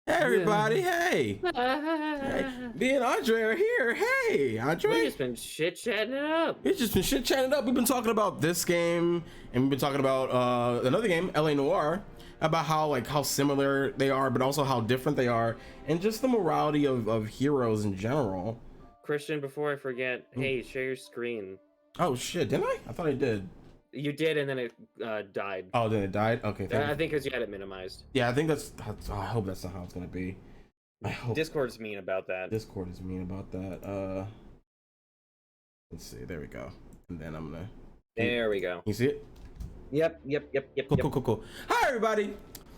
everybody, hey. Hey. Me and Andre are here. Hey, Andre. We've just been chit-chatting it up. We've just been chit-chatting it up. We've been talking about this game, and we've been talking about another game, LA Noire, about how similar they are, but also how different they are, and just the morality of heroes in general. Christian, before I forget, hey, share your screen. Oh shit, didn't I? I thought I did. You did, and then it died. Oh, then it died? Okay, I think because you had it minimized. Yeah, I think that's I hope that's not how it's gonna be. I hope Discord's mean about that. Discord is mean about that. Let's see, there we go. And then I'm gonna... There we go. You see it? Yep. Cool. Hi everybody!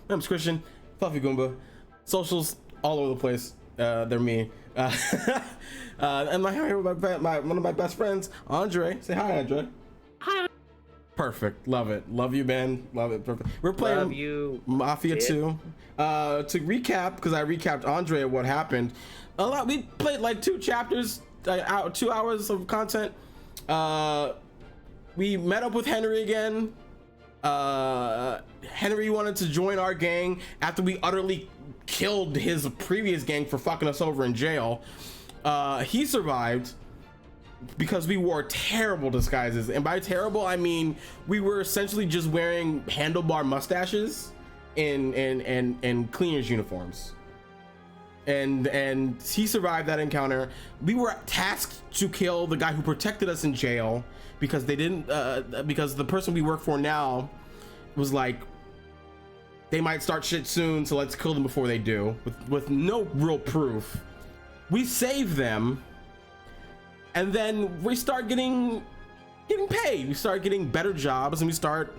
My name's Christian, Fluffy Goomba. Socials all over the place. They're me. And I'm here with one of my best friends, Andre. Say hi, Andre. Hi. Perfect. Love it. Love you, man. Love it. Perfect. We're playing Love you, Mafia kid. 2. To recap, because I recapped Andre what happened. We played like 2 chapters, 2 hours of content. We met up with Henry again. Henry wanted to join our gang after we utterly killed his previous gang for fucking us over in jail. He survived because we wore terrible disguises, and by terrible I mean we were essentially just wearing handlebar mustaches and cleaners uniforms, and he survived that encounter. We were tasked to kill the guy who protected us in jail because they didn't because the person we work for now was like, they might start shit soon, so let's kill them before they do, with no real proof. We save them, and then we start getting paid. We start getting better jobs, and we start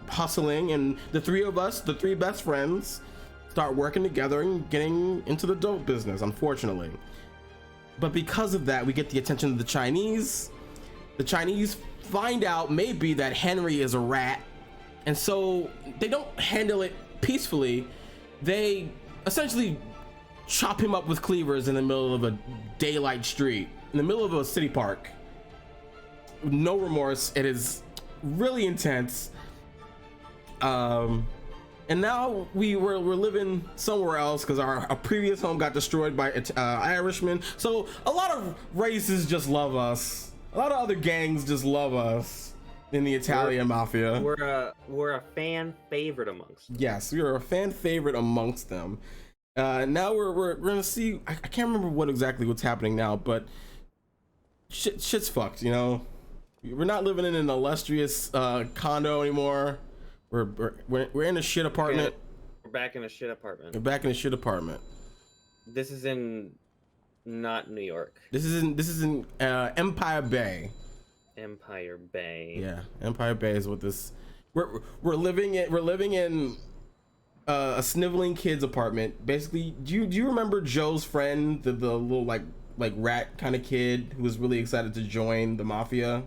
hustling, and the 3 of us, the 3 best friends, start working together and getting into the dope business, unfortunately. But because of that, we get the attention of the Chinese. The Chinese find out maybe that Henry is a rat, and so they don't handle it peacefully. They essentially chop him up with cleavers in the middle of a daylight street, in the middle of a city park. No remorse. It is really intense. And now we're living somewhere else because our previous home got destroyed by Irishmen. So a lot of races just love us. A lot of other gangs just love us in the Italian mafia. We're a fan favorite amongst them. Yes, we are a fan favorite amongst them. Now we're gonna see. I can't remember what's happening now, but shit's fucked. You know, we're not living in an illustrious condo anymore. We're in a shit apartment. We're back in a shit apartment. We're back in a shit apartment. This is in not New York. This is in Empire Bay. Empire Bay. Yeah, Empire Bay is what this. We're living in a sniveling kid's apartment. Basically, do you remember Joe's friend, the little like rat kind of kid who was really excited to join the mafia?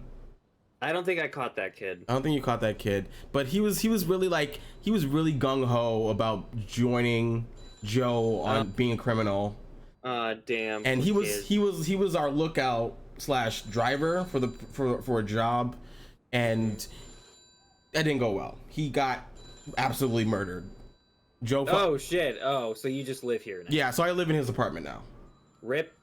I don't think I caught that kid. I don't think you caught that kid, but he was really gung ho about joining Joe on being a criminal. Damn. And he was our lookout / driver for a job, and that didn't go well. He got absolutely murdered. Joe. Oh shit. Oh, so you just live here now? Yeah. So I live in his apartment now. Rip.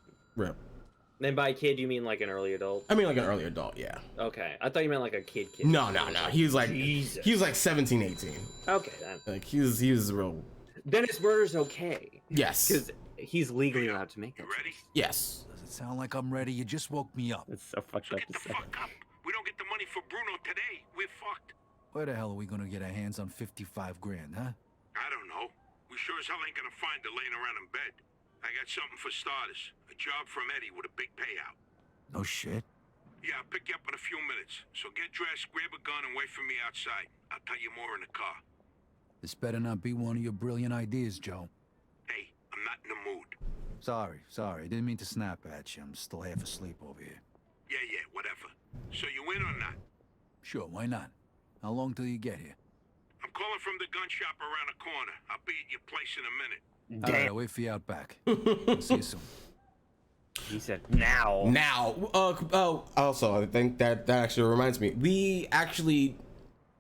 And by kid, you mean like an early adult? I mean like an early adult, yeah. Okay. I thought you meant like a kid. No. He was like, Jesus. He was like 17, 18. Okay, then. Like he was real. Dennis murder's okay. Yes. Because he's legally allowed to make that. Ready? Yes. Does it sound like I'm ready? You just woke me up. It's so fucked up Get to the say. fuck up. We don't get the money for Bruno today. We're fucked. Where the hell are we gonna get our hands on 55 grand, huh? I don't know. We sure as hell ain't gonna find her laying around in bed. I got something for starters. A job from Eddie with a big payout. No shit. Yeah, I'll pick you up in a few minutes. So get dressed, grab a gun, and wait for me outside. I'll tell you more in the car. This better not be one of your brilliant ideas, Joe. Hey, I'm not in the mood. Sorry. Didn't mean to snap at you. I'm still half asleep over here. Yeah, whatever. So you in or not? Sure, why not? How long till you get here? I'm calling from the gun shop around the corner. I'll be at your place in a minute. All right, I'll wait for you out back. I'll see you soon. He said now. Also, I think that actually reminds me. We actually,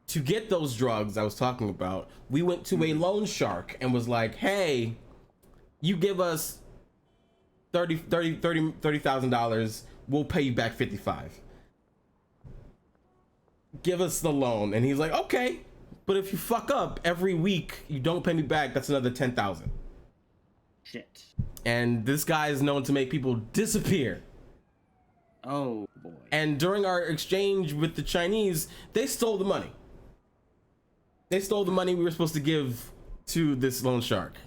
to get those drugs I was talking about, we went to a loan shark and was like, hey, you give us $30,000, we'll pay you back 55. Give us the loan. And he's like, okay, but if you fuck up every week, you don't pay me back, that's another 10,000. Shit. And this guy is known to make people disappear. Oh boy. And during our exchange with the Chinese, they stole the money. They stole the money we were supposed to give to this loan shark.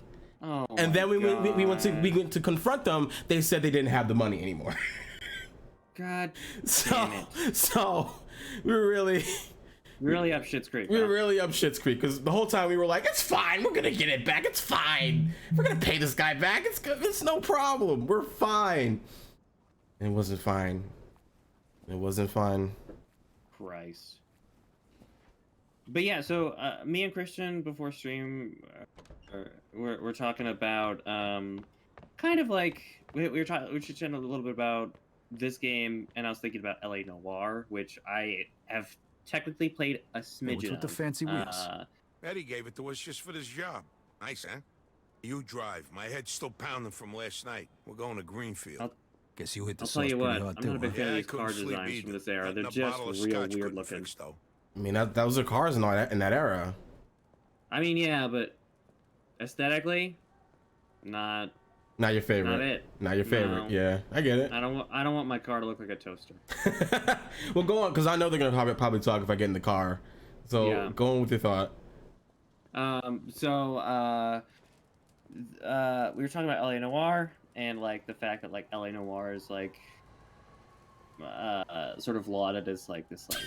Oh. And then we went to confront them. They said they didn't have the money anymore. God. So we were really up Shit's Creek. we were really up Shit's Creek because the whole time we were like, it's fine, we're gonna get it back. It's fine. We're gonna pay this guy back. It's good. It's no problem. We're fine. It wasn't fine. It wasn't fine. Christ. But yeah, so me and Christian before stream, we're talking about kind of like we were chatting a little bit about this game, and I was thinking about LA Noire, which I have technically played a smidgen. What's with the fancy wheels? Eddie gave it to us just for this job. Nice, huh? You drive. My head's still pounding from last night. We're going to Greenfield. Guess you hit the I'll sauce tell you pretty what, hard I'm too, not a big huh? fan of I these car couldn't sleep designs either. from this era. They're Nothing a just bottle of real scotch weird couldn't looking. fix, though. I mean, that was their cars in that era. I mean, yeah, but aesthetically, not Not your favorite. not it. Not your favorite. No. Yeah, I get it. I don't want my car to look like a toaster. Well, go on, because I know they're gonna probably talk if I get in the car. So Yeah. go on with your thought. We were talking about LA Noire and like the fact that like LA Noire is like sort of lauded as like this like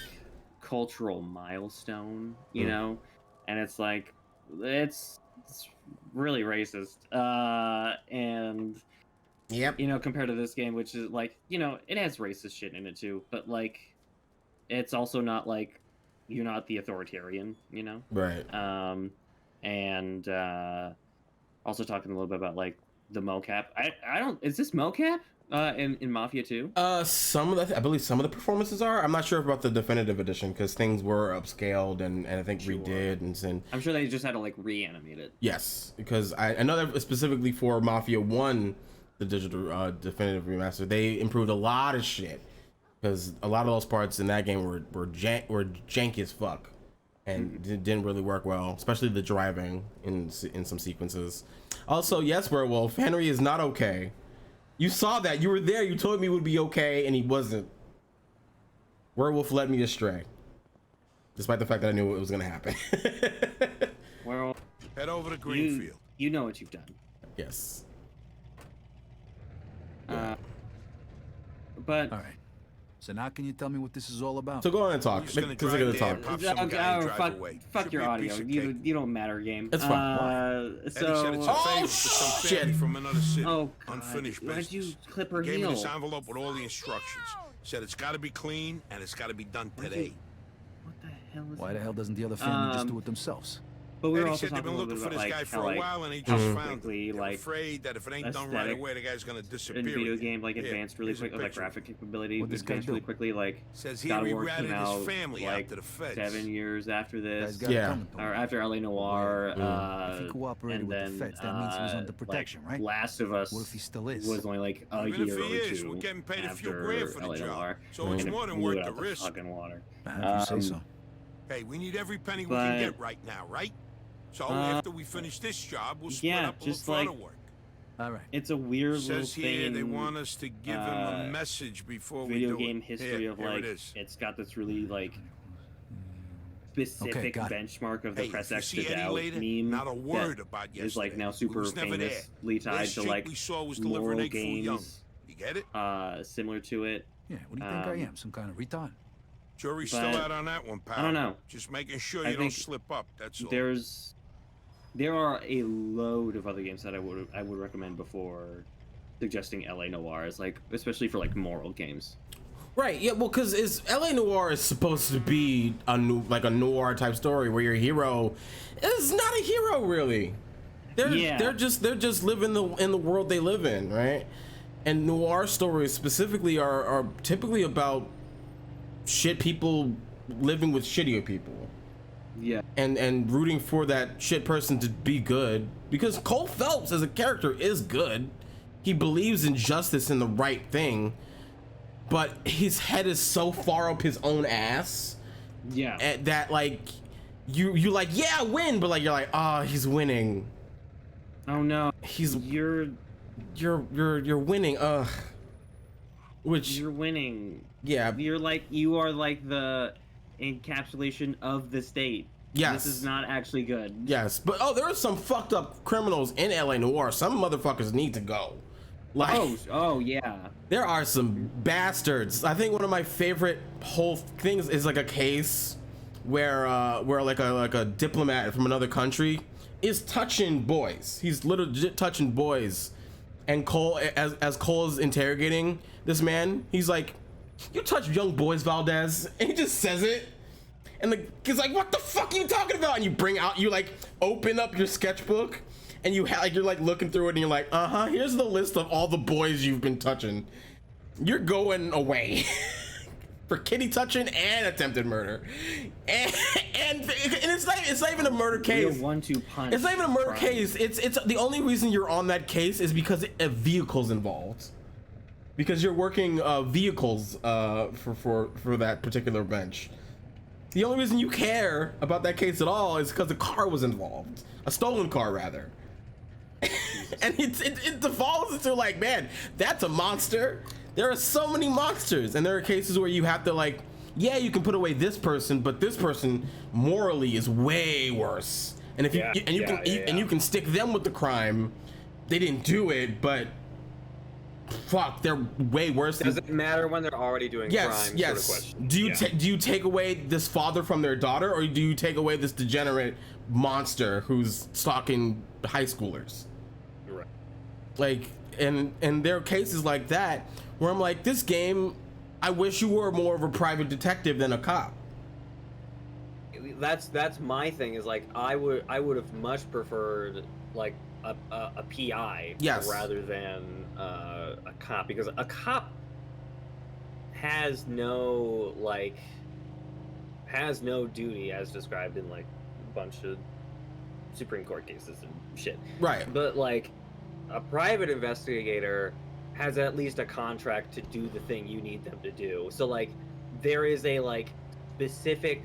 cultural milestone, you know, and it's like it's really racist, and Yep. you know, compared to this game, which is like, you know, it has racist shit in it too, but like it's also not like you're not the authoritarian, you know. Right. And also talking a little bit about like the mocap. I don't, is this mocap in Mafia 2? Some of the I believe some of the performances are. I'm not sure about the definitive edition because things were upscaled and I think redid and I'm sure they just had to like reanimate it. yes, because I know that specifically for Mafia 1, the digital definitive remaster, they improved a lot of shit because a lot of those parts in that game were janky as fuck and didn't really work well, especially the driving in some sequences. Also, yes, Werewolf, Henry is not okay. You saw that. You were there. You told me he would be okay, and he wasn't. Werewolf led me astray, despite the fact that I knew it was gonna happen. Well, Head over to Greenfield. you know what you've done. Yes. But All right. So now can you tell me what this is all about? So go on and talk. Who's gonna Because they're gonna drive talk. there? Pop some guy and drive fuck, away. fuck Should your be a audio. piece of You cake. don't matter, game. It's fine. Eddie said it's a So favor for some shit. family from another city. Oh, God. Unfinished Why'd business. you clip her Gave me heel? this envelope with all the instructions. Said it's got to be clean and it's got to be done today. What the hell is Why the that? hell doesn't the other family just do it themselves? But we were Eddie also said they've talking been a little looking bit for about this guy like for how a like while and he how just found quickly, him. They're like, afraid that if it ain't done right aesthetic away, the guy's gonna disappear. in video again. game like Here, advanced really here's a quick, like picture. graphic capability What'd this guy advanced really do? quickly. Like Says God here of he War came ratted his out family like out to the feds. 7 years after Guy's this, got it Yeah. coming, though. or after LA Noire, If he cooperated and with then the feds, that means he was under protection, like, right? Last of Us What if he still is? was only like a Even year if he or is, two we're getting paid a few after grand for the LA job. Noire, So it's and it more than blew worth out the risk. fucking water. If you say so. Hey, we need every penny we But- can get right now, right? So after we finish this job, we'll split yeah, up and look just for like- other work. All right. It's a weird Says little here thing. they want us to give him a message before we Video do game it. history Here, of here like it is. it's got this really like specific got it. benchmark of the Hey, press if you X see to Eddie doubt later, meme not a word that about is like yesterday. now We super was never there. famously tied Last to chick like we saw was delivering moral egg full young. games You get it? similar to it. Yeah, what do you think I Um, am? Some kind of retard? Jury's but- still out on that one, pal. I don't know. Just making sure I you don't think slip up. That's all. There are a load of other games that I would recommend before suggesting LA Noire as like, especially for like moral games. Right. Yeah. Well, because is LA Noire is supposed to be a noir type story where your hero is not a hero really. They're just living in the world they live in, right? And noir stories specifically are typically about shit people living with shittier people. Yeah. and rooting for that shit person to be good, because Cole Phelps as a character is good. He believes in justice and the right thing, but his head is so far up his own ass, Yeah. that like you like, yeah, win, but like you're like, ah, he's winning. Oh no. He's You're winning. Which you're winning. yeah, You are like the encapsulation of the state. yes. This is not actually good. Yes, but there are some fucked up criminals in LA Noire. Some motherfuckers need to go. Like, Oh yeah. there are some bastards. I think one of my favorite whole things is like a case where like a diplomat from another country is touching boys. He's literally touching boys, and Cole, as Cole is interrogating this man, he's like, "You touch young boys, Valdez," and he just says it. And the kid's like, "What the fuck are you talking about?" And you like open up your sketchbook, and you're like looking through it, and you're like, here's the list of all the boys you've been touching. You're going away for kitty touching and attempted murder, and it's not even a murder case. Real 1-2 punch. It's not even a murder crime. case. It's the only reason you're on that case is because a vehicle's involved, because you're working vehicles for that particular bench. The only reason you care about that case at all is because the car was involved, a stolen car rather. And it devolves into like, man, that's a monster. There are so many monsters, and there are cases where you have to like, yeah, you can put away this person, but this person morally is way worse. And if you can stick them with the crime, they didn't do it, but fuck, they're way worse. Does it matter when they're already doing crime? Yes. Sort of question. Do you take away this father from their daughter, or do you take away this degenerate monster who's stalking high schoolers? Right. Like, and there are cases like that where I'm like, this game, I wish you were more of a private detective than a cop. That's my thing. Is like I would have much preferred like a PI, Yes, rather than a cop, because a cop has no duty as described in like a bunch of Supreme Court cases and shit. Right. But like a private investigator has at least a contract to do the thing you need them to do. So like there is a like specific,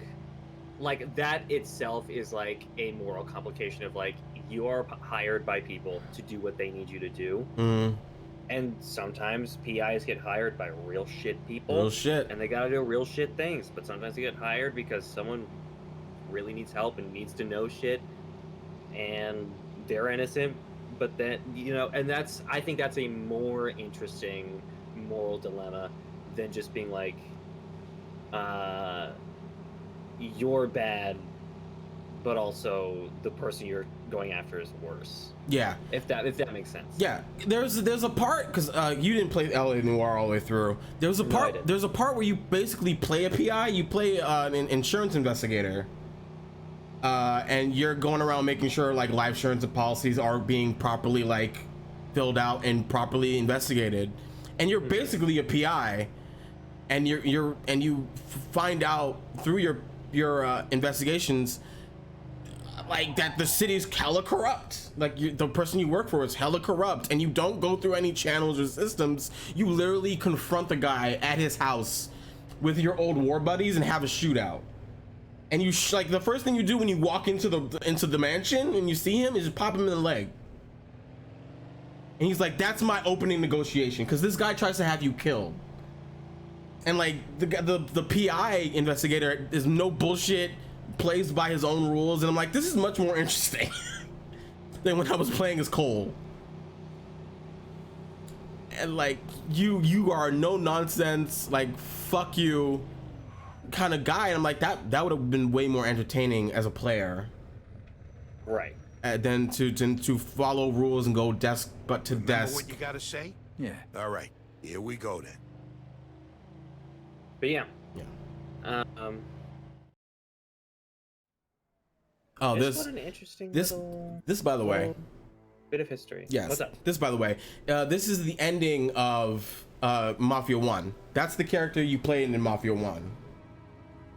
like that itself is like a moral complication of like you are hired by people to do what they need you to do. Mm-hmm. And sometimes PIs get hired by real shit people. Real shit. And they gotta do real shit things. But sometimes they get hired because someone really needs help and needs to know shit. And they're innocent. But then, and I think that's a more interesting moral dilemma than just being like, you're bad, but also the person you're going after is worse. Yeah. If that makes sense. Yeah. There's a part, because you didn't play LA Noire all the way through. There's a part where you basically play a PI. You play an insurance investigator. And you're going around making sure like life insurance and policies are being properly like filled out and properly investigated, and you're basically a PI, and you find out through your investigations like that the city's hella corrupt. Like the person you work for is hella corrupt, and you don't go through any channels or systems. You literally confront the guy at his house with your old war buddies and have a shootout. And you like the first thing you do when you walk into the mansion and you see him is just pop him in the leg. And he's like, "That's my opening negotiation," because this guy tries to have you killed. And like the PI investigator is no bullshit, plays by his own rules, and I'm like, this is much more interesting than when I was playing as Cole. And like you are no nonsense, like fuck you kind of guy, and I'm like, that would have been way more entertaining as a player, right? Than to follow rules and go desk to Remember desk. what you gotta say? Yeah. All right, here we go then. But yeah. Oh, what an interesting this by the way, bit of history. yes. What's up? This by the way, this is the ending of Mafia 1. That's the character you played in Mafia 1.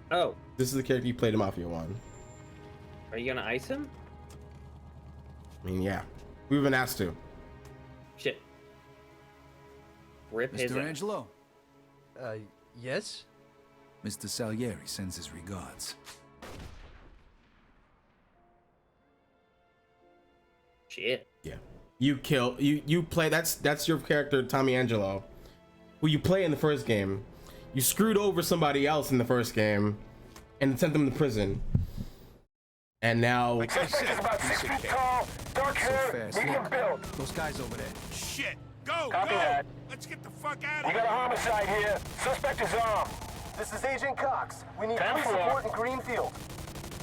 Oh, This is the character you played in Mafia 1. Are you gonna ice him? I mean, yeah, we've been asked to. Shit. Rip his Mr. ass. Angelo, Yes? Mr. Salieri sends his regards. Shit. Yeah, you play. That's your character, Tommy Angelo, who you play in the first game. You screwed over somebody else in the first game, and sent them to prison. And now, Suspect is about 6 feet tall, dark hair, fast. medium Look, build. those guys over there. Shit! Go! Copy go! that. Let's get the fuck out We of got a here! homicide here. Suspect is armed. This is Agent Cox. We need 10-4. police support in Greenfield.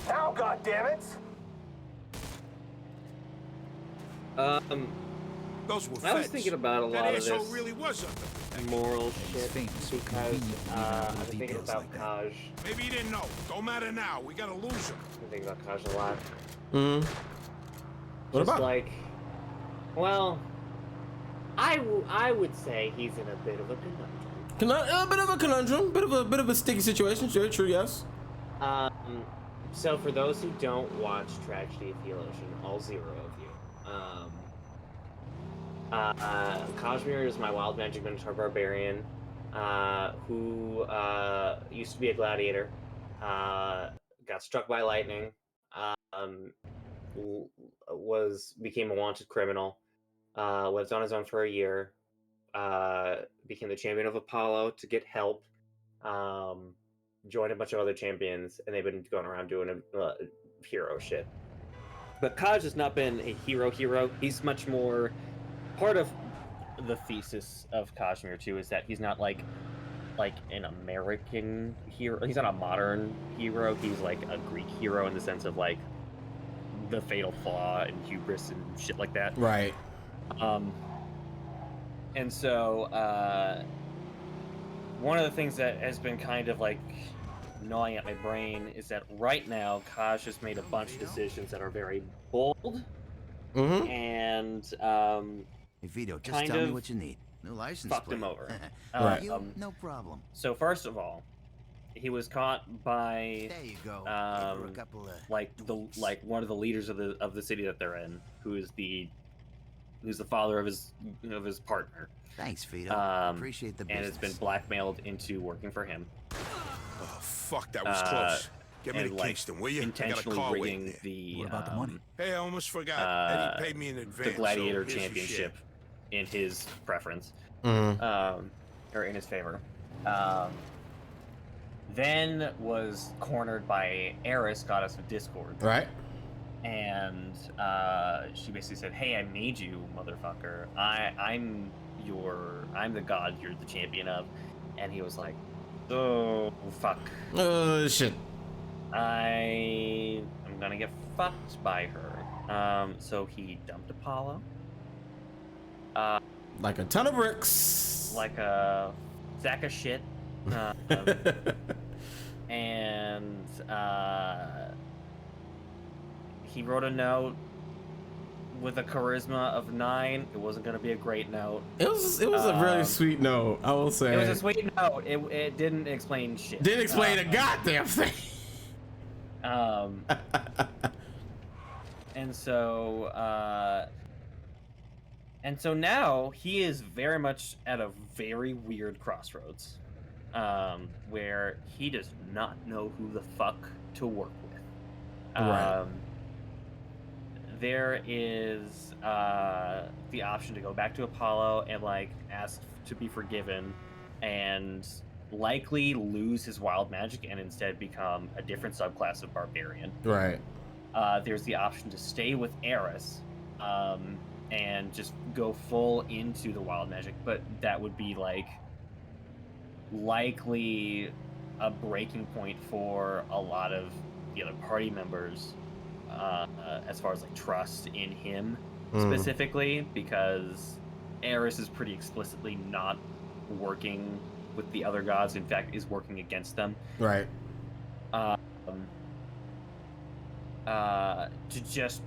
Now, goddammit! Those were I was feds. thinking about a That lot of asshole this really was under. moral He's shit famous for because conveniently leaving out I've little been thinking details about like that. Kaj. Maybe you didn't know. Don't matter now. We gotta lose him. I've been thinking about Kaj a lot. what Just about? like, well, I would say he's in a bit of a conundrum. A bit of a conundrum, bit of a sticky situation. Sure, true, yes. So for those who don't watch Tragedy of Theologian, all 0 of you, Kashmir is my wild magic minotaur barbarian, who used to be a gladiator, got struck by lightning, became a wanted criminal, was on his own for a year, became the champion of Apollo to get help, joined a bunch of other champions, and they've been going around doing hero shit. But Kaj has not been a hero. He's much more part of the thesis of Kashmir too is that he's not like an American hero. He's not a modern hero. He's like a Greek hero in the sense of like the fatal flaw and hubris and shit like that. Right. And so one of the things that has been kind of like gnawing at my brain is that right now Kaj has made a bunch of decisions that are very bold and Hey Vito, just kind tell me of what you need. No license fucked plate. him over. Right. You, no problem. So first of all, he was caught by There you go. For a couple of like one of the leaders of the city that they're in, who's the father of his partner. Thanks, Vito. Appreciate the and business. has been blackmailed into working for him. Oh, fuck, that was close. Get me to and, like, Kingston, will you? I got a intentionally car waiting rigging there. the What about the money? Hey, I almost forgot. Eddie paid me in advance. the gladiator so here's your championship share. in his preference, Mm-hmm. or in his favor. Then was cornered by Eris, goddess of discord, Right. and she basically said, "Hey, I made you, motherfucker. I'm the god you're the champion of." And he was like, "Oh fuck, Shit. I'm gonna get fucked by her." So he dumped Apollo, Like a ton of bricks. like a sack of shit, and he wrote a note with a charisma of 9. It wasn't gonna be a great note. It was a really sweet note, I will say. It was a sweet note. It didn't explain shit. Didn't explain a goddamn thing. And so now he is very much at a very weird crossroads, where he does not know who the fuck to work with. Right. There is the option to go back to Apollo and like ask to be forgiven, and likely lose his wild magic and instead become a different subclass of barbarian. Right. There's the option to stay with Eris, and just go full into the wild magic, but that would be like likely a breaking point for a lot of the other party members, as far as like trust in him specifically, because Eris is pretty explicitly not working with the other gods, in fact is working against them. Right. To just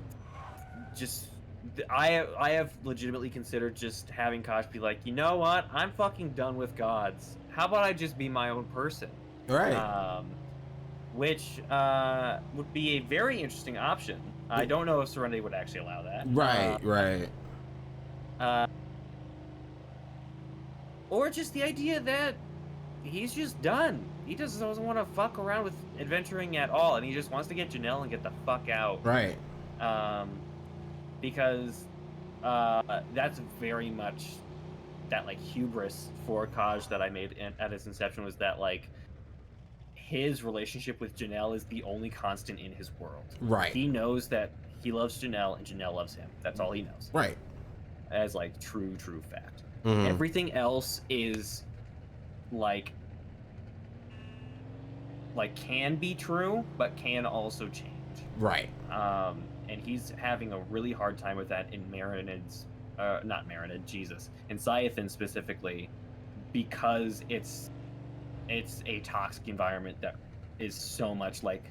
I have legitimately considered just having Kosh be like, you know what, I'm fucking done with gods. How about I just be my own person? Right. which would be a very interesting option. I don't know if Serenity would actually allow that. Right. Or just the idea that he's just done. He just doesn't want to fuck around with adventuring at all, and he just wants to get Janelle and get the fuck out. Right. Because that's very much that like hubris for Kaj that I made at its inception, was that like his relationship with Janelle is the only constant in his world. Right. He knows that he loves Janelle and Janelle loves him. That's all he knows. Right. As like true fact. Mhm. Everything else is like can be true, but can also change. Right. And he's having a really hard time with that in Marinid's, not Marinid, Jesus, in Cyathan specifically, because it's a toxic environment that is so much like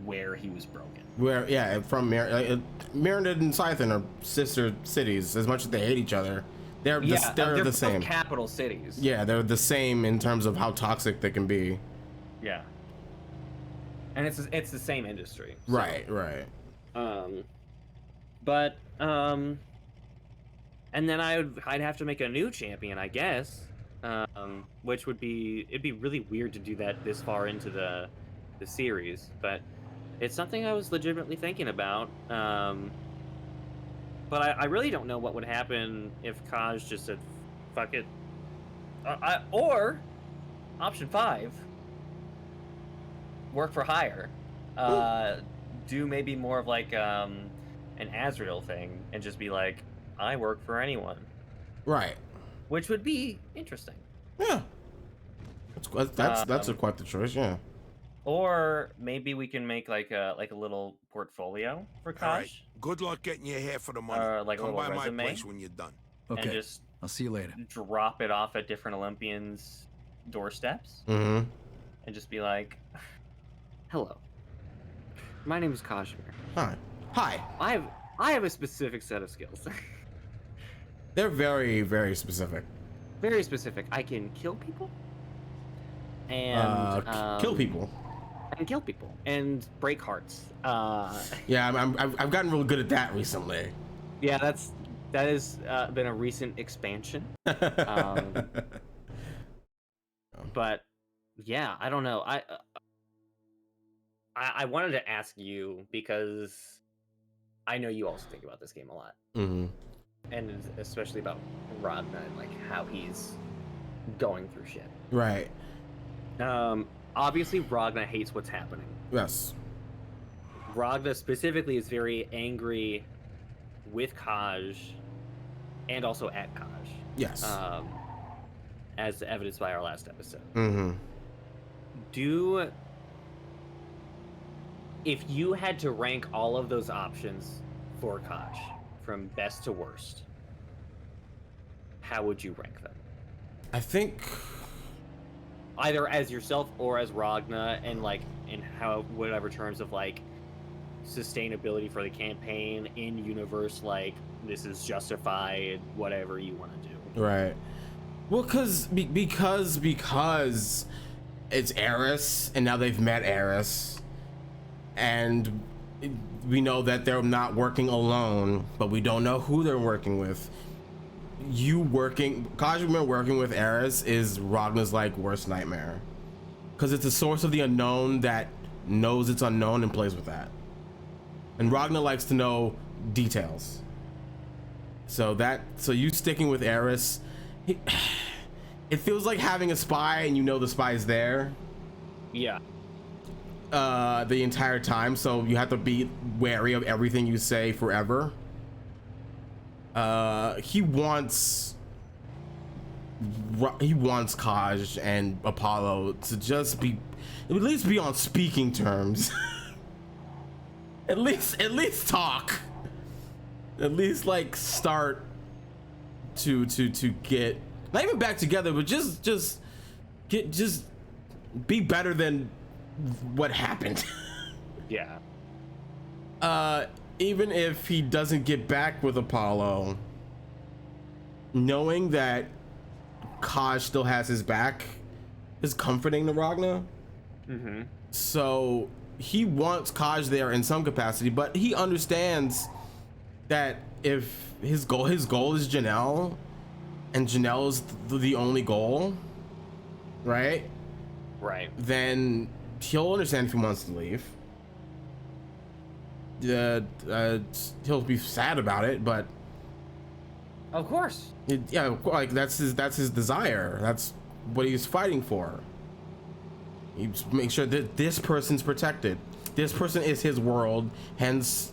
where he was broken. Where, yeah, from Marinid and Cyathan are sister cities. As much as they hate each other, they're the same. Capital cities. Yeah, they're the same in terms of how toxic they can be. Yeah. And it's the same industry. So. Right. And then I'd have to make a new champion, I guess. Which it'd be really weird to do that this far into the series, but it's something I was legitimately thinking about. But I really don't know what would happen if Kaj just said, fuck it. Or, option 5, work for hire. Do maybe more of like an Azrael thing and just be like, I work for anyone. Right. Which would be interesting. Yeah. That's quite the choice, yeah. Or maybe we can make like a little portfolio for Kaj. All right. Good luck getting your half of the money. Like Come a little by resume. my place when you're done. Okay. And just I'll see you later. drop it off at different Olympians' doorsteps. Mm-hmm. And just be like, hello. My name is Kashmir. Hi. I have a specific set of skills. They're very, very specific. Very specific. I can kill people. And kill people. And kill people. And break hearts. Yeah, I've gotten real good at that recently. Yeah, that has been a recent expansion. But yeah, I don't know. I wanted to ask you because I know you also think about this game a lot. Mm-hmm. And especially about Ragna and like how he's going through shit. Right. Obviously Ragna hates what's happening. Yes. Ragna specifically is very angry with Kaj and also at Kaj. Yes. As evidenced by our last episode. Mm-hmm. If you had to rank all of those options for Kaj, from best to worst, how would you rank them? I think either as yourself or as Ragna, and like in how whatever terms of like sustainability for the campaign in universe, like this is justified, whatever you want to do. Right. Well, because it's Eris, and now they've met Eris, and we know that they're not working alone, but we don't know who they're working with. Kajima working with Eris is Ragna's like worst nightmare, because it's a source of the unknown that knows it's unknown and plays with that. And Ragna likes to know details. So you sticking with Eris, it feels like having a spy and you know the spy is there. Yeah. The entire time, so you have to be wary of everything you say forever. He wants Kaj and Apollo to just be, at least be on speaking terms. at least talk. At least like start to get not even back together, but just be better than what happened. Yeah. Even if he doesn't get back with Apollo, knowing that Kaj still has his back is comforting to Ragna. Mm-hmm. So he wants Kaj there in some capacity, but he understands that if his goal is Janelle, and Janelle is the only goal, right? Right. Then he'll understand if he wants to leave. He'll be sad about it, but Of course. yeah, like that's his desire. That's what he's fighting for. He make sure that this person's protected. This person is his world, hence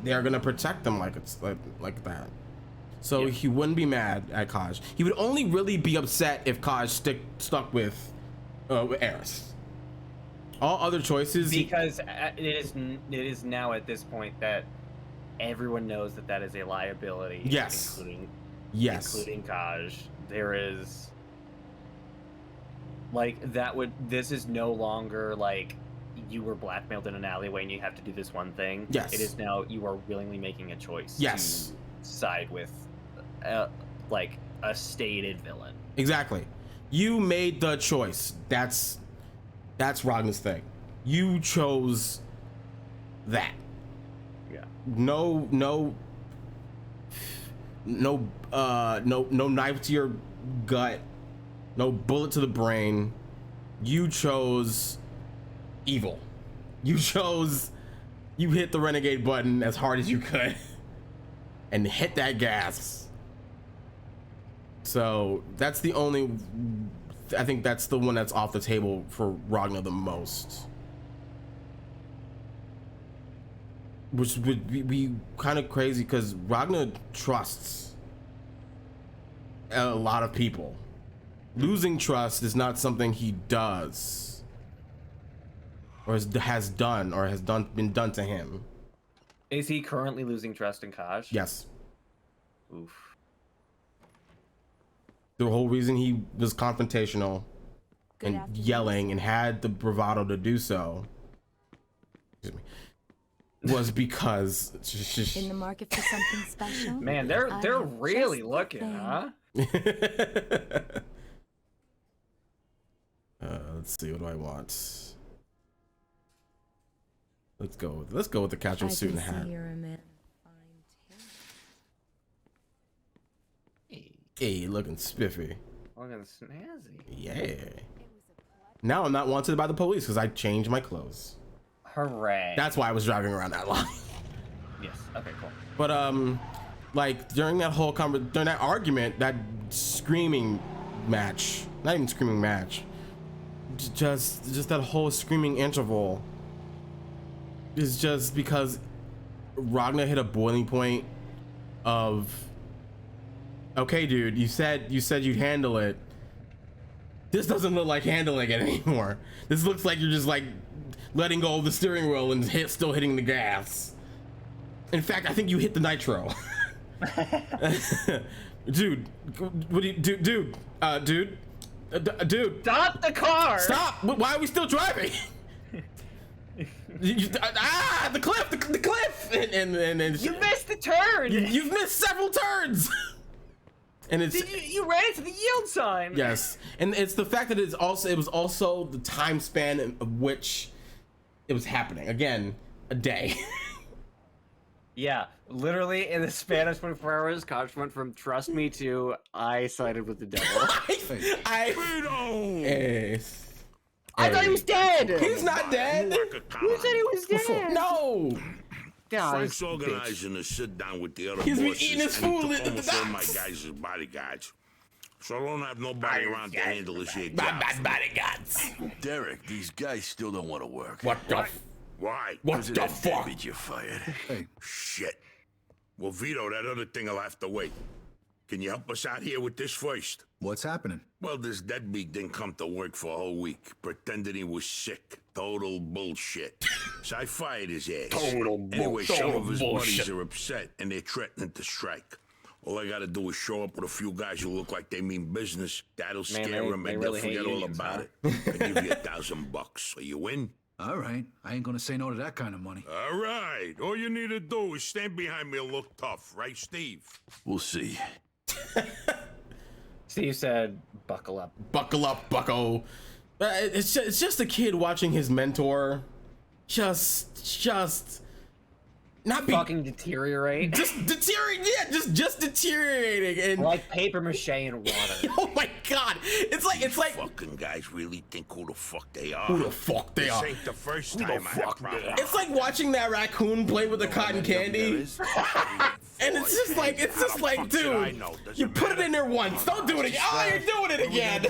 they're gonna protect them like it's like that. So Yeah. he wouldn't be mad at Kaj. He would only really be upset if Kaj stuck with Eris. All other choices, Because it is now at this point that everyone knows that is a liability. Yes. Including Kaj. There is like this is no longer like you were blackmailed in an alleyway and you have to do this one thing. Yes. It is now you are willingly making a choice. Yes. To side with like a stated villain. Exactly. You made the choice. That's Ragnar's thing. You chose that. Yeah. No knife to your gut. No bullet to the brain. You chose evil. You hit the renegade button as hard as you could and hit that gas. So that's the only, I think that's the one that's off the table for Ragnar the most. Which would be kind of crazy because Ragnar trusts a lot of people. Losing trust is not something he does or has been done to him. Is he currently losing trust in Kaj? Yes. Oof. The whole reason he was confrontational and yelling and had the bravado to do so was because in the market for something special. Man, they're really looking, huh? Let's see, what do I want? Let's go with the casual suit and hat. Hey, looking spiffy. Looking snazzy. Yeah. Now I'm not wanted by the police because I changed my clothes. Hooray. That's why I was driving around that long. Yes. Okay. Cool. But like during that whole during that argument, that screaming match, not even screaming match, just that whole screaming interval is just because Ragnar hit a boiling point of, okay, dude, you said you'd handle it. This doesn't look like handling it anymore. This looks like you're just like letting go of the steering wheel and still hitting the gas. In fact, I think you hit the nitro. Dude, what do you do, dude? Dude, stop the car. Stop! Why are we still driving? The cliff, the cliff, and you missed the turn. You've missed several turns. And it's you ran into the yield sign. Yes, and it's the fact that it was also the time span of which it was happening. Again, a day. Yeah, literally in the span of 24 hours, Koch went from trust me to I sided with the devil. I thought he was dead. He's not dead. Who said he was dead? No. Frank's organizing a sit down with the other He's been bosses, eating his and he food took at the almost all my docks. guys as bodyguards. So I don't have nobody around to handle this here My job. bad bodyguards. Derek, these guys still don't want to work. What the? Why? What the fuck? Did you fired? Hey, Shit. Well, Vito, that other thing will have to wait. Can you help us out here with this first? what's happening? Well, this deadbeat didn't come to work for a whole week, pretending he was sick. Total bullshit. So I fired his ass. Anyway, some of his buddies are upset, and they're threatening to strike. All I gotta do is show up with a few guys who look like they mean business. That'll scare them, and they'll forget all about it. I give you $1,000. So you win? All right, I ain't gonna say no to that kind of money. All right. All you need to do is stand behind me and look tough, right, Steve? We'll see. Steve said, buckle up. Buckle up, bucko. It's just a kid watching his mentor just not be fucking deteriorate. Just deteriorating, yeah, just deteriorating and like paper mache in water. Oh my god, it's like fucking guys really think who the fuck they are. Who the fuck they are? This ain't the first time I have problems. It's like watching that raccoon play with the cotton candy. And it's just like, dude, you put it in there once, don't do it again. Oh, you're doing it again.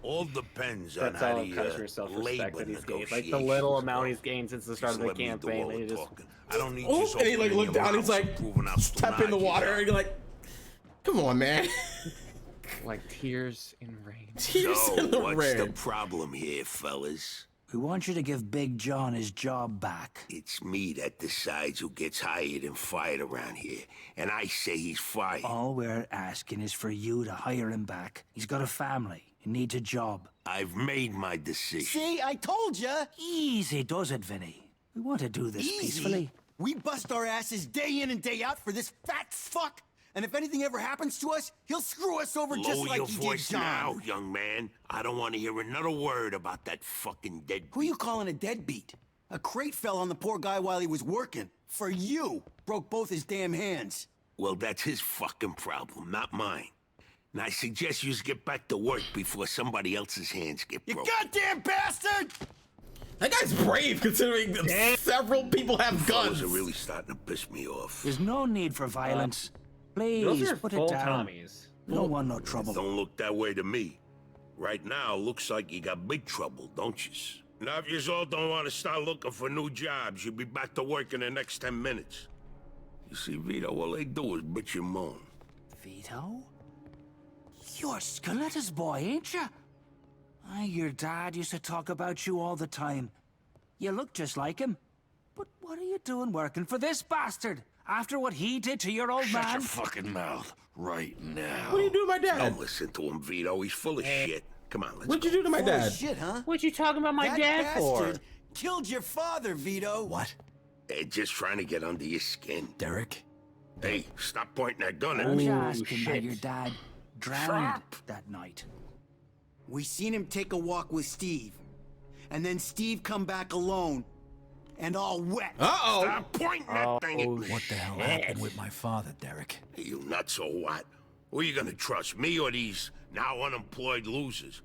All depends on That's how all the customer self-respect that he's gained. Like the negotiations little work. amount he's gained since the start of the Let me do campaign. all They the just talking. I don't need Oh, you and he like looked down, he's like step in the water, and you're like, come on, man. like tears in rain. Tears So, in the what's rain. the problem here, fellas? We want you to give Big John his job back. It's me that decides who gets hired and fired around here, and I say he's fired. All we're asking is for you to hire him back. He's got a family. He needs a job. I've made my decision. See, I told ya. Easy does it, Vinny. We want to do this peacefully. We bust our asses day in and day out for this fat fuck. And if anything ever happens to us, he'll screw us over just Lower like your he did voice John. now, young man. I don't want to hear another word about that fucking dead. Who you calling a deadbeat? A crate fell on the poor guy while he was working. For you. Broke both his damn hands. Well, that's his fucking problem, not mine. And I suggest you get back to work before somebody else's hands get You broken. goddamn bastard! That guy's brave, considering several people have guns. Fellas are really starting to piss me off. There's no need for violence. Please, Those are put full it down. Tommies. We don't want no trouble. Don't look that way to me. Right now, looks like you got big trouble, don't you? Now, if you all don't want to start looking for new jobs, you'll be back to work in the next 10 minutes. You see, Vito, all they do is bitch and moan. Vito? You're Scoletta's boy, ain't you? Your dad used to talk about you all the time. You look just like him. But what are you doing working for this bastard? After what he did to your old Shut man? your fucking mouth right now. What do you do to my dad? Don't listen to him, Vito. He's full of shit. Come on, let's What'd you go. do to my Full dad? of shit, huh? What you talking about my That dad for? bastard killed your father, Vito. What? They're just trying to get under your skin. Derek? Hey, stop pointing that gun I at was me. asking how shit. your dad drowned that night. We seen him take a walk with Steve. And then Steve come back alone. And all wet. Uh-oh. Stop pointing that thing at me. What the hell happened with my father, Derek? Hey, you nuts or what? Who are you gonna trust, me or these now unemployed losers?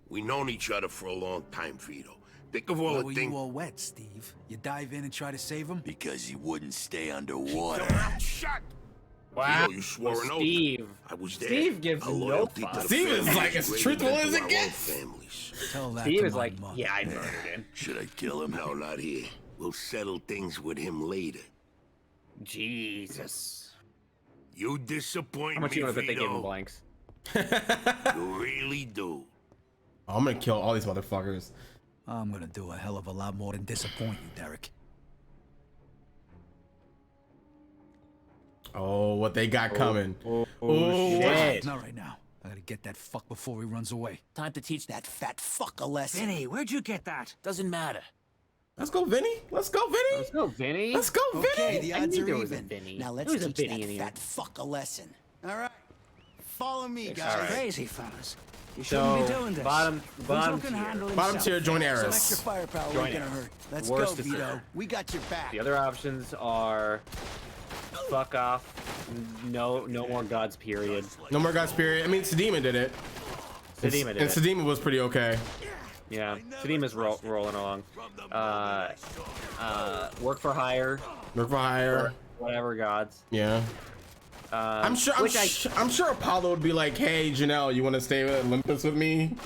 We known each other for a long time, Vito. Think of all Why the were things. you all wet, Steve? You dive in and try to save him? Because he wouldn't stay underwater. Your mouth shut. Wow. Vito, you swore an oath. Steve. I was there. Steve gives Our no loyalty fuck. to the Steve is family like as greater truthful than as to it our own gets. families. Tell that Steve to is my like, mother. yeah, I murdered him. Should I kill him? No, not here. We'll settle things with him later. Jesus. You disappoint How much me, you want to bet they gave him Vito. blanks? You really do. I'm gonna kill all these motherfuckers. I'm gonna do a hell of a lot more than disappoint you, Derek. Oh, what they got coming. Oh, shit. Not right now. I gotta get that fuck before he runs away. Time to teach that fat fuck a lesson. Vinny, where'd you get that? Doesn't matter. Let's go, Vinny. Let's go, Vinny. Let's go, Vinny. Let's go, Vinny. Okay, the I odds knew are there was a even. Vinny. Now There let's was a teach Vinny in that here. fat fuck a lesson. All right. Follow me, All guys. right. Crazy fellas. You shouldn't So, be doing this. bottom Who can tier. handle Bottom himself? tier, join Some Eris. extra firepower Join ain't gonna us. hurt. Let's Worst go, decision. Vito. We got your back. The other options are fuck off. No more gods, period. No more guys, period. I mean, Sedema did it. Sedema did And it. Sedema was pretty okay. Yeah, Sedema's rolling along. Work for hire. Work for hire. Whatever gods. Yeah. I'm sure. I'm sure Apollo would be like, "Hey, Janelle, you want to stay at Olympus with me?"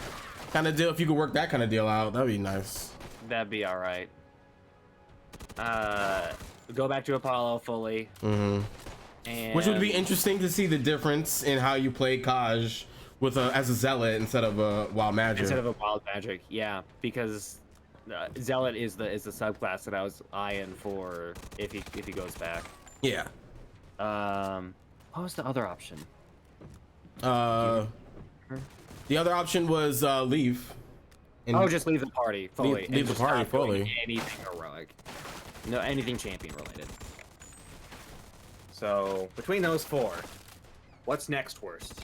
Kind of deal. If you could work that kind of deal out, that'd be nice. That'd be all right. Go back to Apollo fully. Mm-hmm. And Which would be interesting to see the difference in how you play Kaj with as a zealot instead of a wild magic. instead of a wild magic, yeah, because zealot is the subclass that I was eyeing for if he goes back. Yeah. What was the other option? The other option was leave. And Just leave the party fully. Leave the party fully. Anything heroic. No, anything champion related. So between those four, what's next worst,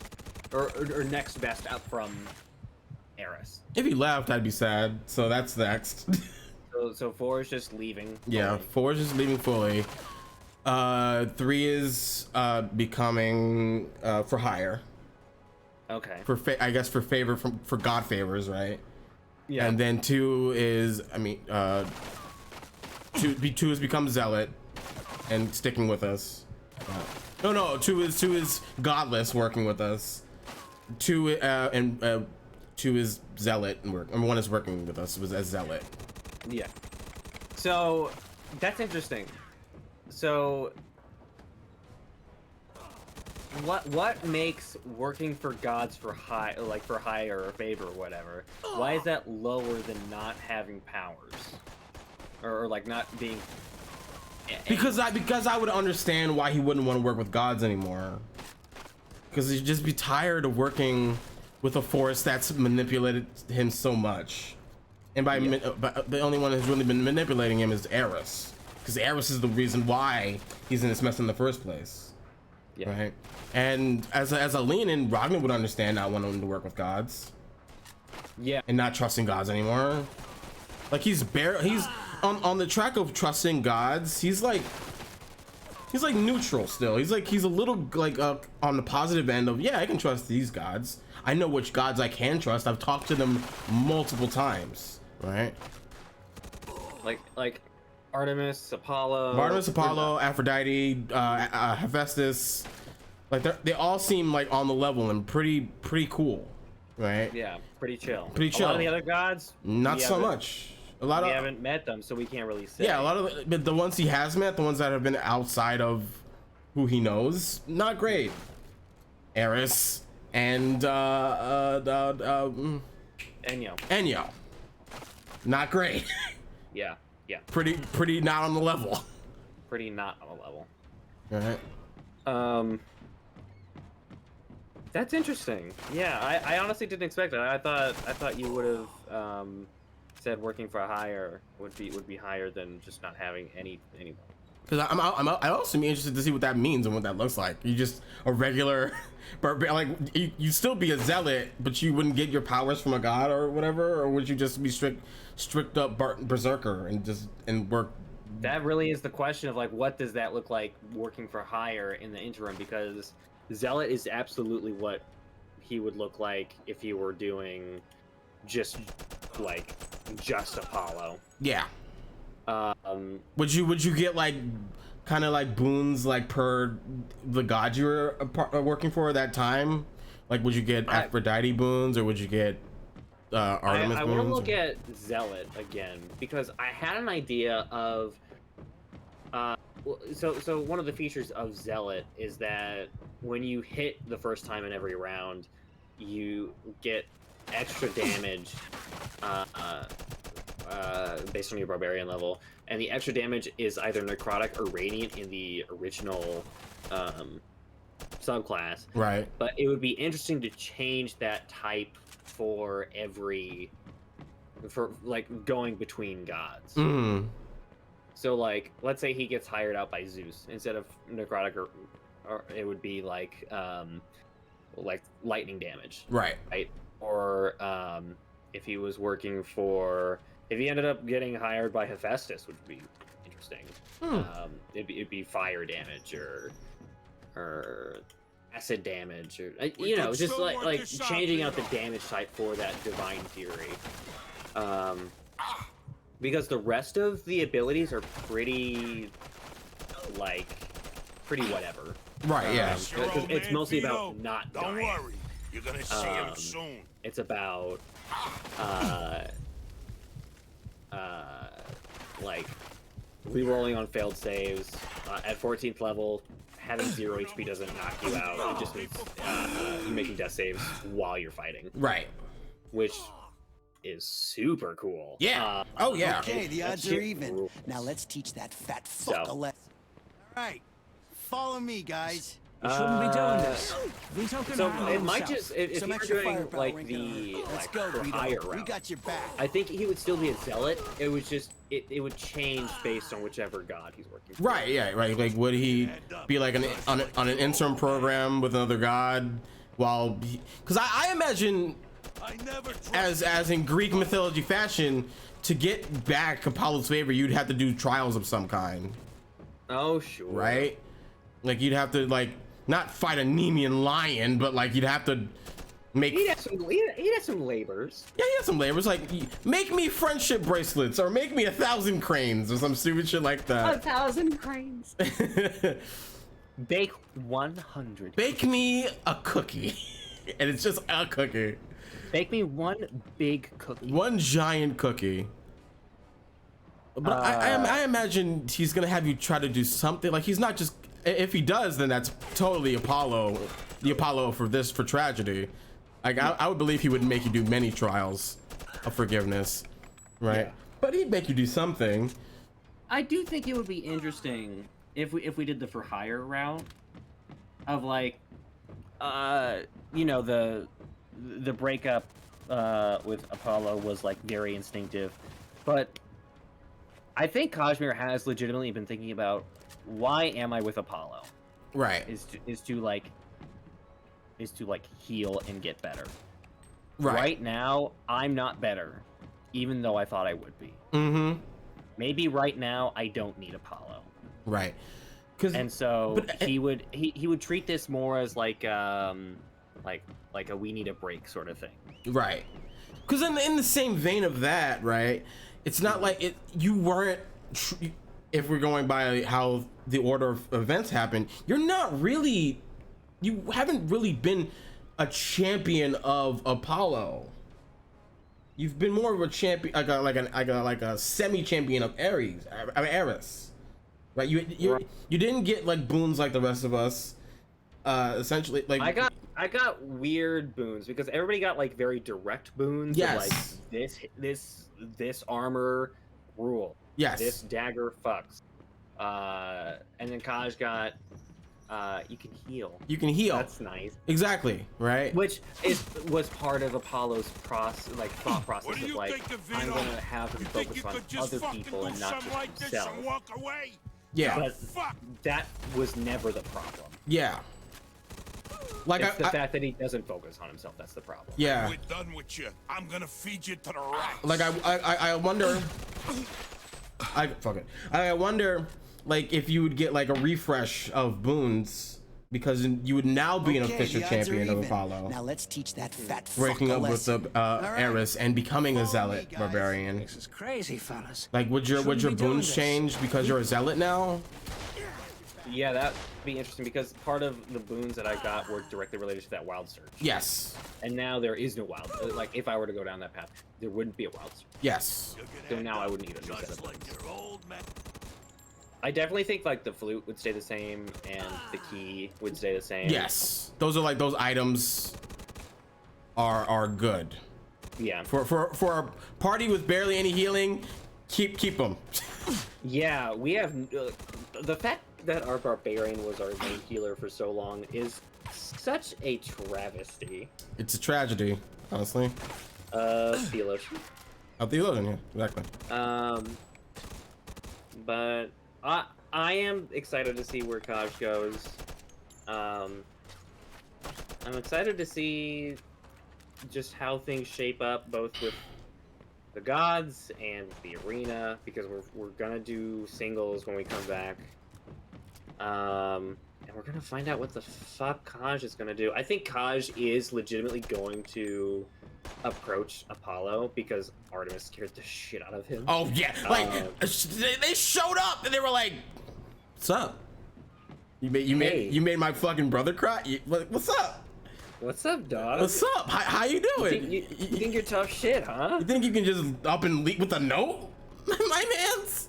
or next best up from Eris. If he left, I'd be sad. So that's next. So 4 is just leaving. Yeah, fully. 4 is just leaving fully. 3 is becoming for hire. Okay. I guess for favor for God favors, right? Yeah. And then 2 is, I mean, 2 has become zealot and sticking with us. No, 2 is godless working with us. 2 is zealot and 1 is working with us was as zealot. Yeah. So that's interesting. So what makes working for gods for high, like for hire or favor or whatever, why is that lower than not having powers or like not being because I would understand why he wouldn't want to work with gods anymore, because he'd just be tired of working with a force that's manipulated him so much. And by the only one who's really been manipulating him is Eris, because Eris is the reason why he's in this mess in the first place. Yeah. Right. And as a lean-in, Ragnar would understand not wanting to work with gods. Yeah. And not trusting gods anymore. Like he's on the track of trusting gods. He's like neutral still. He's a little like on the positive end of, yeah, I can trust these gods. I know which gods I can trust. I've talked to them multiple times, right? Like Artemis, Apollo, Aphrodite, Hephaestus. Like they all seem like on the level and pretty cool, right? Yeah, pretty chill. Pretty chill. A lot of the other gods, not so much. We haven't met them, so we can't really say. Yeah, a lot of but the ones he has met, the ones that have been outside of who he knows, not great. Eris and Enyo, not great. Yeah. Pretty not on the level. Pretty not on the level. All right. That's interesting. Yeah, I honestly didn't expect it. I thought you would have said working for a hire would be higher than just not having any. Because I'd also be interested to see what that means and what that looks like. You just a regular, like you still be a zealot, but you wouldn't get your powers from a god or whatever, or would you just be strict up berserker and work? That really is the question of like, what does that look like working for hire in the interim? Because zealot is absolutely what he would look like if he were doing just Apollo. Yeah. Would you get like kind of like boons like per the god you were working for at that time? Like would you get Aphrodite boons or would you get Artemis boons? I want to look at zealot again because I had an idea of so one of the features of zealot is that when you hit the first time in every round, you get extra damage based on your barbarian level, and the extra damage is either necrotic or radiant in the original subclass. Right. But it would be interesting to change that type for like going between gods. So like, let's say he gets hired out by Zeus instead of necrotic, or it would be like lightning damage. Right. Or if he was working for, if he ended up getting hired by Hephaestus, would be interesting. It'd be fire damage or acid damage, or just like changing out the damage type for that divine fury. Because the rest of the abilities are pretty whatever. Right. Yeah. It's mostly about not dying. Don't worry, you're gonna see him soon. It's about like re-rolling on failed saves at 14th level. Having 0 HP doesn't knock you out. It just means you're making death saves while you're fighting. Right. Which is super cool. Yeah. Oh yeah. Okay, the odds are even. Now let's teach that fat fuck a lesson. All right, follow me, guys. You shouldn't be doing this. Vito can So handle it might himself. just if Some you're extra doing firepower like ain't the gonna hurt. Let's like go, for Vito. higher We route, got your back. I think he would still be a zealot. It was just it would change based on whichever god he's working for. Right. Yeah. Right. Like would he be like on an interim program with another god while? Because I imagine as in Greek mythology fashion, to get back Apollo's favor, you'd have to do trials of some kind. Oh, sure. Right? Like you'd have to like not fight a Nemean lion, but like you'd have to make. He'd have some labors. Yeah, he had some labors. Like make me friendship bracelets, or make me 1,000 cranes, or some stupid shit like that. 1,000 cranes. Bake 100. Bake me a cookie, and it's just a cookie. Bake me one big cookie. One giant cookie. But I imagine he's gonna have you try to do something. Like he's not just. If he does, then that's totally Apollo. The Apollo for tragedy. Like I would believe he would make you do many trials of forgiveness, right? Yeah. But he'd make you do something. I do think it would be interesting if we did the for hire route of like, you know, the breakup with Apollo was like very instinctive, but I think Kashmir has legitimately been thinking about why am I with Apollo? Right. Is to heal and get better. Right. Right now, I'm not better, even though I thought I would be. Mm-hmm. Maybe right now I don't need Apollo. Right. And so he would treat this more as like a we need a break sort of thing. Right. Because in the same vein of that, right? It's not like you weren't. If we're going by how the order of events happened, you're not really. You haven't really been a champion of Apollo. You've been more of a champion, like a semi-champion of Ares, right? You didn't get like boons like the rest of us. Essentially, like I got weird boons because everybody got like very direct boons. Yes. Of, like this armor rule. Yes. This dagger fucks. And then Kaj got you can heal. You can heal. That's nice. Exactly, right? Which was part of Apollo's thought process of like, I'm gonna have him focus on other people and not just himself. Yeah. But that was never the problem. Yeah. Like it's the fact that he doesn't focus on himself. That's the problem. Yeah. We're done with you. I'm gonna feed you to the rats. Like I wonder. I wonder, like, if you would get like a refresh of boons, because you would now be an official champion of Apollo. Now let's teach that fat breaking up with the Eris and becoming a zealot barbarian. This is crazy, fellas. Like, would your boons change because you're a zealot now? Yeah, that'd be interesting because part of the boons that I got were directly related to that wild search. Yes. And now there is no wild. Like, if I were to go down that path, there wouldn't be a wild search. Yes. So now I wouldn't need a new set of boons. I definitely think like the flute would stay the same and the key would stay the same. Yes. Those are like those items are good. Yeah. For a party with barely any healing, keep them. Yeah, we have the fact that our barbarian was our main healer for so long is such a travesty. It's a tragedy, honestly. Theologian. A theologian, yeah, exactly. But I am excited to see where Kaj goes. I'm excited to see just how things shape up, both with the gods and the arena, because we're gonna do singles when we come back. And we're gonna find out what the fuck Kaj is gonna do. I think Kaj is legitimately going to approach Apollo because Artemis scared the shit out of him. Oh yeah, like they showed up and they were like, "What's up? You made my fucking brother cry. What's up? What's up, dog? What's up? How you doing? You think you're tough shit, huh? You think you can just up and leave with a note, my mans?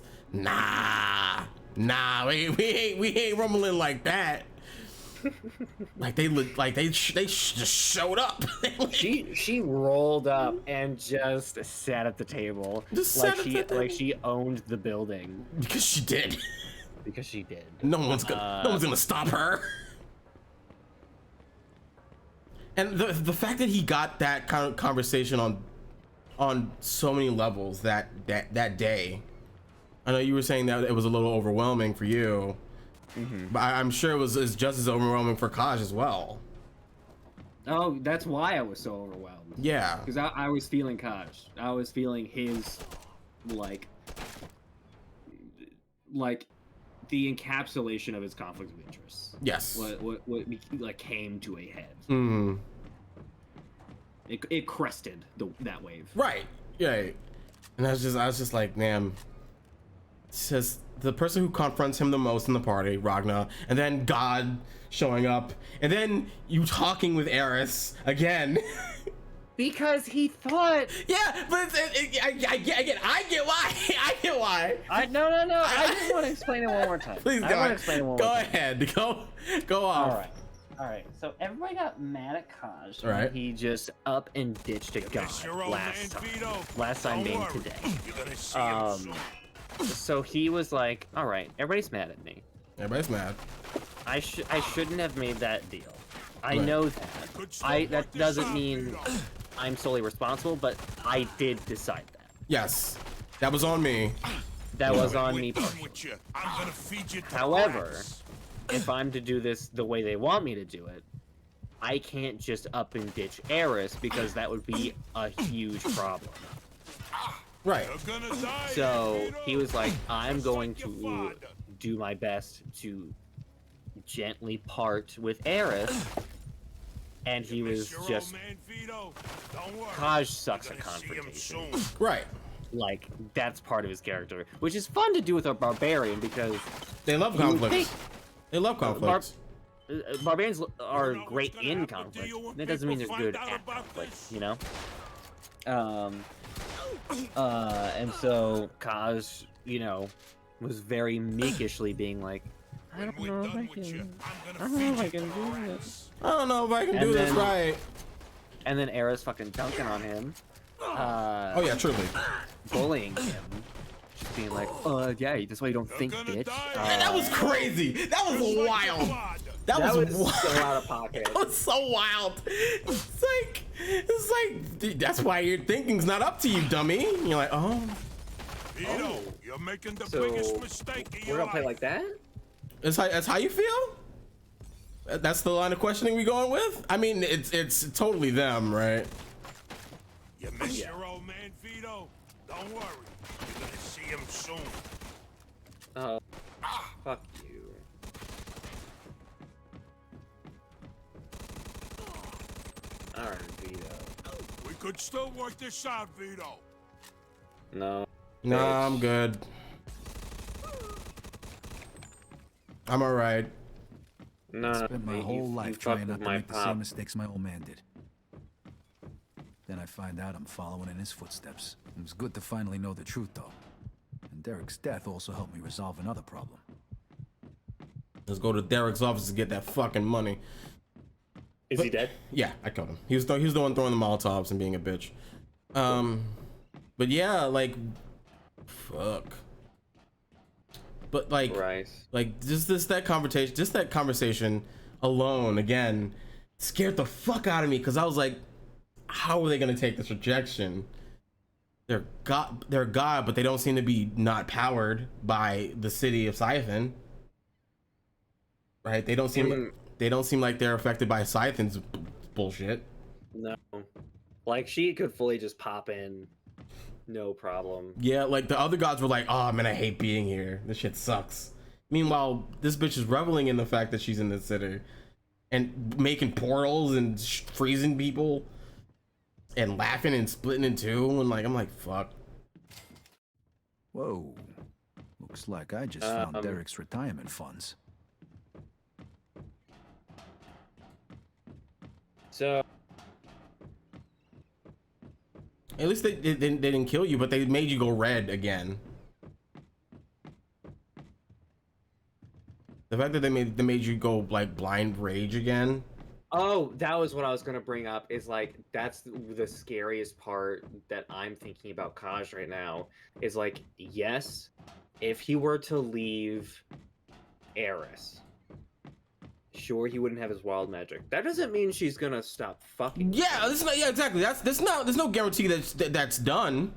Nah, we ain't rumbling like that. Like they just showed up. she rolled up and just sat at the table, like she owned the building because she did. Because she did. No one's gonna stop her. And the fact that he got that kind of conversation on so many levels that day. I know you were saying that it was a little overwhelming for you. Mm-hmm. But I'm sure it was just as overwhelming for Kaj as well. Oh, that's why I was so overwhelmed. Yeah. Because I was feeling Kaj. I was feeling his, like the encapsulation of his conflict of interest. Yes. What like came to a head. Mm. It crested that wave. Right. Yeah. And I was just like, damn. It's just the person who confronts him the most in the party, Ragnar, and then God showing up, and then you talking with Eris again. Because he thought. Yeah, but I get why. I get why. No. I just want to explain it one more time. Please I want to explain it one more time. Go ahead. Go off. All right. So everybody got mad at Kaj. All right. He just up and ditched a god last time being today. So he was like, all right, everybody's mad at me. Everybody's mad. I shouldn't have made that deal. I know that. That doesn't mean I'm solely responsible, but I did decide that. Yes, that was on me. That was on me personally. However, if I'm to do this the way they want me to do it, I can't just up and ditch Eris because that would be a huge problem. Right. So he was like, I'm going to do my best to gently part with Eris. And he was just... Kaj sucks at confrontation. Right. Like, that's part of his character. Which is fun to do with a barbarian because... They love conflict. They love conflict. Barbarians are great in conflict. That doesn't mean they're good at conflict, you know? And so Kaj, was very meekishly being like, I don't know if I can do this. I don't know if I can do this right. And then Eris fucking dunking on him. Oh yeah, truly. Bullying him. Just being like, yeah, that's why you don't think, bitch. That was crazy. That was wild. That was so out of pocket. That was so wild. It's like, dude, that's why your thinking's not up to you, dummy. And you're like, oh. You're making the biggest mistake of your We're gonna play life. like that? That's how you feel? That's the line of questioning we going with? I mean, it's totally them, right? You miss your old man, Vito? Don't worry. You're gonna see him soon. Oh, fuck you. Alright, Vito. We could still work this out, Vito. No. No, I'm good. I'm alright. No. I spent my whole life trying not to make the same mistakes my old man did. Then I find out I'm following in his footsteps. It was good to finally know the truth, though. And Derek's death also helped me resolve another problem. Let's go to Derek's office to get that fucking money. Is he dead? Yeah, I killed him. He was the one throwing the Molotovs and being a bitch. But yeah, like, fuck. But like, that conversation alone again scared the fuck out of me because I was like, how are they gonna take this rejection? They're God, but they don't seem to be not powered by the city of Siphon, right? They don't seem like they're affected by Siphon's bullshit. No, like she could fully just pop in, no problem. Yeah, like the other gods were like, oh man, I hate being here. This shit sucks. Meanwhile, this bitch is reveling in the fact that she's in the city and making portals and freezing people and laughing and splitting in two. And like, I'm like, fuck. Whoa. Looks like I just found Derek's retirement funds. So at least they didn't kill you, but they made you go red again. The fact that they made you go like blind rage again. Oh, that was what I was gonna bring up. Is like that's the scariest part that I'm thinking about Kaj right now. Is like, yes, if he were to leave Eris, sure he wouldn't have his wild magic. That doesn't mean she's gonna stop fucking. Yeah, exactly. There's no guarantee that's done.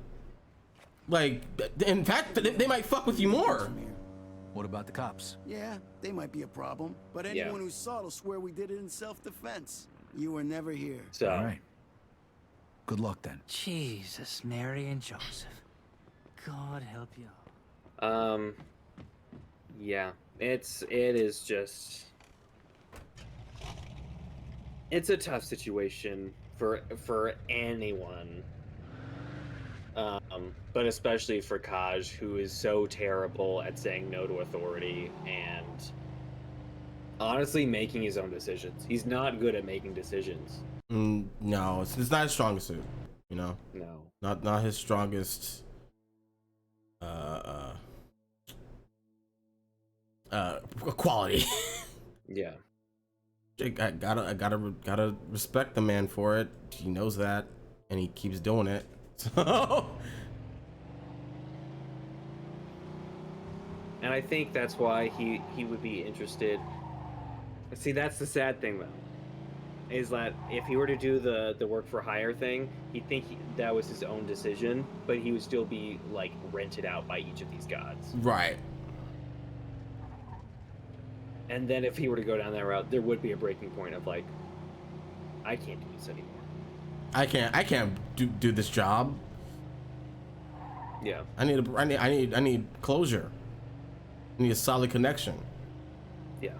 Like, in fact, they might fuck with you more. What about the cops? Yeah, they might be a problem, but anyone who saw it will swear we did it in self-defense. You were never here. So. All right. Good luck then. Jesus, Mary and Joseph. God help you. Yeah, it is just, it's a tough situation for anyone. But especially for Kaj, who is so terrible at saying no to authority and honestly making his own decisions. He's not good at making decisions. No, it's not his strongest suit, you know. No, not his strongest. Quality. Yeah. I gotta respect the man for it. He knows that, and he keeps doing it. So. And I think that's why he would be interested. See, that's the sad thing though, is that if he were to do the work for hire thing, he'd think that was his own decision, but he would still be like rented out by each of these gods. Right. And then if he were to go down that route, there would be a breaking point of like, I can't do this anymore. I can't do this job. Yeah. I need closure. I need a solid connection. Yeah.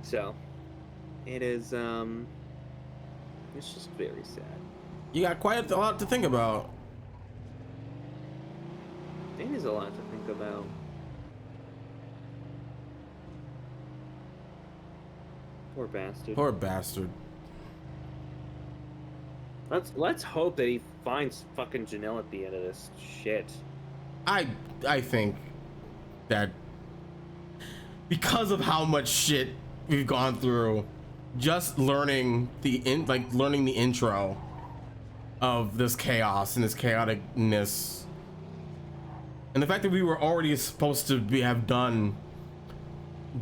So, it is it's just very sad. You got quite a lot to think about. It is a lot to think about. Poor bastard. Poor bastard. Let's hope that he finds fucking Janelle at the end of this shit. I think that because of how much shit we've gone through, just learning the intro of this chaos and this chaoticness, and the fact that we were already supposed to have done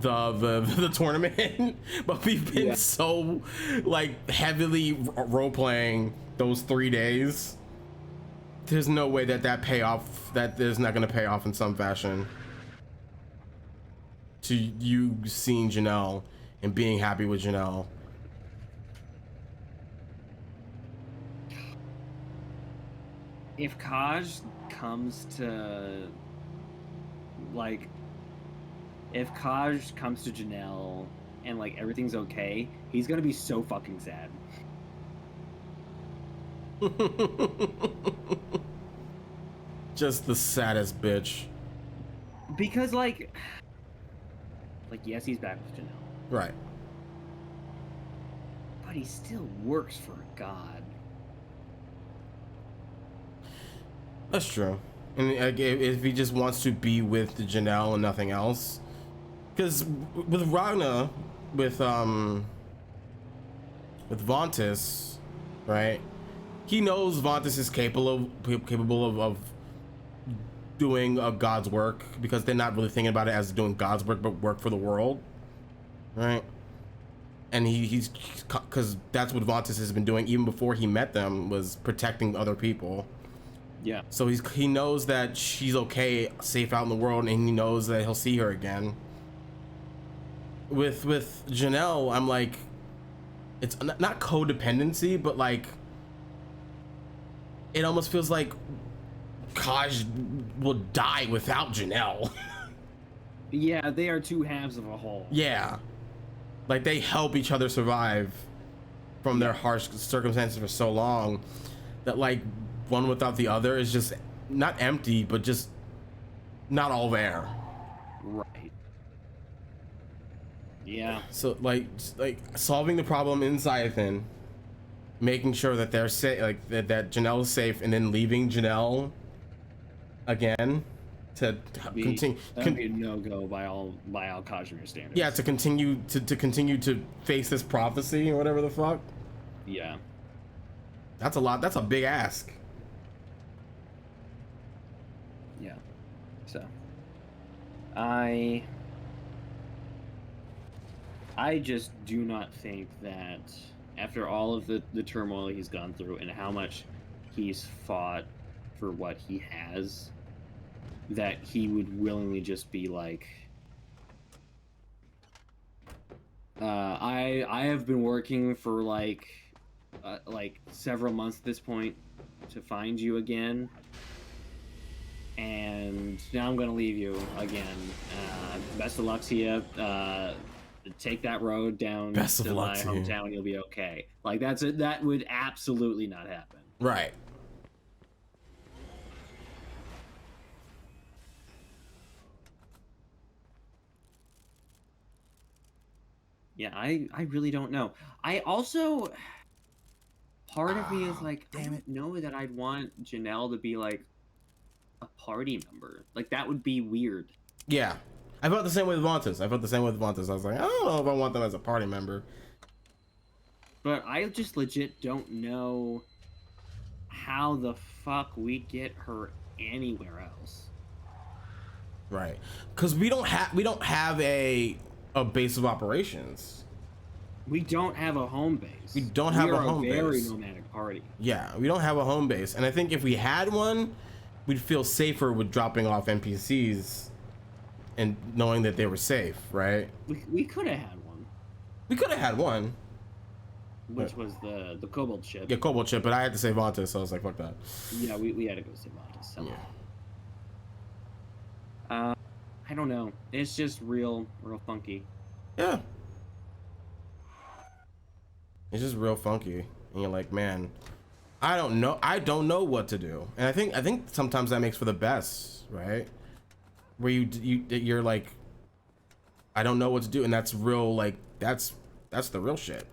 the tournament, but we've been so like heavily role playing those 3 days. There's no way that is not going to pay off in some fashion. To you seeing Janelle and being happy with Janelle. If Kaj comes to like, if Kaj comes to Janelle and like everything's okay, he's gonna be so fucking sad. Just the saddest bitch. Because like yes, he's back with Janelle. Right. But he still works for a god. That's true. And if he just wants to be with Janelle and nothing else, because with Ragna, with Vontis, right? He knows Vontis is capable of doing God's work, because they're not really thinking about it as doing God's work, but work for the world, right? And he's because that's what Vontis has been doing even before he met them, was protecting other people. Yeah. So he knows that she's okay, safe out in the world, and he knows that he'll see her again. With Janelle, I'm like, it's not codependency, but like, it almost feels like Kaj will die without Janelle. Yeah, they are two halves of a whole. Yeah, like they help each other survive from their harsh circumstances for so long that like one without the other is just not empty, but just not all there. Right. Yeah. So like solving the problem in Xyathan, making sure that they're safe, like that Janelle is safe, and then leaving Janelle again to continue. That'd be a no-go by all Kashmir standards. Yeah, to continue to face this prophecy or whatever the fuck. Yeah. That's a lot. That's a big ask. Yeah. So I just do not think that after all of the turmoil he's gone through and how much he's fought for what he has, that he would willingly just be like, I have been working for like several months at this point to find you again, and now I'm gonna leave you again. Best of luck to you. Take that road down Best of to luck my to you. hometown. You'll be okay. Like that would absolutely not happen. Right. Yeah, I really don't know. I also, part of me is like, I don't know that I'd want Janelle to be like a party member. Like that would be weird. Yeah. I felt the same way with Vontas. I was like, I don't know if I want them as a party member. But I just legit don't know how the fuck we get her anywhere else. Right. Because we don't have a base of operations. We don't have a home base. We don't have a home base. We are a very nomadic party. Yeah, we don't have a home base. And I think if we had one, we'd feel safer with dropping off NPCs and knowing that they were safe, right? We could have had one. We could have had one. Which was the Cobalt ship. Yeah, Cobalt ship, but I had to say Vontas, so I was like, fuck that. Yeah, we had to go see Vontas. So. Yeah. I don't know. It's just real funky. Yeah. It's just real funky. And you're like, man, I don't know what to do. And I think sometimes that makes for the best, right? Where you're like, I don't know what to do, and that's real, like that's the real shit.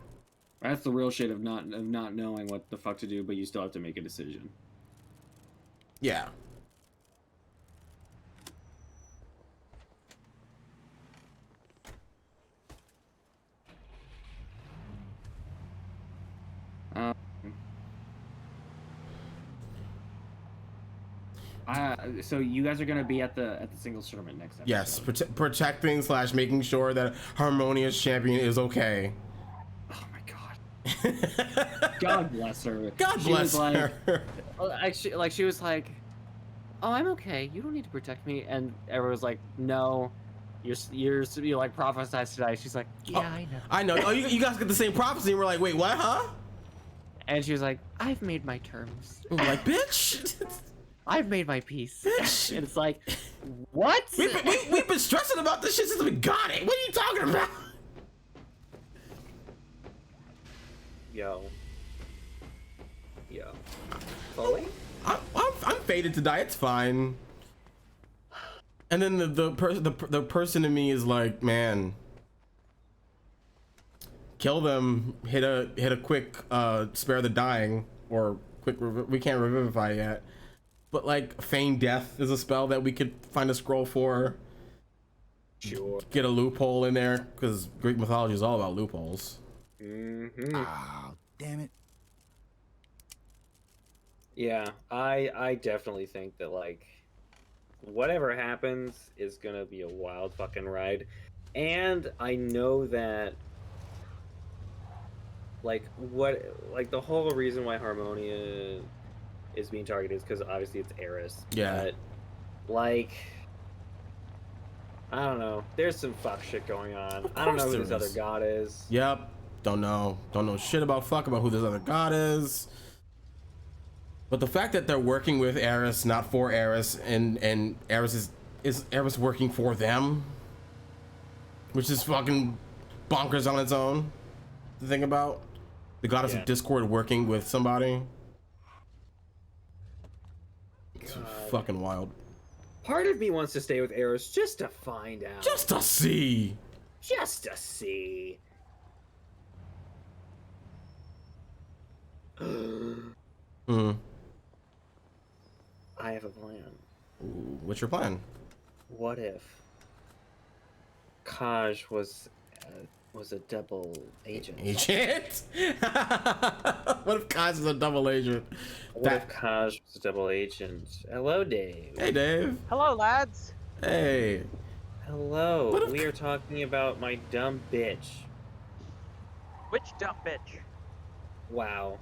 That's the real shit of not knowing what the fuck to do, but you still have to make a decision. Yeah. So you guys are gonna be at the singles tournament next episode. Yes, protecting / making sure that Harmonia's champion is okay. Oh my god. God bless her. God bless her. She was like, "Oh, I'm okay. You don't need to protect me." And everyone was like, "No, you're like prophesied today." She's like, "Yeah, I know." Oh, you guys get the same prophecy. And we're like, wait, what, huh? And she was like, "I've made my terms." We're like, bitch. I've made my peace. And it's like, what? We've been stressing about this shit since we got it. What are you talking about? Yo. Chloe? I'm fated to die. It's fine. And then the person in me is like, man, kill them. Hit a quick spare the dying, or quick we can't revivify yet. But like feign death is a spell that we could find a scroll for. Sure. Get a loophole in there, because Greek mythology is all about loopholes. Mm-hmm. Oh, damn it. Yeah, I definitely think that like whatever happens is gonna be a wild fucking ride. And I know that the whole reason why Harmonia is being targeted is because obviously it's Eris. Yeah. But like, I don't know. There's some fuck shit going on. I don't know who this other god is. Yep. Don't know shit about who this other god is. But the fact that they're working with Eris, not for Eris, and Eris is Eris working for them, which is fucking bonkers on its own to think about. The goddess of Discord working with somebody. It's fucking wild. Part of me wants to stay with Eris just to find out. Just to see. I have a plan. Ooh, what's your plan? What if Kaj was a double agent? What if Kaj is a double agent? What if Kaj was a double agent? Hello, Dave. Hey, Dave. Hello, lads. Hey. Hello. We are talking about my dumb bitch. Which dumb bitch? Wow.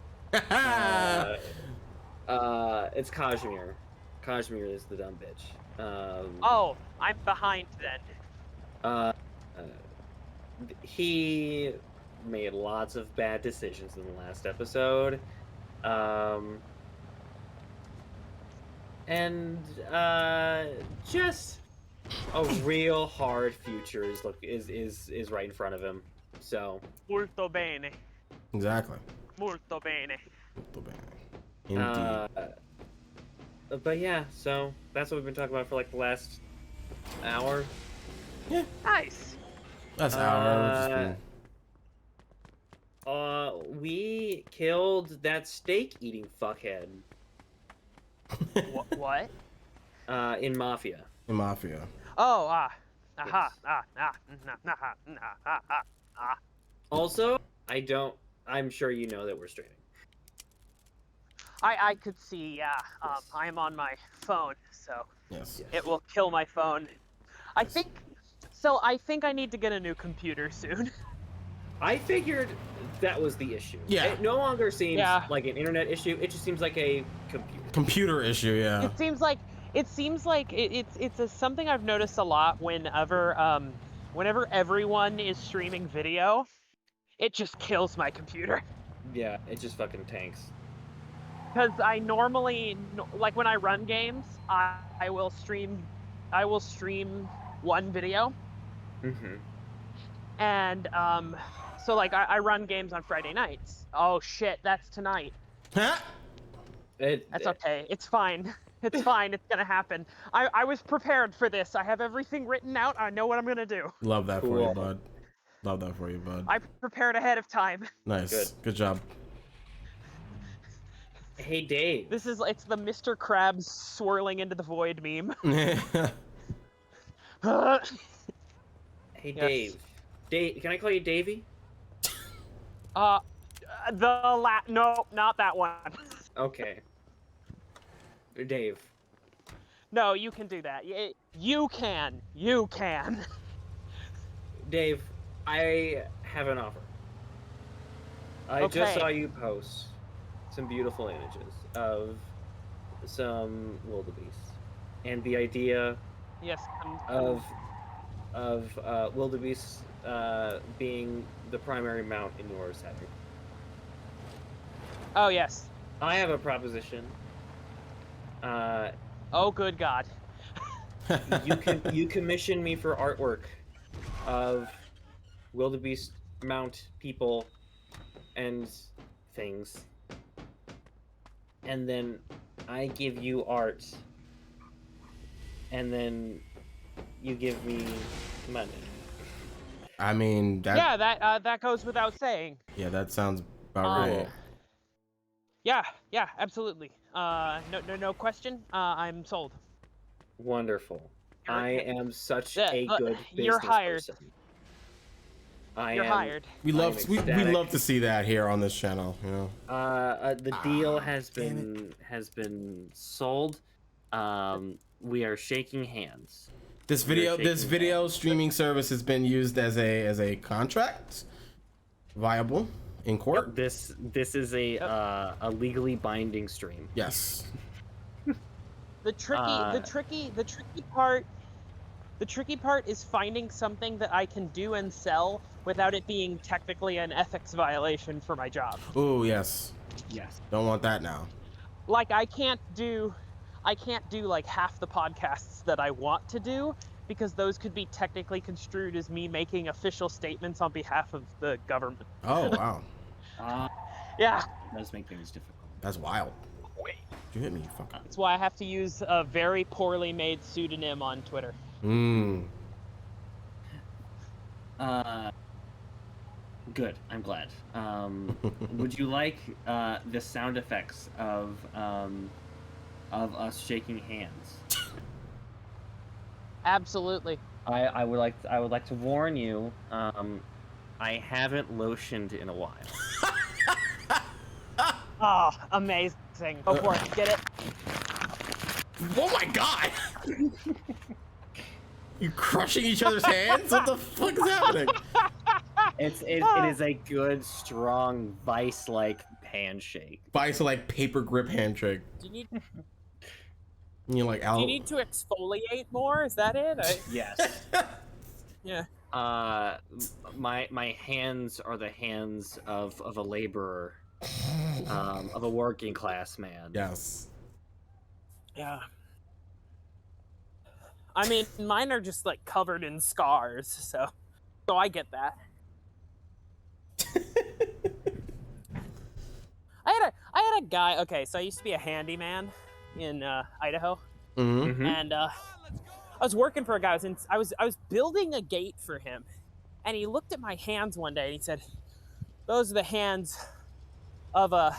It's Kashmir. Kashmir is the dumb bitch. Oh, I'm behind then. he made lots of bad decisions in the last episode. And just a real hard future is right in front of him. So Molto bene. Exactly. Molto bene. Indeed. But yeah, so that's what we've been talking about for like the last hour. Yeah. Nice. That's hour. We killed that steak eating fuckhead. What? In Mafia. In Mafia. Oh, Also, I'm sure you know that we're streaming. I could see, yeah. I am on my phone, so yes. It will kill my phone. I think I need to get a new computer soon. I figured that was the issue. Yeah. It no longer seems like an internet issue. It just seems like a computer issue. Yeah. It seems like it's something I've noticed a lot whenever everyone is streaming video. It just kills my computer. Yeah, it just fucking tanks. Because I normally, like when I run games, I will stream one video. Mm-hmm. And so like I run games on Friday nights. Oh shit, that's tonight. Huh? That's okay. It's fine. It's fine. It's gonna happen. I was prepared for this. I have everything written out. I know what I'm gonna do. Love that for you, bud. Love that for you, bud. I prepared ahead of time. Nice. Good job. Hey, Dave. It's the Mr. Krabs swirling into the void meme. Hey, Dave. Dave, can I call you Davey? No, not that one. Okay. Dave. No, you can do that. You can. You can. Dave, I have an offer. I just saw you post some beautiful images of some wildebeest, and the idea of wildebeest being the primary mount in your setting. Oh yes. I have a proposition. Oh good God. you commission me for artwork of wildebeest mount people and things, and then I give you art, and then you give me money. I mean, that goes without saying. Yeah, that sounds about right. Yeah, absolutely. No question. I'm sold. Wonderful. I am such a good business you're hired. person. You're hired. We love to see that here on this channel. You know. The deal has been sold. We are shaking hands. This video streaming service has been used as a contract, viable in court. This is a legally binding stream. Yes. The tricky part is finding something that I can do and sell without it being technically an ethics violation for my job. Oh yes. Yes. Don't want that now. Like I can't do like half the podcasts that I want to do because those could be technically construed as me making official statements on behalf of the government. Oh wow. Yeah. It does make things difficult. That's wild. You hit me, you fucker. That's why I have to use a very poorly made pseudonym on Twitter. Good. I'm glad. Would you like the sound effects of us shaking hands? Absolutely. I would like to warn you. I haven't lotioned in a while. Oh, amazing. Go for it. Get it. Oh my God! You crushing each other's hands? What the fuck is happening? It is a good, strong, vice-like handshake. Vice-like paper grip handshake. Do you need? You like Do you need to exfoliate more? Is that it? Yes. Yeah. My hands are the hands of a laborer, of a working class man. Yes. Yeah. I mean, mine are just like covered in scars, so I get that. I had a guy. Okay, so I used to be a handyman in Idaho, and I was working for a guy. I was building a gate for him, and he looked at my hands one day and he said, "Those are the hands of a.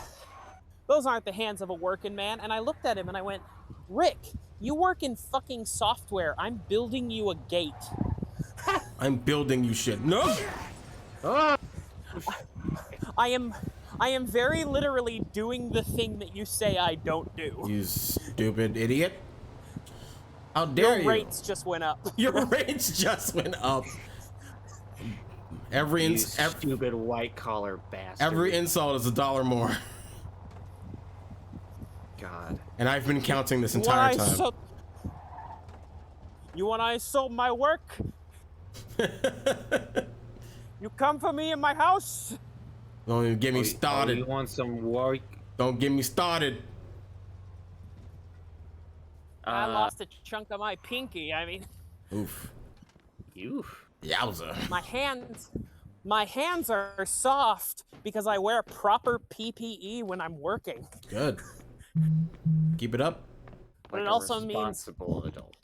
Those aren't the hands of a working man." And I looked at him and I went, "Rick, you work in fucking software. I'm building you a gate." I'm building you shit. No. I am very literally doing the thing that you say I don't do. You stupid idiot. How dare you? Your rates just went up. Your rates just went up. You stupid white collar bastard. Every insult is $1 more. God. And I've been counting this entire time. You want I sold my work? You come for me in my house? Don't even get me started. You want some work? Don't get me started. I lost a chunk of my pinky. I mean, oof. Yowza. My hands are soft because I wear proper PPE when I'm working. Good. Keep it up. But it also means responsible adult.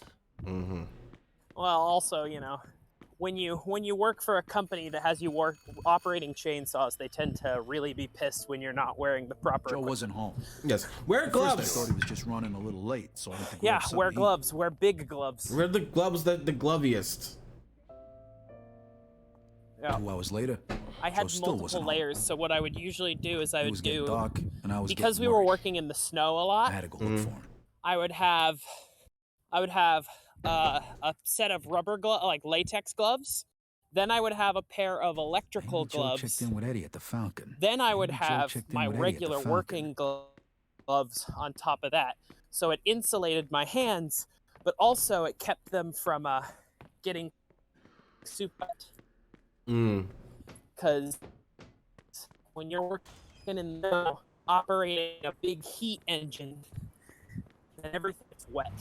Mm-hmm. Well, also, you know, when you work for a company that has you operating chainsaws, they tend to really be pissed when you're not wearing the proper Joe equipment. wasn't home. Yes. Wear gloves. First I thought he was just running a little late, so I went to grab Yeah, something wear to eat. gloves. Wear big gloves. Wear the gloves that the gloviest. Yeah. 2 hours later, I had Joe still wasn't multiple home. layers, so what I would usually do is I It would was getting do dark, and I was because we getting were worried. working in the snow a lot. I had to go look for him. I would have a set of rubber like latex gloves. Then I would have a pair of electrical Joe gloves. checked in with Eddie at the Falcon. Then I would Maybe Joe have checked in my with Eddie at the regular Falcon. working gloves on top of that. So it insulated my hands, but also it kept them from getting super wet. Because when you're working in the operating a big heat engine, then everything's wet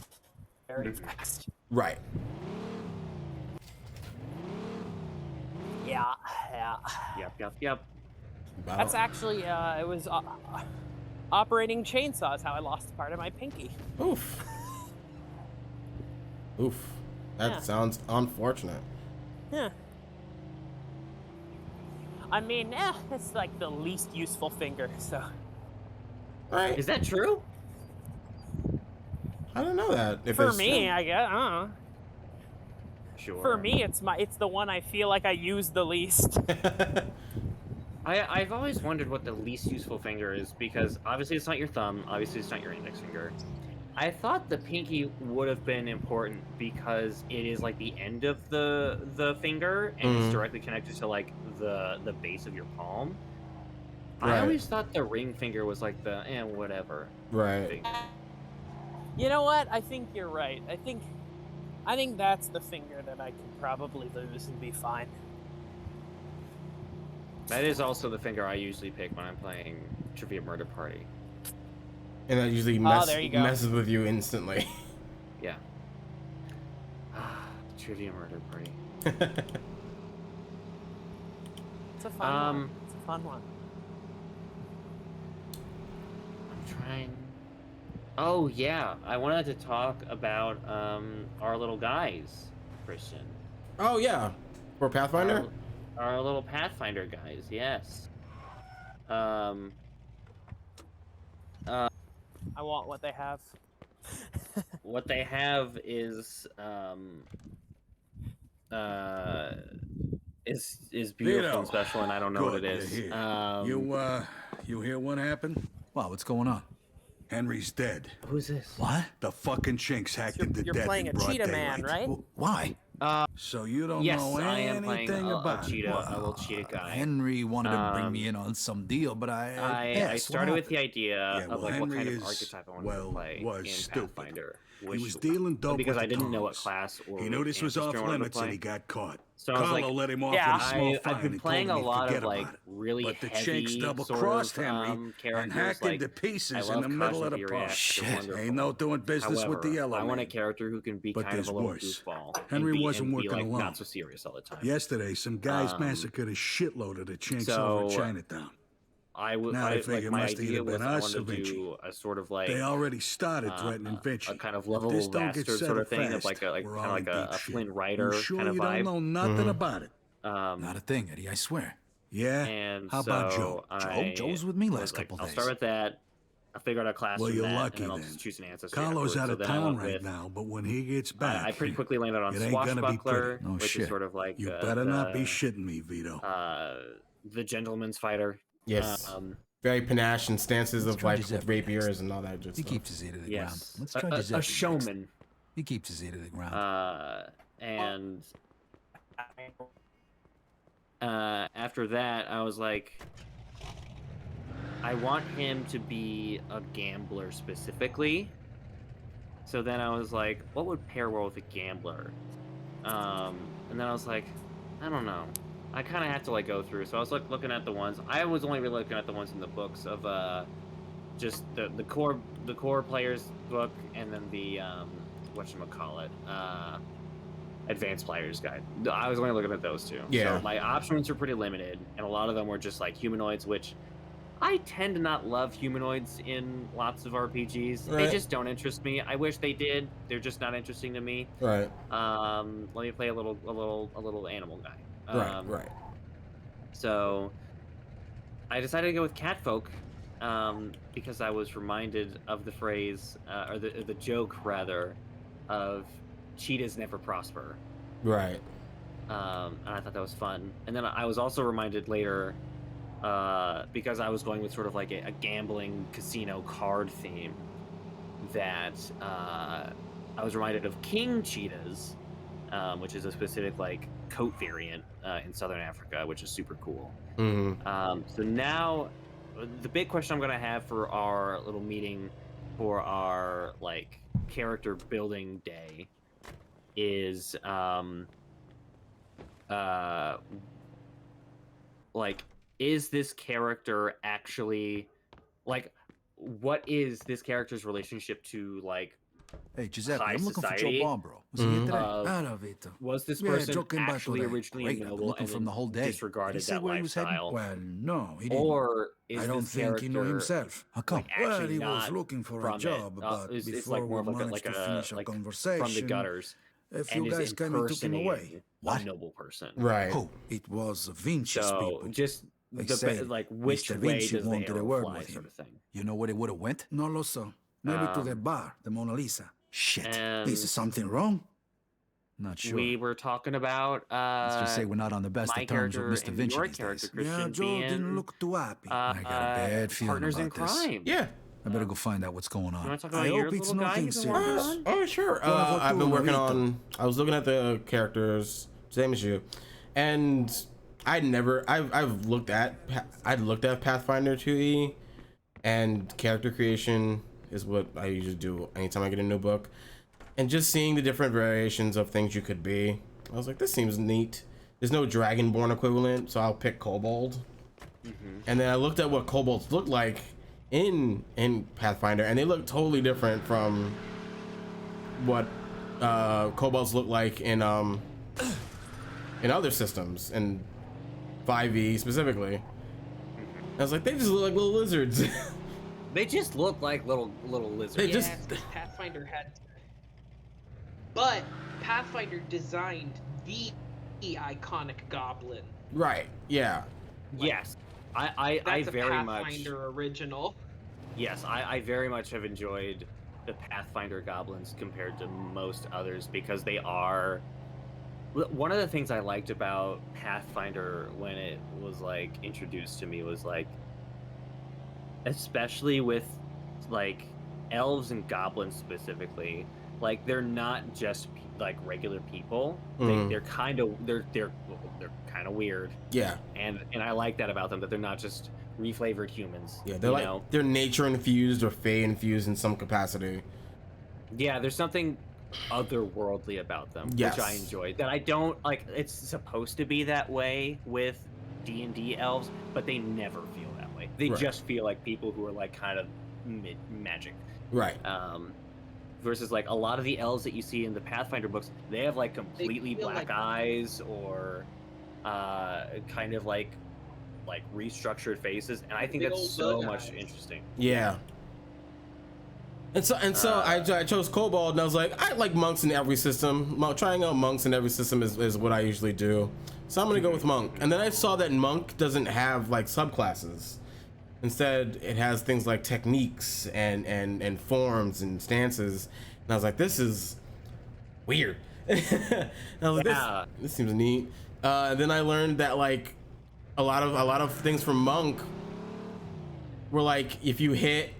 very fast. Right. Yeah. Yep. That's actually it was operating chainsaws how I lost part of my pinky. Oof. That Yeah. sounds unfortunate. Yeah. I mean, it's like the least useful finger, so. Right. Is that true? I don't know that. If For it's me, true. I guess, I don't know. Sure. For me, it's the one I feel like I use the least. I've always wondered what the least useful finger is, because obviously it's not your thumb, obviously it's not your index finger. I thought the pinky would have been important because it is like the end of the finger and it's directly connected to like the base of your palm. Right. I always thought the ring finger was like the whatever. Right. finger. You know what? I think you're right. I think that's the finger that I could probably lose and be fine. That is also the finger I usually pick when I'm playing Trivia Murder Party. And that usually there you go. messes with you instantly. Yeah. Trivia Murder Party. It's a fun one. It's a fun one. I'm trying. Oh yeah, I wanted to talk about our little guys, Christian. Oh yeah, for Pathfinder. Our little Pathfinder guys, yes. I want what they have. What they have is beautiful and special, and I don't know what it is. You hear what happened? Wow, what's going on? Henry's dead. Who's this? What? The fucking chinks hacked into You're death playing in a broad cheetah daylight. man, right? Why? So you don't Yes, know I am playing anything a about it. cheetah, a little cheetah guy. Henry wanted to bring me in on some deal, but I passed. started with the idea Yeah, of well, like what kind Henry of is, archetype I wanted to play was in stupid. Pathfinder. He was dealing dope because with I the didn't know what Tongs. class or He knew this was ancestry off I wanted to limits and play. he got caught. So I was Carlo like, let him off yeah. with a small fine I've been and playing a told him he'd lot of forget like about it. really But the heavy Chinks double sort crossed of Henry and characters. hacked Like, him to pieces I in love the middle of Crash the and park. Furious. They're wonderful. Ain't no doing business with the However, yellow I want a man. character who can be But kind of there's a little worse. goofball. Henry and wasn't be working like alone. not so serious all the time. Yesterday, some guys Um, massacred a shitload of the Chinks so, over in Chinatown. I would. Now I they figure my must either idea been was I us or wanted to Vinci. do a sort of like They already started threatening Vinci. a kind of If lovable this don't get bastard sort of settled thing of fast, like we're kind of all like in a deep shit. Flynn Rider You sure kind of you vibe. don't know nothing about it? Not a thing, Eddie, I swear. Yeah? And How about so Joe? Joe's with me was last like, couple I'll days. start with that. I figured out a class Well, from you're that, lucky and then I'll then. just choose an ancestor. Carlo's out afterwards. of So then I town went right with, now, but when he gets back, I pretty quickly landed on it ain't gonna be Swashbuckler, pretty. No which shit. is sort of like You better not be shitting me, Vito. the gentleman's fighter. Yes. Very panache and stances Let's of try like Giuseppe rapiers and all that good He stuff. keeps his ear to the Yes. ground. Let's try Giuseppe A next. showman. He keeps his ear to the ground. And after that, I was like, I want him to be a gambler specifically. So then I was like, what would pair well with a gambler? And then I was like, I don't know. I kind of had to like go through. So I was like looking at the ones. I was only really looking at the ones in the books of just the core players book, and then the whatchamacallit, advanced players guide. I was only looking at those two. Yeah. So my options were pretty limited, and a lot of them were just like humanoids, which I tend to not love humanoids in lots of RPGs. Right. They just don't interest me. I wish they did. They're just not interesting to me. Right. Let me play a little animal guy. Right. So I decided to go with catfolk because I was reminded of the phrase, or the joke rather, of cheetahs never prosper. Right. And I thought that was fun. And then I was also reminded later, because I was going with sort of like a gambling casino card theme, that I was reminded of king cheetahs, which is a specific like coat variant in southern Africa, which is super cool. So now the big question I'm gonna have for our little meeting for our like character building day is like, is this character actually like, what is this character's relationship to like Hey, Giuseppe, high I'm looking society? for Joe Barbaro. Was he here today? Of, Vito. was this Yeah, person Joe came back actually today. originally Great, a I've been noble looking and for him the then whole day. disregarded Did he say that where he was heading? lifestyle? Well, no, he didn't. Or is I don't this think he knew character, himself. How come? like, Well, actually he was not looking for a from it? job, but it's before like more we of like managed to a finish our like conversation, from the gutters. a few and is guys came and took him away. impersonating a noble person. Right. Who? It was Vinci's So people. just They the say like which Mr. way Vinci does the wanted a arrow word fly, with him. sort of thing. You know where they would have went? No lo so. Maybe to the Um, bar, the Mona Lisa. Shit. And Is something wrong? Not sure. we were talking about Let's just say we're not on the best my of terms character with Mr. and Vinci your these character, days. Christian, Yeah, Joe being didn't look too happy. I got a bad feeling partners about in this. crime. Yeah. I better go find out what's going You on. want to talk I about your hope it's little guy nothing you've been working serious. on? Oh, sure. Well, I've been working Marito. on. I was looking at the characters, same as you, and I've looked at Pathfinder 2e, and character creation is what I usually do anytime I get a new book, and just seeing the different variations of things you could be. I was like, this seems neat. There's no Dragonborn equivalent, so I'll pick Kobold. And then I looked at what kobolds look like in Pathfinder, and they look totally different from what kobolds look like in other systems, and 5e specifically. I was like, they just look like little lizards. They just look like little lizards. They Yeah, just- it's 'cause Pathfinder had, but Pathfinder designed the iconic goblin. Right. Yeah. Yes, I That's a very much. Pathfinder original. Yes, I very much have enjoyed the Pathfinder goblins compared to most others because they are. One of the things I liked about Pathfinder when it was like introduced to me was like, especially with like elves and goblins specifically, like they're not just like regular people. They're kind of they're kind of weird. Yeah. And I like that about them, that they're not just reflavored humans. Yeah. They're like they're nature infused or fey infused in some capacity. Yeah, there's something otherworldly about them, Yes. which I enjoy. That I don't like. It's supposed to be that way with D&D elves, but they never feel that way. They Right. just feel like people who are like kind of magic. Right. Versus like a lot of the elves that you see in the Pathfinder books, they have like completely feel black like- eyes or kind of like restructured faces, and I think Big that's old so bug much eyes. interesting. Yeah. And so I chose Kobold, and I was like, I like monks in every system. Trying out monks in every system is what I usually do. So I'm gonna go with monk. And then I saw that monk doesn't have like subclasses. Instead, it has things like techniques and forms and stances. And I was like, this is weird. And I was like, this seems neat. Then I learned that like a lot of things from monk were like, if you hit,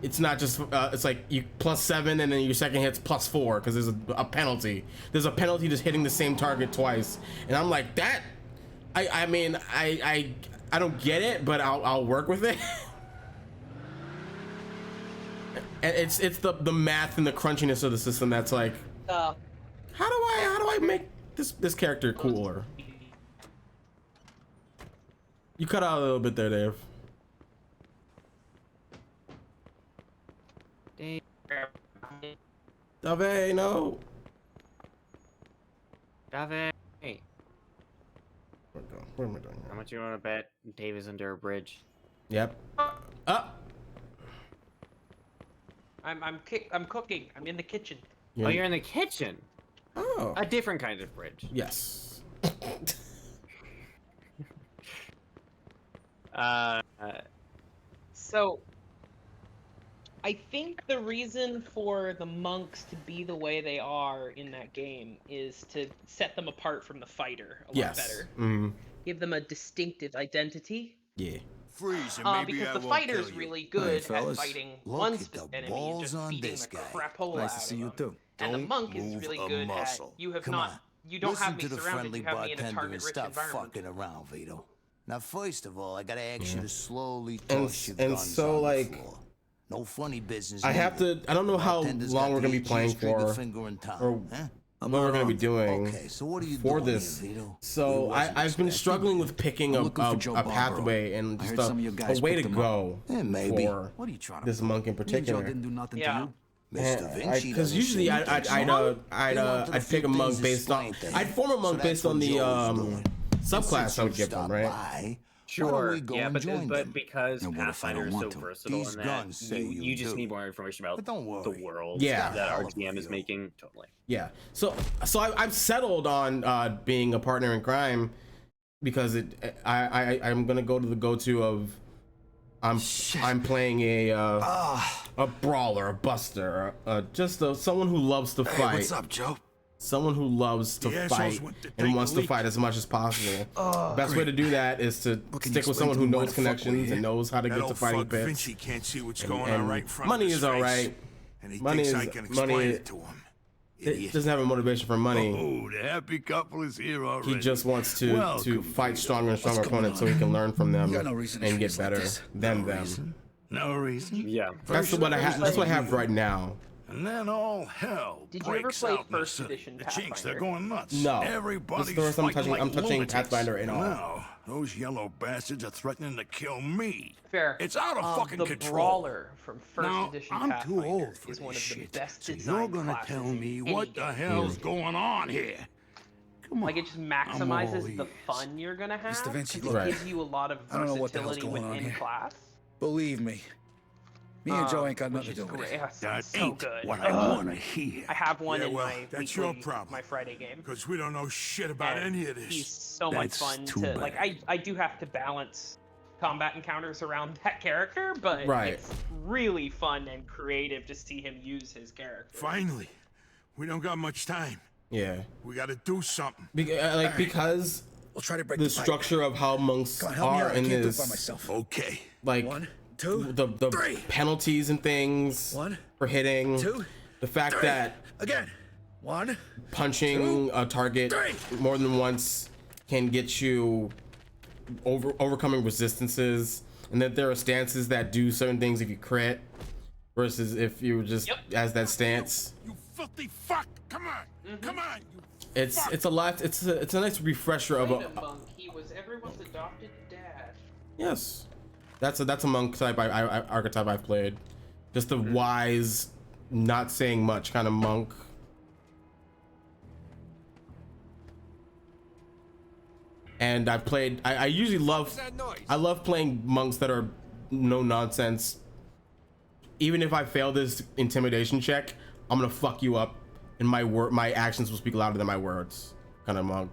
it's not just it's like you +7 and then your second hit's +4 because there's a penalty. There's a penalty just hitting the same target twice, and I'm like, that. I mean I don't get it, but I'll work with it. And it's the math and the crunchiness of the system that's like, how do I make this character cooler? You cut out a little bit there, Dave. Dave, no. Dave, hey. What am I doing here? How much you want to bet Dave is under a bridge? Yep. I'm cooking. I'm in the kitchen. Oh, you're in the kitchen. Oh. A different kind of bridge. Yes. So, I think the reason for the monks to be the way they are in that game is to set them apart from the fighter a lot better. Mm-hmm. Give them a distinctive identity. Yeah. Freeze, and maybe Because I the won't fighter's kill you. really good at fellas. fighting Look one at the enemy and balls just on beating this the guy. crapola Nice out to see of you them. too. And the Don't monk is move really a good muscle. at you have Come not on. you don't Listen have me to the surrounded, friendly you have me in a bartender target and rich stop environment. fucking around, Vito. Now, first of all, I gotta ask you to slowly And- toss your and guns so, on like, the floor. No funny business. I have neither. to. I don't know how Bartender's long got we're gonna be the playing itchiest trigger for, finger in town, or huh? what we're gonna be doing Okay, so what are you for doing this. here, Vito? So We wasn't I've been expecting struggling with picking I'm a looking for Joe Barbaro. pathway and I just heard some of you guys a way to picked him up. go Yeah, maybe. for What are you trying to this monk in Me and Joe particular. didn't do nothing Yeah. to you. Mr. Vinci Because doesn't usually seem I'd to pick a monk things based on explained I'd form a monk So based that's on what the Joe's doing. subclass I would give them, Stop right? by. Why Sure. don't we go Yeah, and join but them? because And what if I Pathfinder don't is so want to? versatile These in that, guns say you just do. need more information about But don't the worry. world Yeah. that our Hell of GM is Vito. making. Totally. Yeah. So I've settled on being a partner in crime because I'm gonna go to the go-to of I'm playing a brawler, a buster, someone who loves to Hey, fight. what's up, Joe? Someone who loves to The assholes fight went to and take wants a to leak. fight as much as possible. Best way to do that is to What, can stick you with explain someone to who me why knows the fuck we're connections here? and knows how to That get to old fighting fuck pits. Vinci can't see what's And- going and on right in front money of his is all face. right. And he Money thinks I is- can money explain is- it to him. It Idiot. doesn't have a motivation for money. Oh, the happy couple is here already. He just wants to Welcome, fight Vito. stronger and stronger What's going opponents so on? he can learn from them You got no reason to and treat get us like better this. than No them. reason. No reason. Yeah. That's what that's what I have right now. And then all hell Did you ever breaks play out in the first city. edition The Chinks, they're Pathfinder? going nuts. No. Everybody's This is the first time fighting I'm like touching lunatics. Pathfinder at all. Now, those yellow bastards are threatening to kill me. Fair. It's out of fucking the control. Brawler from first Now, edition I'm too Pathfinder old for is this one of shit. the best So designed you're gonna classes tell in me any what the game. hell's going on here? Come on. Like it just all maximizes the ears. fun you're gonna have. Mr. Vinci, 'cause it look. gives you a lot of I don't know what the hell's versatility going on within here. class. Believe me. Me and Joe ain't got which nothing to is do with great. it. Yeah, That so ain't good. what I want to hear. I have one Yeah, in well, my that's weekly, your problem. my Friday game. Because we don't know shit about And any of this. He's so That's much fun too to like. bad. I do have to balance combat encounters around that character, but Right. it's really fun and creative to see him use his character. Finally, we don't got much time. Yeah. We got to do something. Because We'll try to break the fight. structure of how monks Come on, help me are out. I in can't do it by this, myself. Okay. like One, two, the three. penalties and things One, for hitting, two, the fact three. that Again. One. punching a target three. more than once can get you overcoming resistances, and that there are stances that do certain things if you crit. versus if you were just as that stance. You filthy fuck! Come on, come on! It's a lot. It's a nice refresher of a. Monk. He was everyone's adopted dad. Yes, that's a monk type archetype I've played. Just the wise, not saying much kind of monk. And I've played. I usually love. I love playing monks that are no nonsense. Even if I fail this intimidation check, I'm gonna fuck you up, and my actions will speak louder than my words. Kind of monk.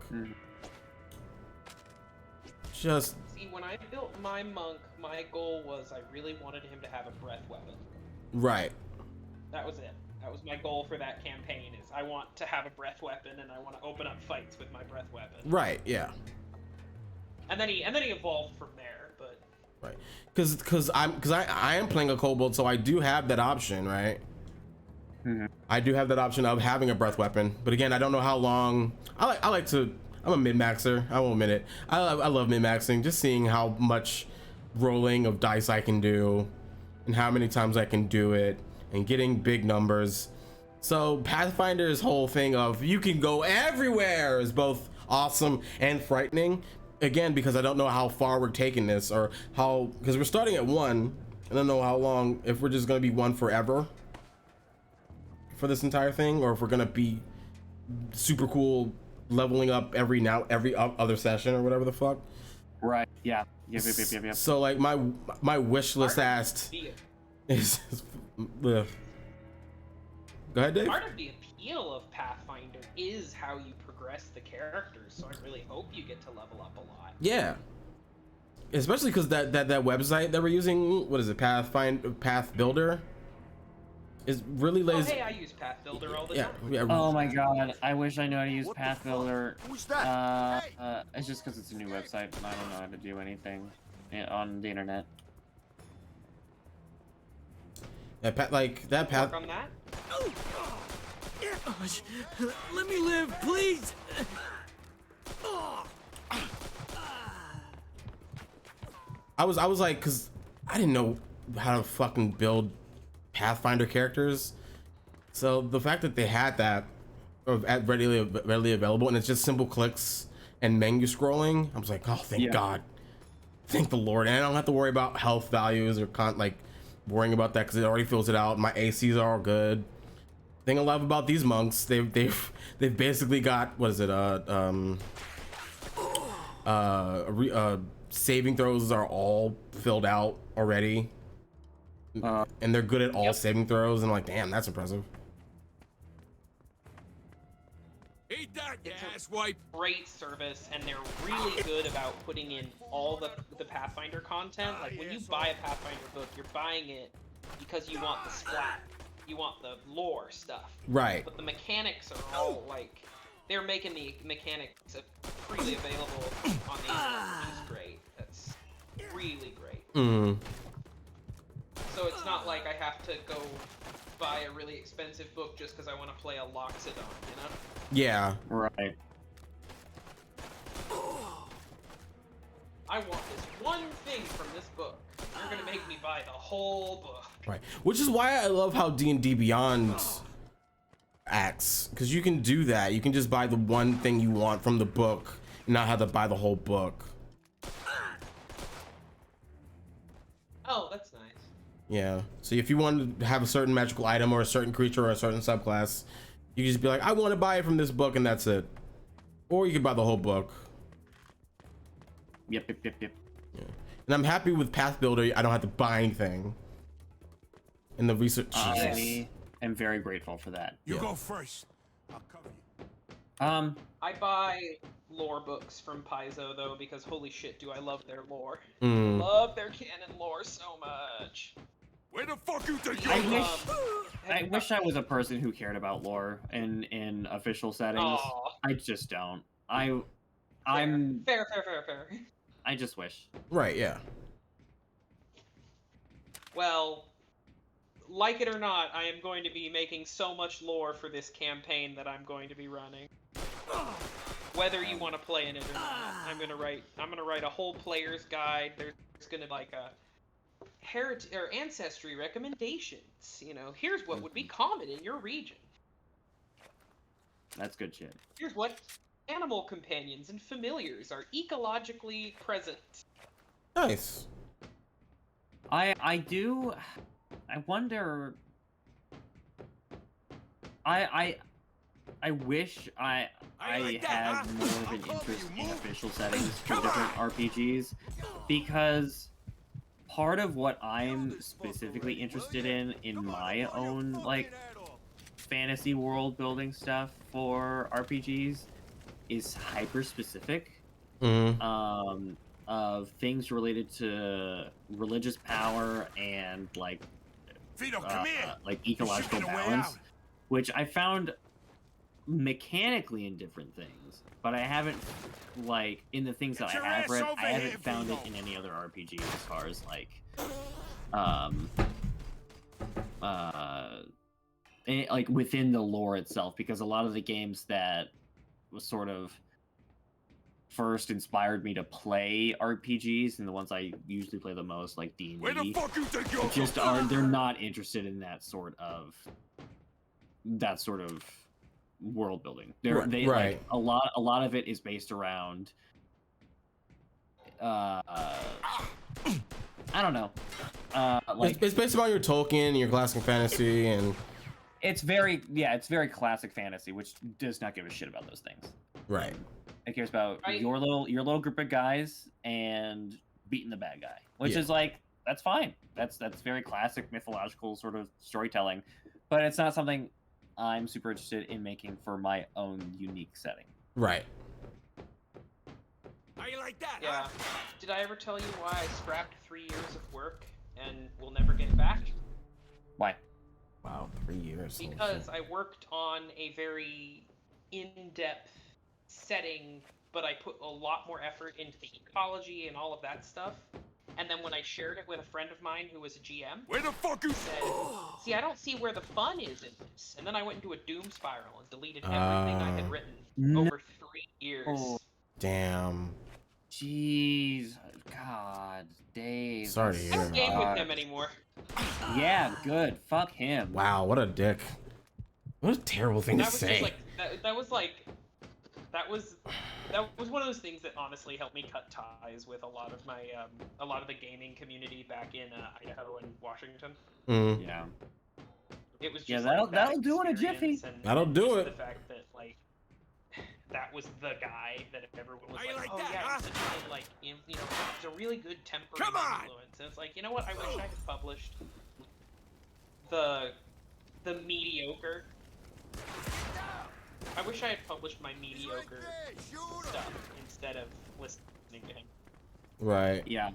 Just. See, when I built my monk, my goal was I really wanted him to have a breath weapon. Right. That was it. That was my goal for that campaign. Is I want to have a breath weapon, and I want to open up fights with my breath weapon. Right. Yeah. And then he evolved from there, but. Right. Because I am playing a kobold, so I do have that option, right? I do have that option of having a breath weapon, but again, I don't know how long. I like to. I'm a min-maxer. I won't admit it. I love min-maxing, just seeing how much rolling of dice I can do, and how many times I can do it, and getting big numbers. So Pathfinder's whole thing of you can go everywhere is both awesome and frightening. Again, because I don't know how far we're taking this, or how, because we're starting at 1. I don't know how long, if we're just gonna be 1 forever for this entire thing, or if we're gonna be super cool leveling up every other session or whatever the fuck. Right. Yeah. Yep. So like my wish list asked is go ahead, Dave. Part of the appeal of Pathfinder is how you progress the characters, so I really hope you get to level up a lot. Yeah. Especially because that website that we're using, what is it, Path Builder, is really lazy. Oh, hey, I use Path Builder all the time. Yeah. Oh my god, I wish I knew how to use Path Builder. Who's that? It's just because it's a new website and I don't know how to do anything on the internet. Yeah, Path. Work on that? Let me live, please. I was like, cause I didn't know how to fucking build Pathfinder characters, so the fact that they had that readily available, and it's just simple clicks and menu scrolling, I was like, oh, thank God, thank the Lord, and I don't have to worry about health values or worrying about that because it already fills it out. My ACs are all good. Thing I love about these monks, they've basically got, what is it, saving throws are all filled out already, and they're good at all saving throws, and I'm like, damn, that's impressive. Eat that, it's a great service, and they're really good about putting in all the Pathfinder content. Like when you buy a Pathfinder book, you're buying it because you want the splat, you want the lore stuff. Right. But the mechanics are all like, they're making the mechanics freely available on the internet, which is great. That's really great. So it's not like I have to go buy a really expensive book just because I want to play a Loxodon, you know? Yeah. Right. I want this one thing from this book. You're gonna make me buy the whole book. Right. Which is why I love how D&D Beyond acts, because you can do that. You can just buy the one thing you want from the book and not have to buy the whole book. Oh, that's nice. Yeah. So if you want to have a certain magical item or a certain creature or a certain subclass, you can just be like, I want to buy it from this book, and that's it. Or you can buy the whole book. Yep. Yeah. And I'm happy with Path Builder. I don't have to buy anything. And the research. I am very grateful for that. You go first. I'll cover you. I buy lore books from Paizo though, because holy shit, do I love their lore. Love their canon lore so much. Where the fuck you think you I wish I was a person who cared about lore in official settings. I just don't. I'm fair. I just wish. Right, yeah. Well, like it or not, I am going to be making so much lore for this campaign that I'm going to be running. Whether you want to play in it or not, I'm gonna write a whole player's guide. There's gonna be like heritage or ancestry recommendations. You know, here's what would be common in your region. That's good shit. Here's what animal companions and familiars are ecologically present. Nice. I wonder. I wish I had more of an interest in official settings for different RPGs, because part of what I'm specifically interested in my own like fantasy world building stuff for RPGs is hyper specific. Of things related to religious power and like like ecological balance, which I found mechanically in different things, but I haven't, like, in the things that I have read, I haven't found it in any other RPG as far as like like within the lore itself, because a lot of the games that was sort of first inspired me to play RPGs, and the ones I usually play the most, like D&D, just they're not interested in that sort of world building. They like a lot of it is based around I don't know. Like it's based on your Tolkien and your classic fantasy, and it's very classic fantasy, which does not give a shit about those things. Right. It cares about your little group of guys and beating the bad guy, which is like, that's fine. That's very classic mythological sort of storytelling, but it's not something I'm super interested in making for my own unique setting. Right. How you like that? Yeah. Did I ever tell you why I scrapped 3 years of work and will never get it back? Why? Wow, 3 years. Because I worked on a very in-depth setting, but I put a lot more effort into the ecology and all of that stuff. And then when I shared it with a friend of mine who was a GM, where the fuck you said, "See, I don't see where the fun is in this." And then I went into a doom spiral and deleted everything I had written over 3 years. Damn. Jeez, God, Dave. Sorry to I hear. don't game with him anymore. Yeah, good. Fuck him. Wow, what a dick. What a terrible thing to That was say. just like that was one of those things that honestly helped me cut ties with a lot of my a lot of the gaming community back in Idaho and Washington. Yeah. It was just that'll do in a jiffy. That'll do it. The fact that like that was the guy that everyone was like, that, yeah, huh? he's such a good, like, you know, he's a really good tempering influence. And it's like, you know what? I wish I had published the mediocre. I wish I had published my mediocre stuff instead of listening to him. Right. Yeah.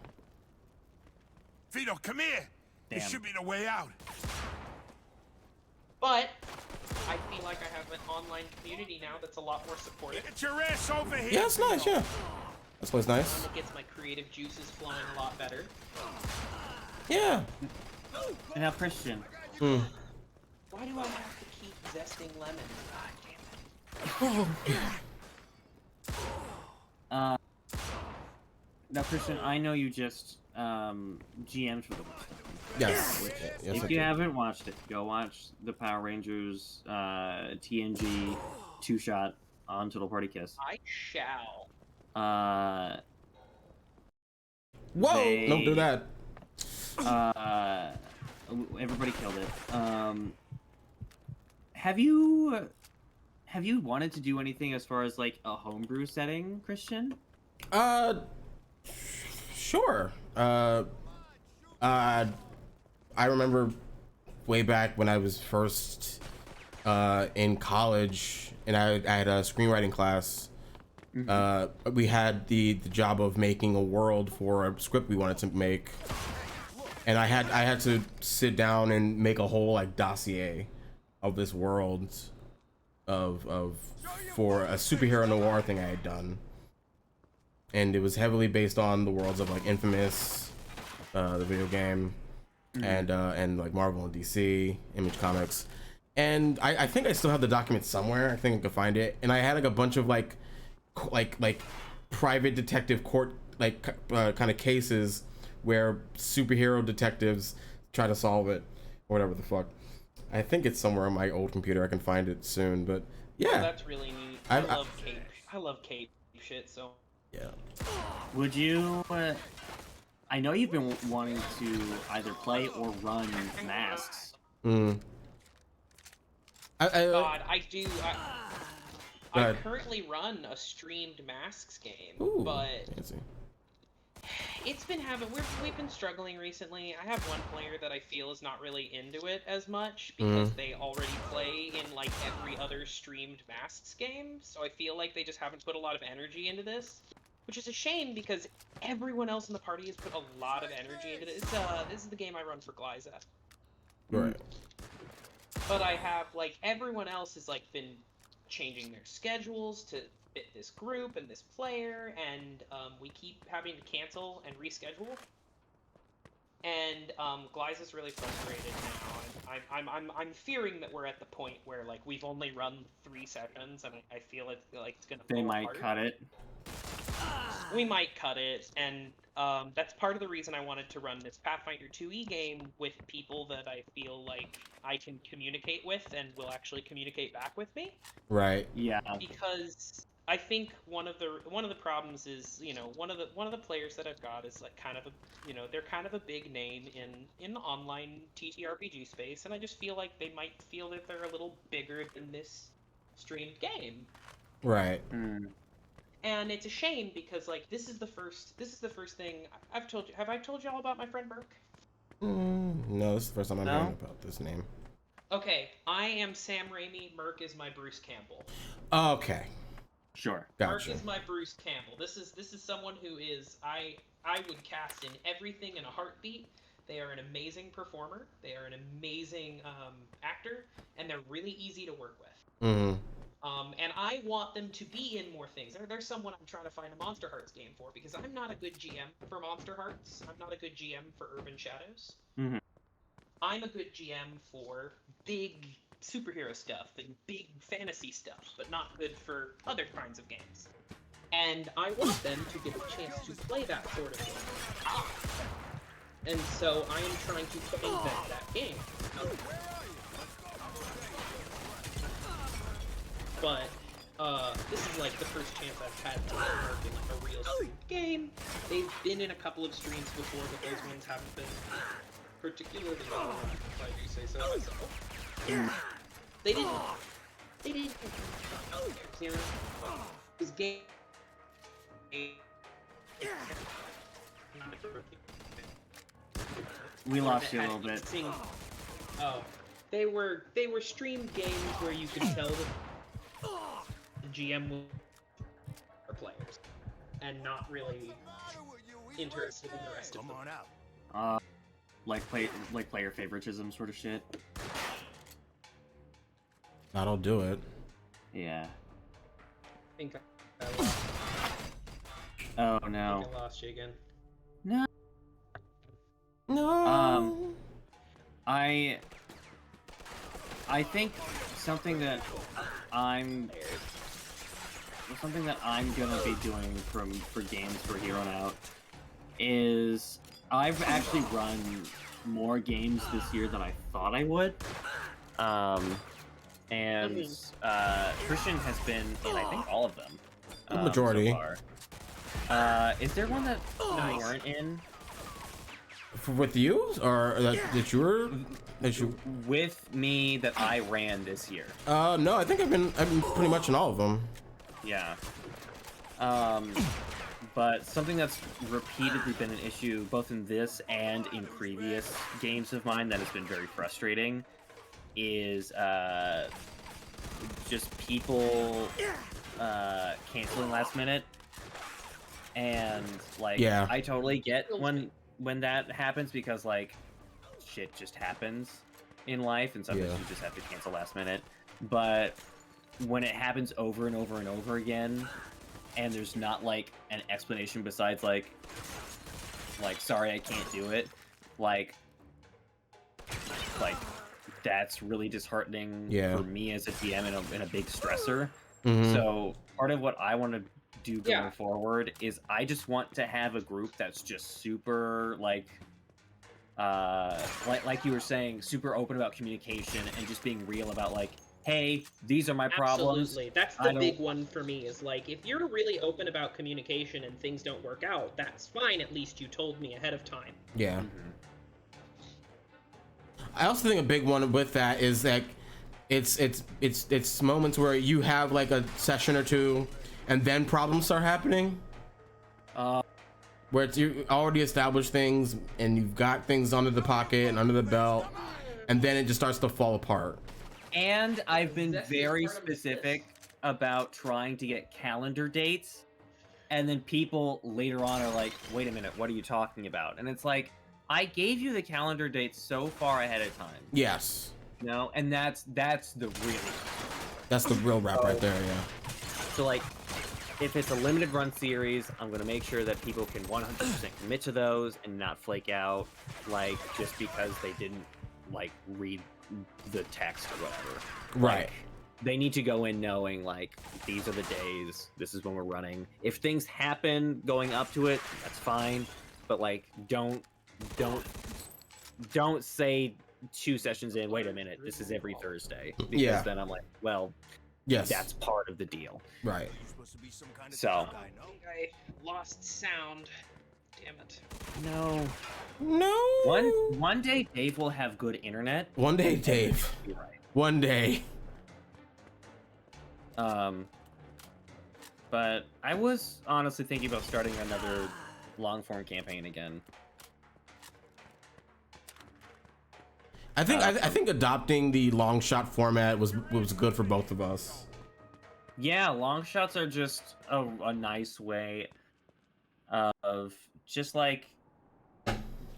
Vito, come here. Damn. This should be the way out. But I feel like I have an online community now that's a lot more supportive. Get your ass over here. Yeah, that's nice, yeah. That's what's nice. It gets my creative juices flowing a lot better. Yeah. And now Christian. Why do I have to keep zesting lemons? God damn it. Now Christian, I know you just GM'd for the first time. Yes. If you haven't watched it, go watch the Power Rangers TNG 2-shot on Total Party Kiss. I shall. Whoa! Don't do that. Everybody killed it. Have you wanted to do anything as far as like a homebrew setting, Christian? Sure. I remember way back when I was first in college, and I had a screenwriting class. We had the job of making a world for a script we wanted to make, and I had to sit down and make a whole like dossier of this world for a superhero noir thing I had done, and it was heavily based on the worlds of like Infamous, the video game, and like Marvel and DC, Image Comics, and I think I still have the document somewhere. I think I could find it, and I had like a bunch of like private detective court kind of cases where superhero detectives try to solve it, or whatever the fuck. I think it's somewhere on my old computer. I can find it soon, but yeah. Oh, that's really neat. I love cape. I love cape shit. So yeah. Would you? I know you've been wanting to either play or run masks. God, I do. I currently run a streamed masks game, but fancy. it's been we've been struggling recently. I have one player that I feel is not really into it as much because they already play in like every other streamed masks game, so I feel like they just haven't put a lot of energy into this, which is a shame because everyone else in the party has put a lot of energy into this. This is the game I run for Glyza. Right. But I have like everyone else has like been changing their schedules to fit this group and this player, and we keep having to cancel and reschedule. And Glyza's really frustrated now, and I'm fearing that we're at the point where like we've only run 3 sessions, and I feel it's gonna. They might cut it. We might cut it, and that's part of the reason I wanted to run this Pathfinder 2e game with people that I feel like I can communicate with and will actually communicate back with me. Right. Yeah. Because I think one of the problems is, you know, one of the players that I've got is like kind of a, you know, they're kind of a big name in the online TTRPG space, and I just feel like they might feel that they're a little bigger than this streamed game. Right. And it's a shame because like this is the first thing I've told you. Have I told you all about my friend Burke? No, this is the first time I'm hearing about this name. Okay, I am Sam Raimi. Merc is my Bruce Campbell. Okay. Sure. Gotcha. Merc is my Bruce Campbell. This is someone who is I would cast in everything in a heartbeat. They are an amazing performer. They are an amazing actor, and they're really easy to work with. And I want them to be in more things. There's someone I'm trying to find a Monster Hearts game for, because I'm not a good GM for Monster Hearts. I'm not a good GM for Urban Shadows. I'm a good GM for big superhero stuff and big fantasy stuff, but not good for other kinds of games. And I want them to get a chance to play that sort of game. And so I am trying to invent that game. But this is like the first chance I've had to work in like a real streamed game. They've been in a couple of streams before, but those ones haven't been particularly well, if I do say so myself. They didn't you know, this game we lost you a little bit. They were streamed games where you could tell that the GM were players and not really interested in the rest of them. Like player favoritism sort of shit. That'll do it. Yeah. I think I lost. Oh no. I think I lost you again. No. No. I think something that I'm gonna be doing for games for here on out is I've actually run more games this year than I thought I would. And Christian has been in I think all of them. The majority. So far. Is there one that you weren't in? With you, or that you with me that I ran this year? No, I think I've been pretty much in all of them. Yeah. But something that's repeatedly been an issue both in this and in previous games of mine that has been very frustrating is just people canceling last minute. And like, yeah. I totally get when that happens because like shit just happens in life and sometimes you just have to cancel last minute. But when it happens over and over and over again and there's not like an explanation besides like sorry I can't do it, like that's really disheartening for me as a DM and a big stressor. So part of what I want to do going forward is I just want to have a group that's just super like you were saying, super open about communication and just being real about like, hey, these are my problems. Absolutely. That's the big one for me is like, if you're really open about communication and things don't work out, that's fine. At least you told me ahead of time. Yeah. I also think a big one with that is that it's moments where you have like a session or two and then problems start happening. Where you already established things and you've got things under the pocket and under the belt, and then it just starts to fall apart. And I've been very specific about trying to get calendar dates, and then people later on are like, wait a minute, what are you talking about? And it's like, I gave you the calendar dates so far ahead of time. Yes. You know, and that's the real rap right there, yeah. So like, if it's a limited run series, I'm gonna make sure that people can 100% commit to those and not flake out, like just because they didn't like read the text or whatever. Right. Like, they need to go in knowing like these are the days, this is when we're running. If things happen going up to it, that's fine, but like don't say 2 sessions in, wait a minute, this is every Thursday, because then I'm like, well, yes, that's part of the deal. Right. So I lost sound. Damn it. No. One day Dave will have good internet. One day, Dave. You're right. One day. But I was honestly thinking about starting another long form campaign again. I think adopting the long shot format was good for both of us. Yeah, long shots are just a nice way of just like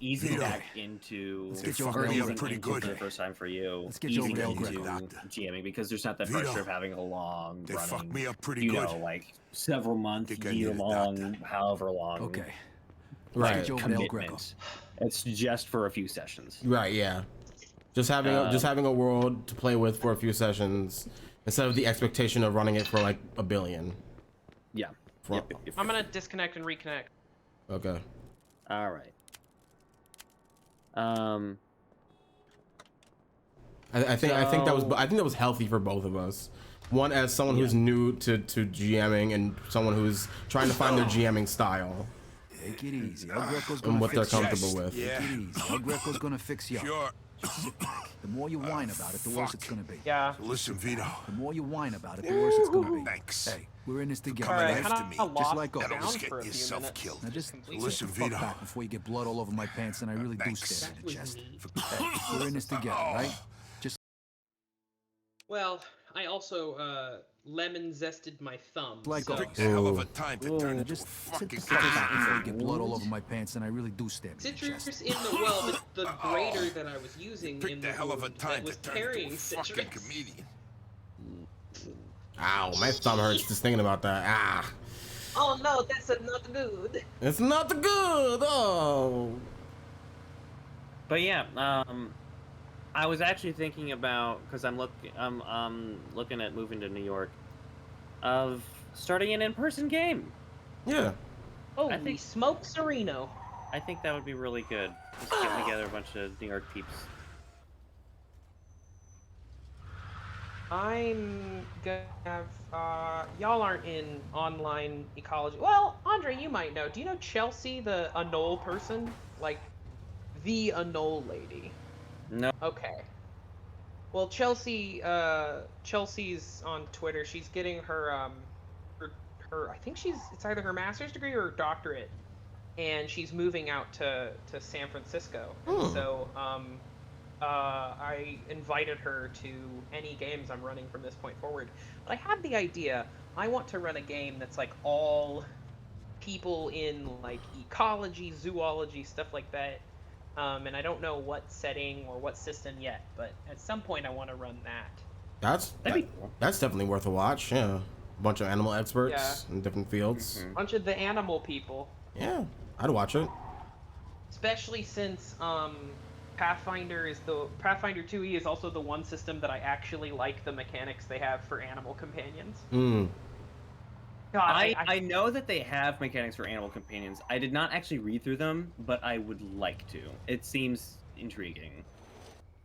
easing back into for the first time for you. Let's get you easing over there, into Doctor. GMing because there's not that Vito, pressure of having a long they running, fucked me up pretty you good. know, like several months, Think I need year a long, however long. Okay. Right. Commitment. It's just for a few sessions. Right. Yeah. Just having a world to play with for a few sessions instead of the expectation of running it for like a billion. Yeah. I'm gonna disconnect and reconnect. Okay. All right. I think that was healthy for both of us. One as someone who's new to GMing and someone who's trying to find their GMing style. Take it easy. El Greco's And gonna what they're fix you. comfortable with. Take it easy. El Greco's gonna fix you. Sure. Just sit back. The more you whine about it, the worse it's gonna be. Yeah. Listen, Vito. The more you whine about it, the worse it's gonna be. Thanks. Hey, we're in this together, Coming right? after me. Just like That'll always. just get yourself killed. Now just Listen, sit the fuck Vito. back before you get blood all over my pants, and I really do stab you in the chest. Hey, we're in this together, right? Just Well, I also lemon zested my thumb. like so. always. Picked a hell of a time to turn into a Just fucking sit back before you comedian. get blood all over my pants, and I really do stab you in the Citrus chest. in the well, the grater that I was using in Picked the a hell of a wound time that to was turn into carrying a fucking citrus. comedian. Ow, my thumb hurts just thinking about that. Ah. Oh no, that's not good. It's not the good. Oh. But yeah, I was actually thinking about, because I'm looking at moving to New York, of starting an in-person game. Yeah. Holy smoke, Sereno. I think that would be really good. Just getting together a bunch of New York peeps. I'm gonna have y'all aren't in online ecology. Well, Andre, you might know. Do you know Chelsea, the Anole person? Like the Anole lady? No. Okay. Well, Chelsea, Chelsea's on Twitter. She's getting her I think it's either her master's degree or her doctorate, and she's moving out to San Francisco. And so I invited her to any games I'm running from this point forward. But I had the idea, I want to run a game that's like all people in like ecology, zoology, stuff like that. And I don't know what setting or what system yet, but at some point I want to run that. That's definitely worth a watch. Yeah. A bunch of animal experts in different fields. A bunch of the animal people. Yeah, I'd watch it. Especially since Pathfinder 2e is also the one system that I actually like the mechanics they have for animal companions. God, I know that they have mechanics for animal companions. I did not actually read through them, but I would like to. It seems intriguing.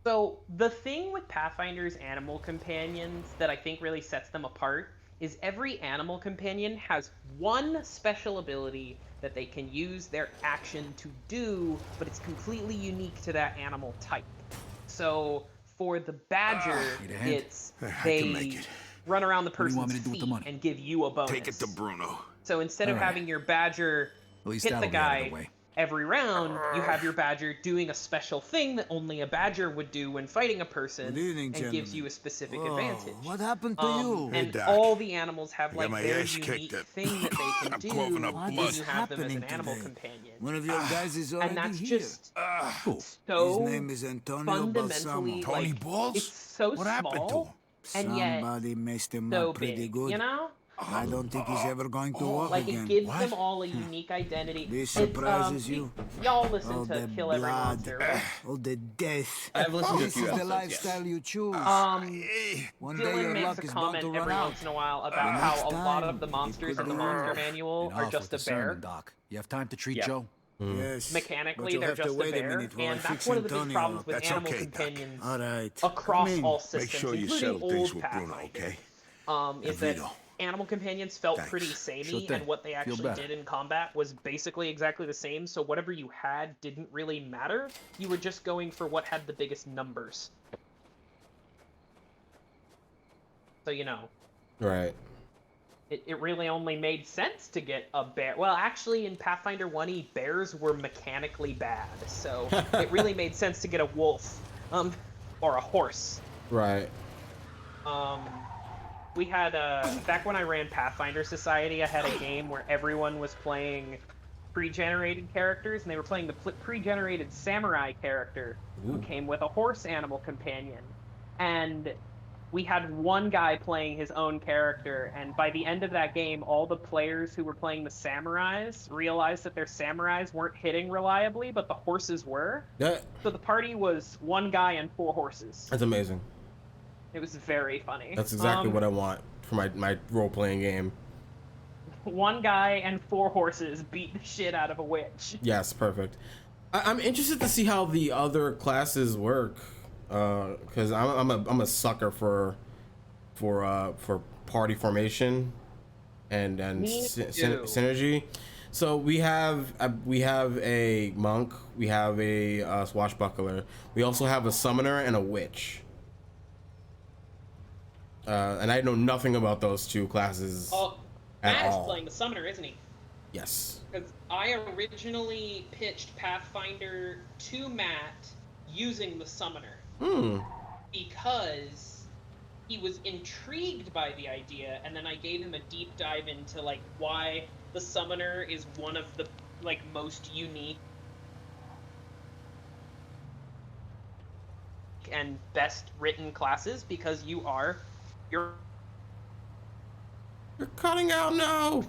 So the thing with Pathfinder's animal companions that I think really sets them apart is every animal companion has one special ability that they can use their action to do, but it's completely unique to that animal type. So for the badger, Need a hand? it's I can make it. run around the What do you want person's me to do with the feet money? and give you a bonus. Take it to Bruno. So instead of All right. having your badger At least hit the that'll be out of the guy way. every round, you have your badger doing a special thing that only a badger would do when fighting a person, Good evening, and gives gentlemen. you a specific Whoa, advantage. what happened to you? Hey, And Doc. all the animals have I like got my their ass unique kicked. thing that they can I'm do coughing up when blood. you have them as an happening animal today? companion. One of your guys is already And that's here. just His so name is Antonio fundamentally Balsamo. Tony like, Balls? it's so What happened to small him? and yet Somebody messed him so up pretty big, good. you know? I don't think he's ever going to walk Like again. it gives them all a unique identity. This It's, surprises you? Y'all listen Oh, to the Kill Every blood. Monster, right? Oh, the death. I've listened to a This few is the episodes, yes. lifestyle you choose. One day Dylan your makes luck a is bound comment to every run out. once in a while about The how next a lot time, of the it monsters could in the be monster wrong. manual Get are off just a with the sermon, bear. Doc. You have time to treat Yeah. Joe? Yes. Mechanically, but you'll they're have to just a wait bear, minute while I and that's fix one of the big Antonio problems up. with That's animal okay, Doc. companions All right. across Come in. all systems, Make sure you including settle things old with Bruno, Pathfinder. okay? Is that Vito. animal companions felt Thanks. pretty samey, Sure thing. and what they Feel actually better. did in combat was basically exactly the same. So whatever you had didn't really matter. You were just going for what had the biggest numbers. So you know, Right. it really only made sense to get a bear. Well, actually, in Pathfinder 1e, bears were mechanically bad, so it really made sense to get a wolf, or a horse. Right. We had, back when I ran Pathfinder Society, I had a game where everyone was playing pre-generated characters, and they were playing the pre-generated samurai character, who came with a horse animal companion. And we had one guy playing his own character, and by the end of that game, all the players who were playing the samurais realized that their samurais weren't hitting reliably, but the horses were. That, So the party was one guy and 4 horses. that's amazing. It was very funny. That's exactly what I want for my role-playing game. One guy and 4 horses beat the shit out of a witch. Yes, perfect. I'm interested to see how the other classes work, because I'm a sucker for party formation and Me too. synergy. So we have a monk, we have a swashbuckler, we also have a summoner and a witch. And I know nothing about those two classes Oh, at Matt is all. playing the summoner, isn't he? Yes. Because I originally pitched Pathfinder to Matt using the summoner. Because he was intrigued by the idea, and then I gave him a deep dive into like why the summoner is one of the like most unique and best written classes, because you're cutting out now.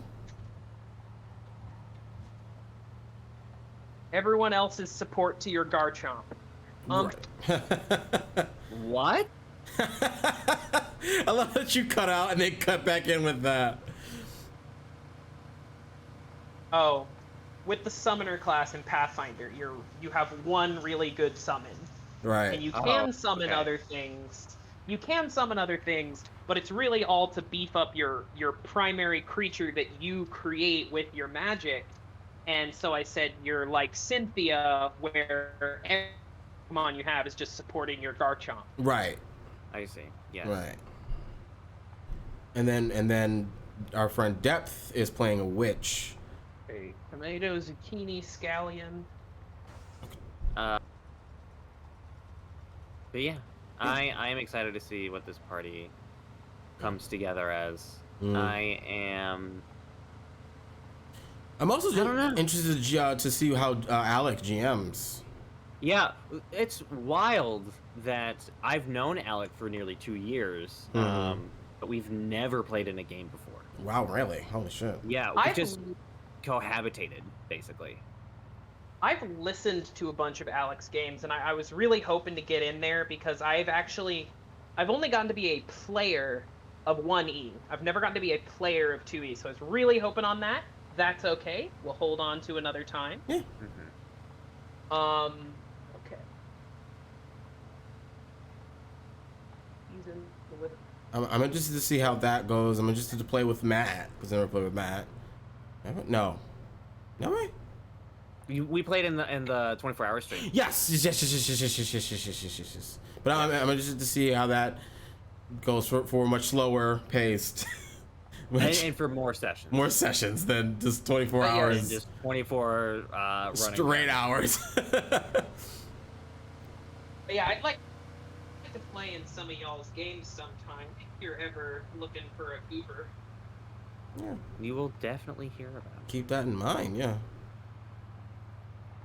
everyone else's support to your Garchomp. What? I love that you cut out and they cut back in with that. Oh, with the summoner class in Pathfinder, you have one really good summon. Right. And you can summon other things. You can summon other things, but it's really all to beef up your primary creature that you create with your magic. And so I said you're like Cynthia, where every Pokemon you have is just supporting your Garchomp. Right. I see. Yeah. Right. And then our friend Depth is playing a witch. Okay. Tomato, zucchini, scallion. But yeah, I am excited to see what this party comes together as. I'm also interested to see how Alec GMs. Yeah, it's wild that I've known Alec for nearly 2 years, but we've never played in a game before. Wow, really? Holy shit. Yeah, we just cohabitated, basically. I've listened to a bunch of Alex games, and I was really hoping to get in there because I've only gotten to be a player of 1E. I've never gotten to be a player of 2E, so I was really hoping on that. That's okay. We'll hold on to another time. Yeah. Okay. He's in with. I'm interested to see how that goes. I'm interested to play with Matt because I never played with Matt. No way. We played in the 24-hour stream. Yes. But I'm interested to see how that goes for much slower paced. And for more sessions. More sessions than just 24 hours. And just 24 running. Straight hours. But yeah, I'd like to play in some of y'all's games sometime if you're ever looking for a goober. Yeah. You will definitely hear about it. Keep that in mind, yeah.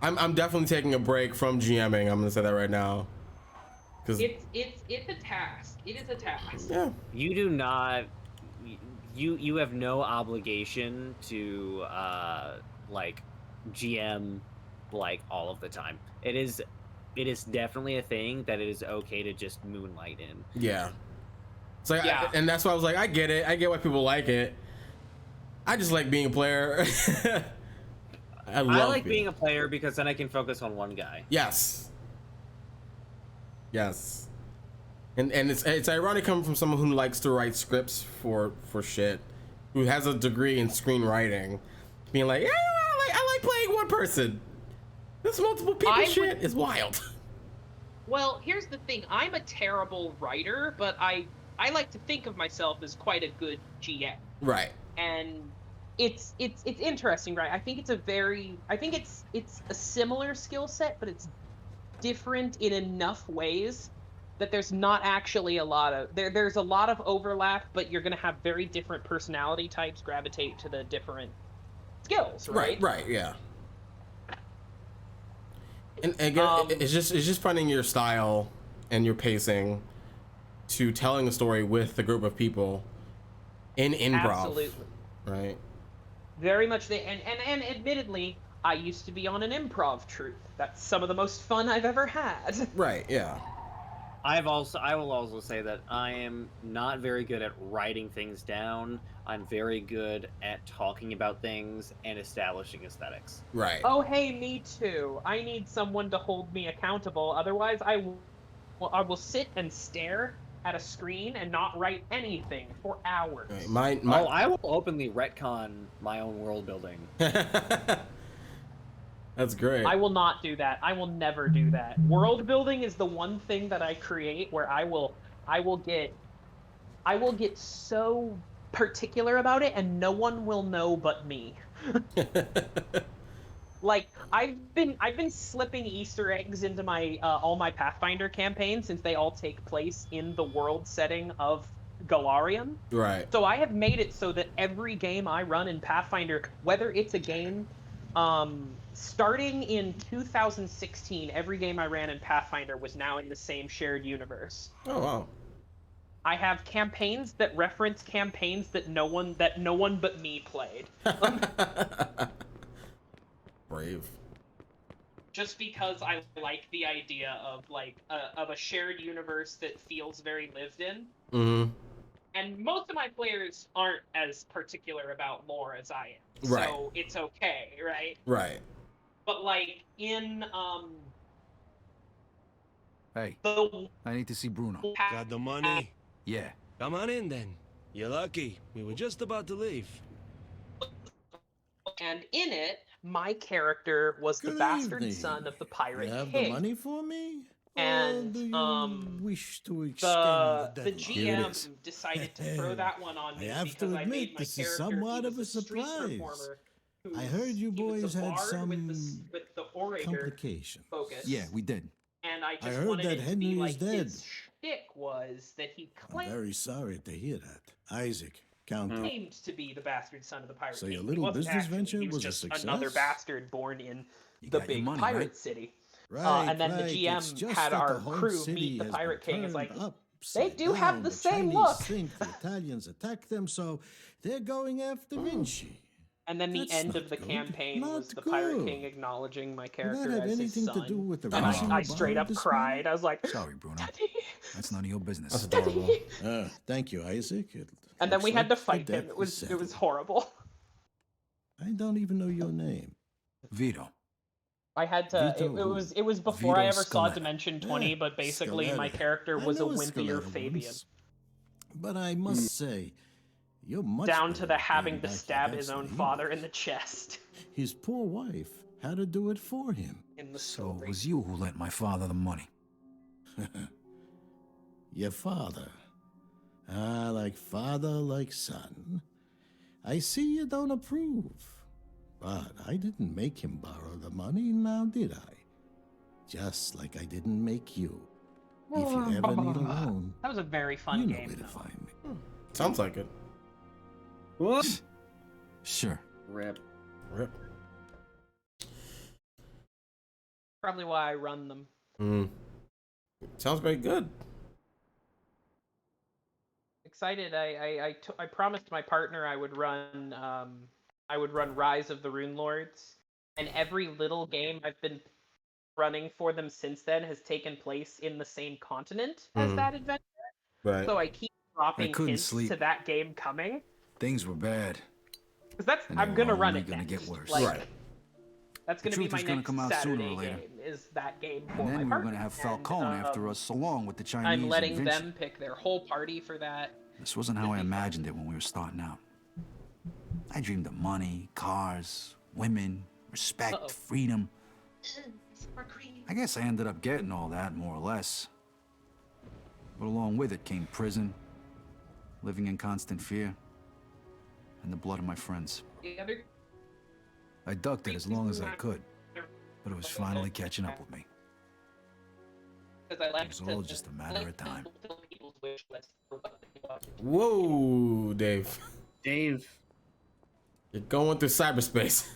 I'm definitely taking a break from GMing. I'm gonna say that right now. Cause it's a task. It is a task. Yeah. You do not. You have no obligation to like GM like all of the time. It is definitely a thing that it is okay to just moonlight in. Yeah. It's like, and that's why I was like, I get it. I get why people like it. I just like being a player. I like being a player because then I can focus on one guy. Yes. And it's ironic coming from someone who likes to write scripts for shit, who has a degree in screenwriting, being like, yeah, I like playing one person. This multiple people shit is wild. Well, here's the thing. I'm a terrible writer, but I like to think of myself as quite a good GM. Right. And it's interesting, right? I think it's a similar skill set, but it's different in enough ways that there's not actually a lot of there's a lot of overlap, but you're going to have very different personality types gravitate to the different skills, right? Right, yeah. And again, it's just finding your style and your pacing to telling a story with a group of people in improv. Absolutely. Right. Very much and admittedly, I used to be on an improv troupe. That's some of the most fun I've ever had. Right, yeah. I will also say that I am not very good at writing things down. I'm very good at talking about things and establishing aesthetics. Right. Oh, hey, me too. I need someone to hold me accountable. Otherwise, I will sit and stare at a screen and not write anything for hours. Right. I will openly retcon my own world building. That's great. I will not do that. I will never do that. World building is the one thing that I create where I will get so particular about it and no one will know but me. Like I've been slipping Easter eggs into my all my Pathfinder campaigns since they all take place in the world setting of Galarium. Right. So I have made it so that every game I run in Pathfinder, whether it's a game starting in 2016, every game I ran in Pathfinder was now in the same shared universe. Oh wow. I have campaigns that reference campaigns that no one but me played. Brave. Just because I like the idea of like of a shared universe that feels very lived in. Mm-hmm. And most of my players aren't as particular about lore as I am. Right. So it's okay, right? Right. But like in Hey, I need to see Bruno. Got the money? Yeah. Come on in then. You're lucky. We were just about to leave. And in it, my character was the bastard son of the pirate You have king. the money for me? And Or do you wish to the extend the GM decided to throw that one on me I have because to I admit, made my this is character somewhat he of a was street surprise. performer who I heard you he was boys a had bard some with the orator complication. focus. Yeah, we did. And I just I heard wanted that it to Henry be is like dead. his shtick was that he I'm very sorry to hear that. Isaac, Count. claimed to be the bastard son of the pirate So king. your He little wasn't business actually. venture He was was a just success? another bastard born in the got your big money, pirate right? city. Right, And then right. the It's GM just had that our the whole crew city meet the has pirate been king. It's like, turned they upside do have down. the same Chinese look. think the Italians attacked them, so they're going after Vinci. And then the That's end not of the good. campaign Not was the Pirate good. King acknowledging my Did character that have as his anything to son. do with the And reason I you straight borrowed up this cried. I was like, Sorry, Bruno. Daddy. That's none of your business. That's adorable. Thank you, Isaac. It And then looks we had to like the fight him. debt It is was settled. horrible. I don't even know your name. Vito. I had to. Vito It was before I Vito ever saw Scaletta. Dimension 20, but basically my Scaletta. character I was a know wimpier Scaletta Fabian. once. But I must say, you're much Down better to the at having paying to back stab your his debts own than he father was. in the chest. His poor wife had to do it for him. In the So story. it was you who lent my father the money. Your father. Ah, like father, like son. I see you don't approve. But I didn't make him borrow the money, now did I? Just like I didn't make you. If you ever need a loan, That was a very fun you know game. where to find me. Sounds like it. What? Sure. Rip. Rip. Probably why I run them. Sounds very good. Excited. I promised my partner I would run Rise of the Rune Lords, and every little game I've been running for them since then has taken place in the same continent as that adventure. Right. So I keep dropping couldn't hints sleep. to that game coming. Things were bad. Because that's And I'm they gonna were run only it gonna next. get worse. Like, Right. That's The gonna be truth my is gonna next come out sooner or Saturday later. game. Is that game for And my then we were partner? gonna have And, Falcone after us, along with the Chinese. I'm and letting Vinci. them pick their whole party for that. This wasn't how I imagined it when we were starting out. I dreamed of money, cars, women, respect, freedom. I guess I ended up getting all that, more or less. But along with it came prison, living in constant fear, and the blood of my friends. The other I ducked it as long as I could, but it was finally catching up with me. because I like It was all just a matter of time. people's wish list for what they want. Whoa, Dave. Dave. You're going through cyberspace.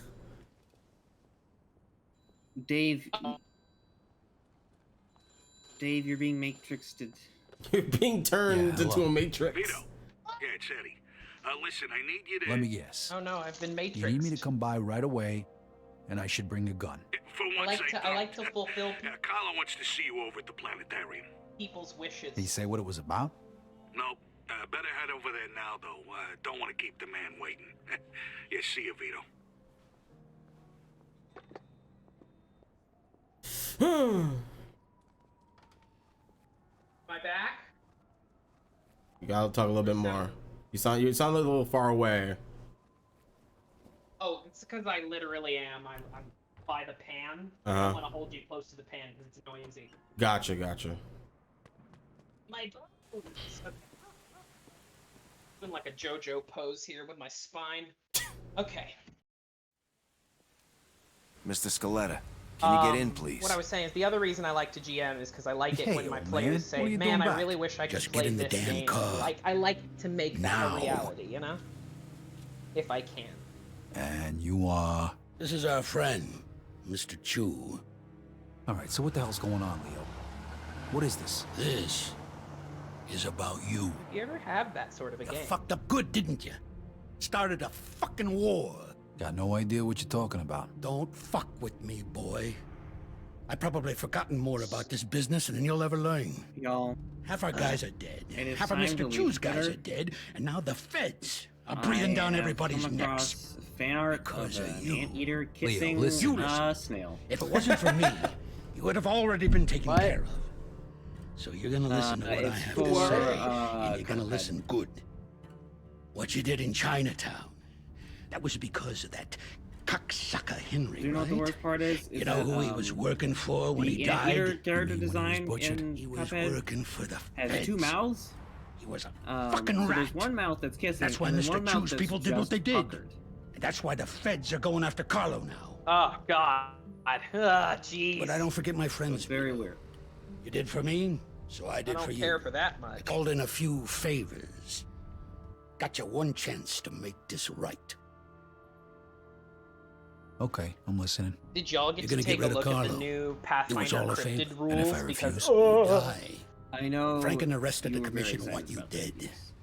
Dave. Dave, you're being matrixed. You're being turned Yeah, into hello. a matrix. Vito. Yeah, it's Eddie. Listen, I need you to... Let me guess. Oh no, I've been You matrixed. need me to come by right away, and I should bring a gun. For I once, like to fulfill Carla wants to see you over at the planetarium. people's wishes. Did he say what it was about? No, better head over there now, though. Don't want to keep the man waiting. Yeah, see you, Vito. My back? You gotta talk a little bit more. You sound a little far away. Oh, it's because I literally am. I'm by the pan. I Uh-huh. don't want to hold you close to the pan because it's noisy. Gotcha. My bones. Doing like a JoJo pose here with my spine. Okay. Mr. Scaletta, can you get in, please? What I was saying is the other reason I like to GM is because I like it Hey, when my old players man, say, what are you "Man, doing I back? really wish I could Just play get in the this damn game." car. I like to make that Now. a reality, you know, if I can. And you are... This is our friend, Mr. Chu. All right, so what the hell's going on, Leo? What is this? This is about you. You ever have that sort of a You game? fucked up good, didn't you? Started a fucking war. Got no idea what you're talking about. Don't fuck with me, boy. I've probably forgotten more about this business than you'll ever learn. Y'all. Half our guys are dead. It is Half of time Mr. to Chu's leave guys Twitter. are dead. And now the feds are breathing down everybody's come necks. across fan art Because of of an you. anteater kissing listen. You a listen. snail. If it wasn't for me, you would have already been taken care of. So you're gonna listen to what I it's have for, to say, and you're gonna Cuphead. listen good. What you did in Chinatown, that was because of that cocksucker Henry, Do you know what the right? worst part is? You know who he was working for when the he died? anteater character design butchered. in He was Cuphead working for the has feds. two mouths. He was a So fucking rat. there's one mouth that's kissing. That's why and then Mr. one mouth Chu's that's people did what just they did. puckered. And that's why the feds are going after Carlo now. Oh God. Jeez. But I don't forget my friends. It's very weird. You did for me, so I I did don't for you. care for that I much. called in a few favors. Got you one chance to make this right. Okay, I'm listening. Did y'all get You're to gonna take get a rid of look at the Carlo. new Do Pathfinder what's all a cryptid favor, rules? and if I Because refuse, you die. I know. Frank and the rest of the you were very commission want excited you about dead. this.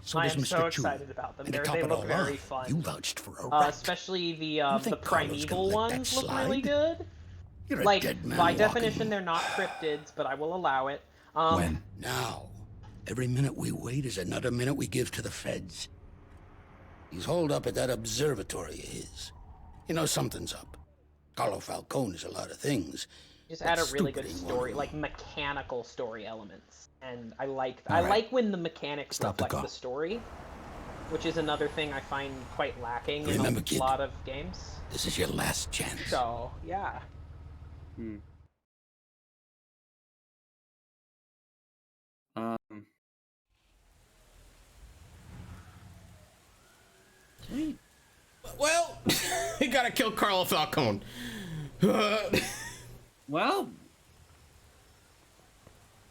So I does am Mr. so Chu. excited about them. And to They top it look all very off, fun. you vouched for a rat. Especially You the think Carlos gonna primeval let that ones look really slide? good. You're a Like dead man by walking. definition, they're not cryptids, but I will allow it. When? Now. Every minute we wait is another minute we give to the feds. He's holed up at that observatory of his. You know something's up. Carlo Falcone is a lot of things. Just but add a really stupid good ain't one story, of like mechanical story elements, and I like All I right. like when the mechanics Stop the reflect car. the story, which is another thing I find quite lacking in Remember, a kid, lot of games. This is your last chance. So yeah. Well, he gotta kill Carlo Falcone. Well,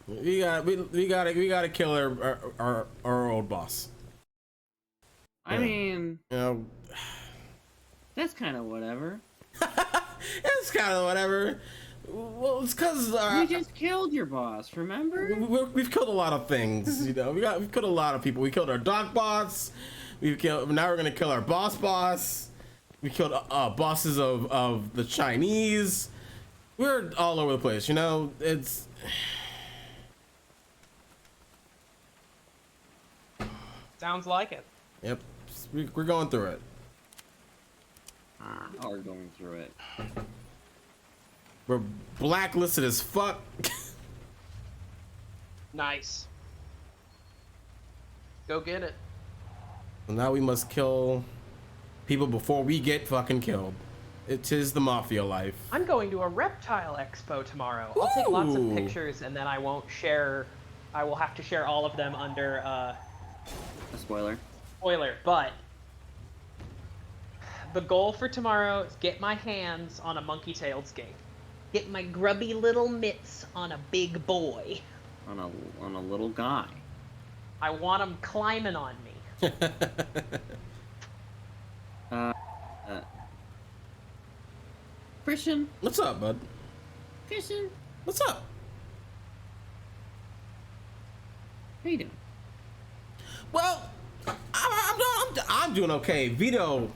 we gotta kill our old boss. I mean, you know, that's kind of whatever. it's kind of whatever. Well, it's because you just killed your boss. Remember? We've killed a lot of things. You know, we've killed a lot of people. We killed our dog boss. Now we're gonna kill our boss. We killed bosses of the Chinese. We're all over the place. You know, it's. Sounds like it. Yep, we're going through it. Are going through it. We're blacklisted as fuck. Nice. Go get it. And now we must kill people before we get fucking killed. It is the Mafia life. I'm going to a reptile expo tomorrow. I'll take lots of Ooh. pictures, and then I won't share. I will have to share all of them under A spoiler. spoiler. But the goal for tomorrow is get my hands on a monkey-tailed skink. Get my grubby little mitts on a big boy. On a little guy. I want him climbing on me. Christian. What's up, bud? Christian. What's up? How you doing? Well, I'm doing okay. Vito,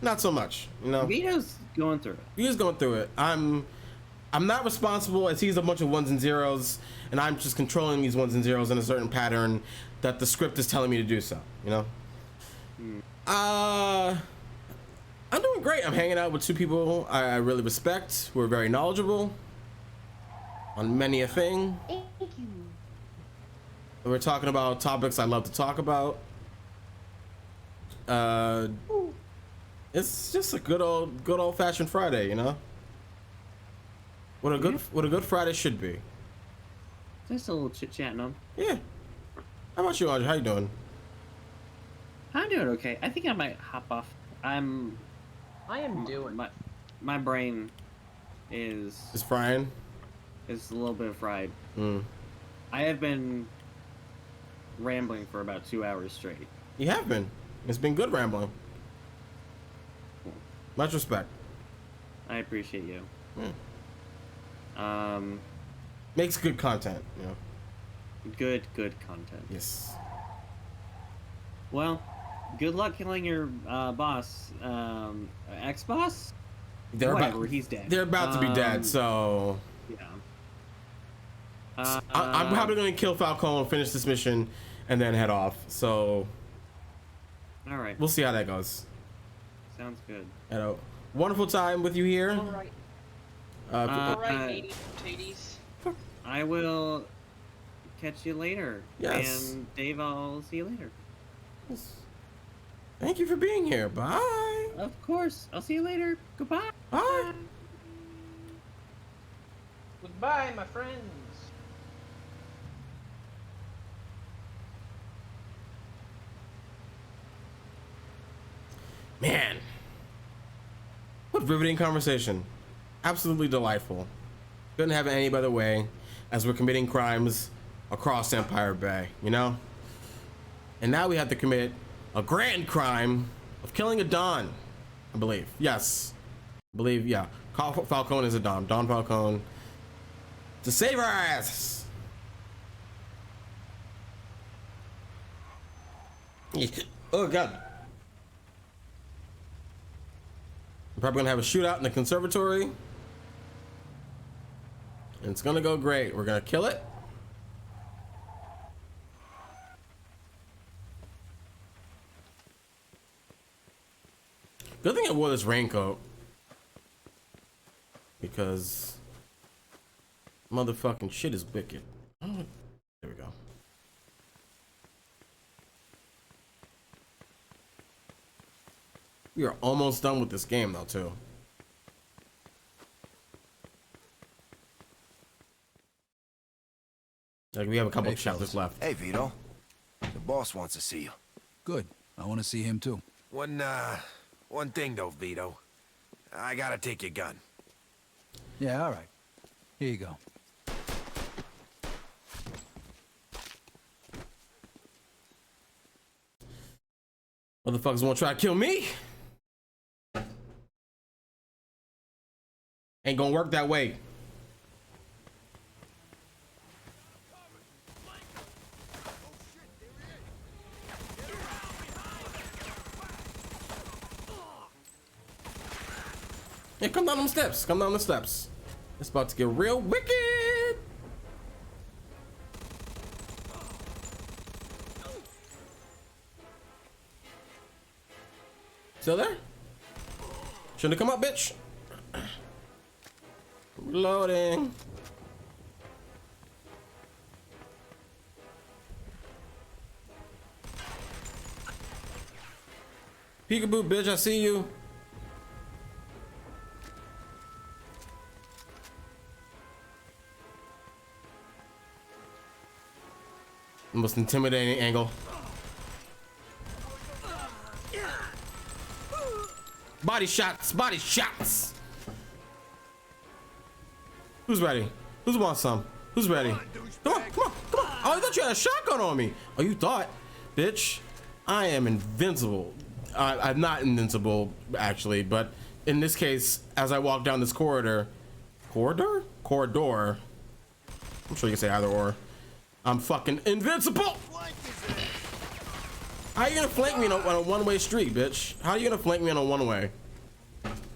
not so much. You know, Vito's going through it. Vito's going through it. I'm not responsible, as he's a bunch of ones and zeros, and I'm just controlling these ones and zeros in a certain pattern that the script is telling me to do so. You know. I'm doing great. I'm hanging out with two people I really respect, who are very knowledgeable on many a thing. Thank you. We're talking about topics I love to talk about. It's just a good old fashioned Friday, you know. What a good Friday should be. Just a little chit chatting on. Yeah. How about you, Audrey? How you doing? I'm doing okay. I think I might hop off. I am doing. My brain is frying. Is a little bit fried. Mm. I have been rambling for about 2 hours straight. You have been. It's been good rambling. Much respect. I appreciate you. Makes good content, you know. Good content. Yes. Well, good luck killing your boss, ex-boss. He's dead. They're about to be dead, so yeah. I'm probably going to kill Falcone, finish this mission, and then head off. So, all right, we'll see how that goes. Sounds good. Had a wonderful time with you here. All right. All right, 80 potatoes. I will catch you later. Yes. And Dave, I'll see you later. Thank you for being here. Bye. Of course. I'll see you later. Goodbye. Bye. Goodbye, my friends. Man, what riveting conversation. Absolutely delightful. Couldn't have it any other way, as we're committing crimes across Empire Bay, you know? And now we have to commit a grand crime of killing a Don, I believe. Yes. I believe, yeah. Falcone is a Don. Don Falcone. To save our asses. Oh god. I'm probably gonna have a shootout in the conservatory. And it's gonna go great. We're gonna kill it. Good thing I wore this raincoat. Because motherfucking shit is wicked. Oh, there we go. We are almost done with this game though, too. Like, we have a couple chapters left. Hey, Vito. The boss wants to see you. Good. I want to see him too. One thing though, Vito. I gotta take your gun. Yeah, all right. Here you go. Motherfuckers wanna try to kill me? Ain't gonna work that way. Yeah, come down them steps. Come down the steps. It's about to get real wicked. Still there? Shouldn't have come up, bitch. Reloading. Peekaboo, bitch, I see you. Most intimidating angle. Body shots, body shots. Who's ready? Who's want some? Who's ready? Come on, come on, come on. Oh, I thought you had a shotgun on me. Oh, you thought, bitch. I am invincible. I'm not invincible, actually, but in this case, as I walk down this corridor, corridor? I'm sure you can say either or. I'm fucking invincible. How you gonna flank me on a one-way street, bitch? How are you gonna flank me on a one-way?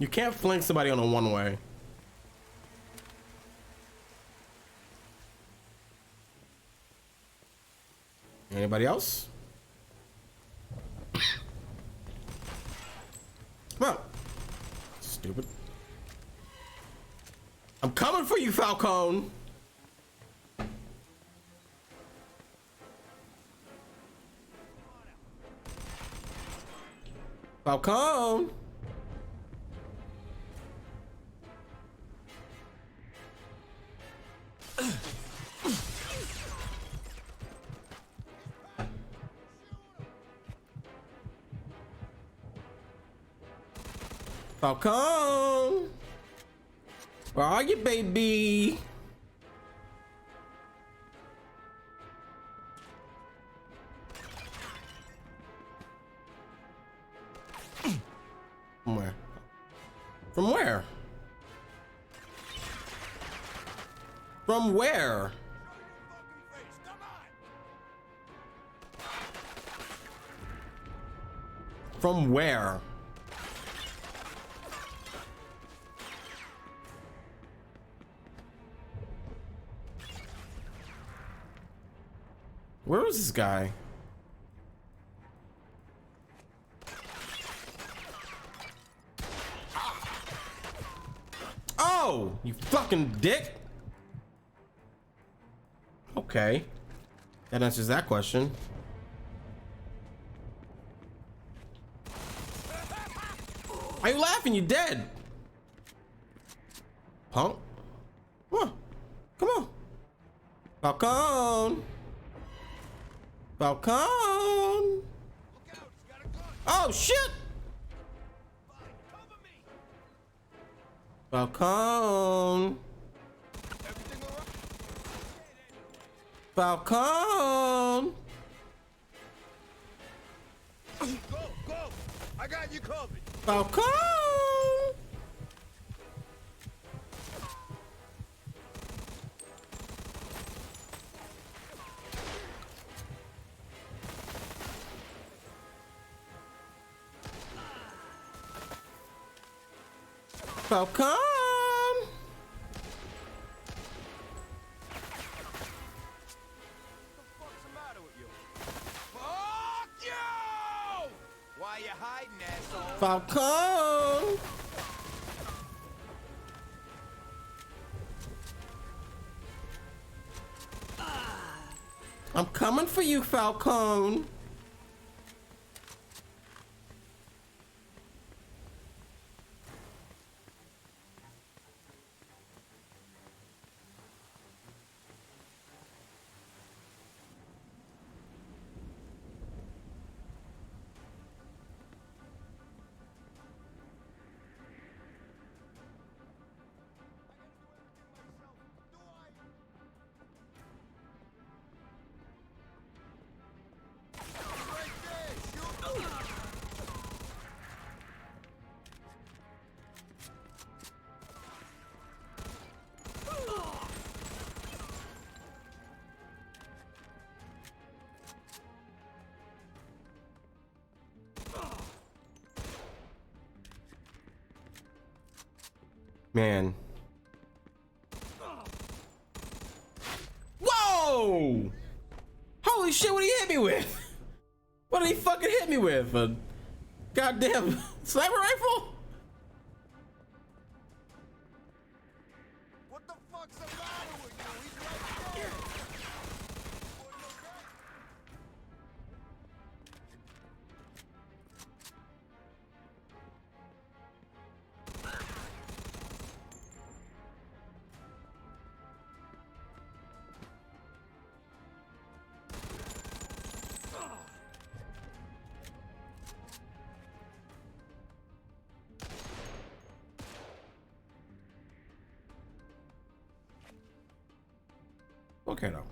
You can't flank somebody on a one-way. Anybody else? Come on. Stupid. I'm coming for you, Falcone. Falcone. Falcone. Where are you, baby? From where? From where? From where? From where? Where was this guy? Oh, you fucking dick. Okay. That answers that question. Why are you laughing? You dead. Punk. Come on. Come on. Falcone. Falcone. Oh shit. Falcone. Falcone. Go. I got you covered. Falcone. Falcon. Why you hiding, asshole? Falcon. I'm coming for you, Falcon. Man. Whoa! Holy shit, what did he hit me with? What did he fucking hit me with? A goddamn sniper rifle? What the fuck's the matter with you? He's right there. Okay, though.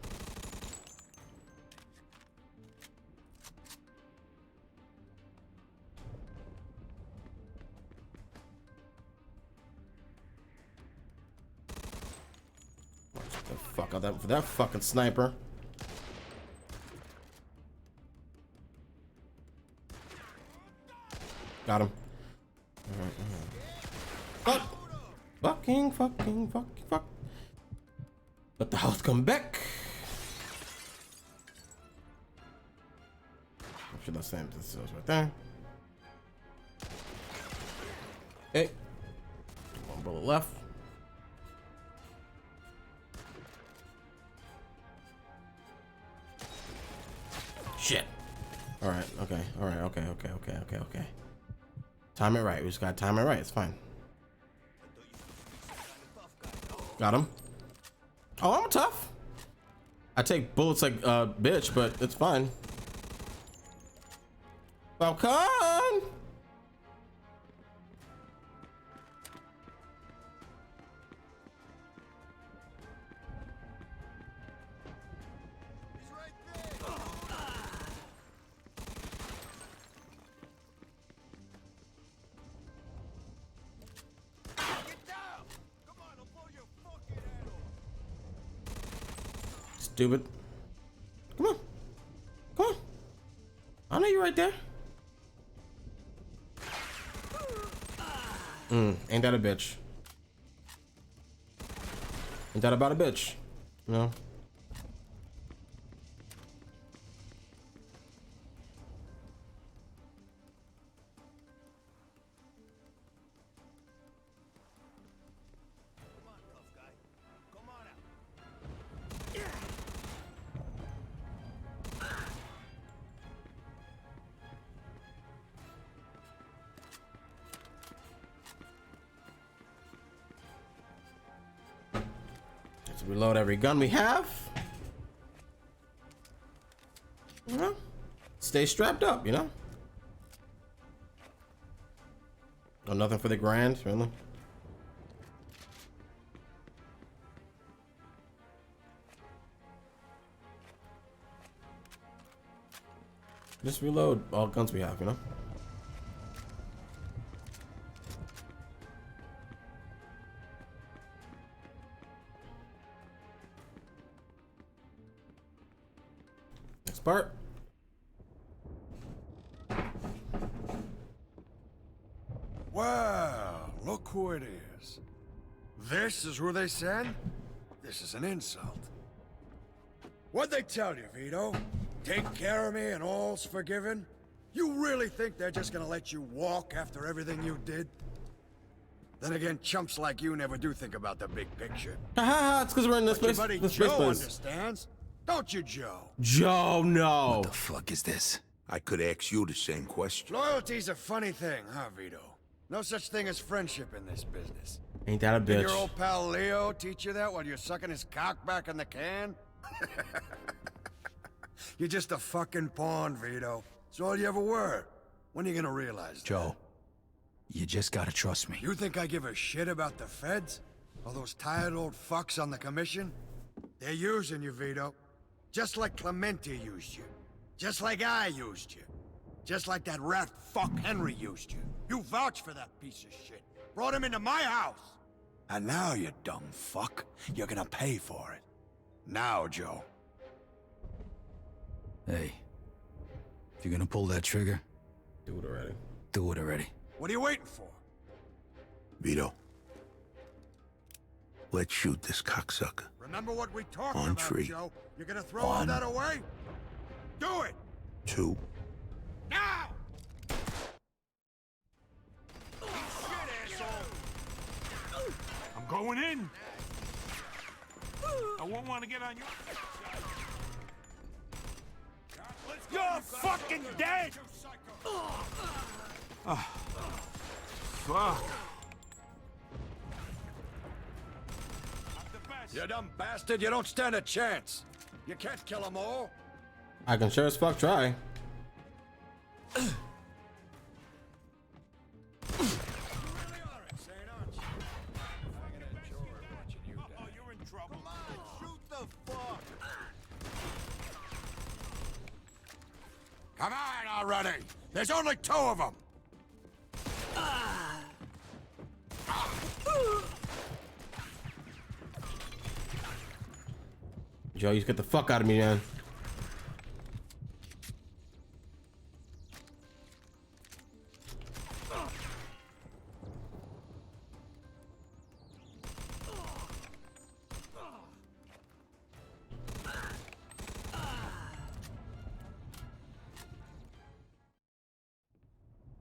Watch the fuck out for that fucking sniper. Got him. Fuck. Fuck. Let the health come back. I'm sure that's the same as right there. Hey. One bullet left. Shit. Alright, okay. Alright, okay. Time it right. We just gotta time it right. It's fine. Got him. Oh, I'm tough. I take bullets like a bitch, but it's fine. Falcon! Stupid. Come on. Come on. I know you're right there. Ain't that a bitch? Ain't that about a bitch? No. Reload every gun we have. You know? Stay strapped up, you know? Oh, nothing for the grand, really? Just reload all guns we have, you know? Part. Wow, look who it is. orders. This is who they send? This is an insult. What'd they tell you, Vito? Take care of me and all's forgiven? You really think they're just gonna let you walk after everything you did? Then again, chumps like you never do think about the big picture. Haha, it's because we're in this But place. your buddy This Joe place. understands. Don't you, Joe? Joe, no. What the fuck is this? I could ask you the same question. Loyalty's a funny thing, huh, Vito? No such thing as friendship in this business. Ain't that a Did your bitch? old pal Leo teach you that while you're sucking his cock back in the can? You're just a fucking pawn, Vito. It's all you ever were. When are you gonna realize that? Joe, you just gotta trust me. You think I give a shit about the feds? All those tired old fucks on the commission? They're using you, Vito. Just like Clemente used you. Just like I used you. Just like that rat fuck Henry used you. You vouched for that piece of shit. Brought him into my house. And now, you dumb fuck, you're gonna pay for it. Now, Joe. Hey, if you're gonna pull that trigger, do it already. Do it already. What are you waiting for? Vito, let's shoot this cocksucker. Remember what we talked On about, three. Joe? You're gonna throw all that away? Do it! 2. Now! I'm going in. I won't want to get on your. You're fucking dead. Oh, fuck. You dumb bastard, you don't stand a chance. You can't kill them all. I can sure as fuck try. Come on already! There's only 2 of them! Joe, you get the fuck out of me, man.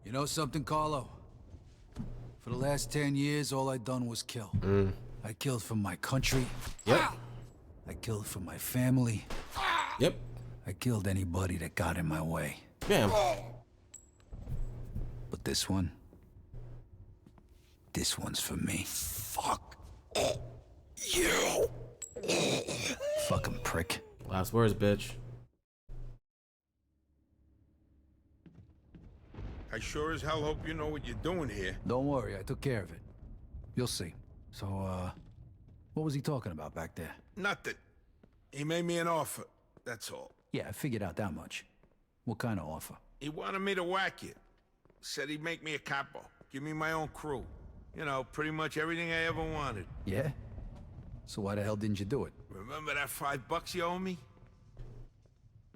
You know something, Carlo? For the last 10 years, all I done was kill. I killed for my country. Yep. I killed for my family. Yep. I killed anybody that got in my way. Damn. But this one's for me. Fuck you. Fucking prick. Last words, bitch. I sure as hell hope you know what you're doing here. Don't worry, I took care of it. You'll see. So, what was he talking about back there? Nothing. He made me an offer, that's all. Yeah, I figured out that much. What kind of offer? He wanted me to whack it. Said he'd make me a capo, give me my own crew. You know, pretty much everything I ever wanted. Yeah? So why the hell didn't you do it? Remember that $5 you owe me?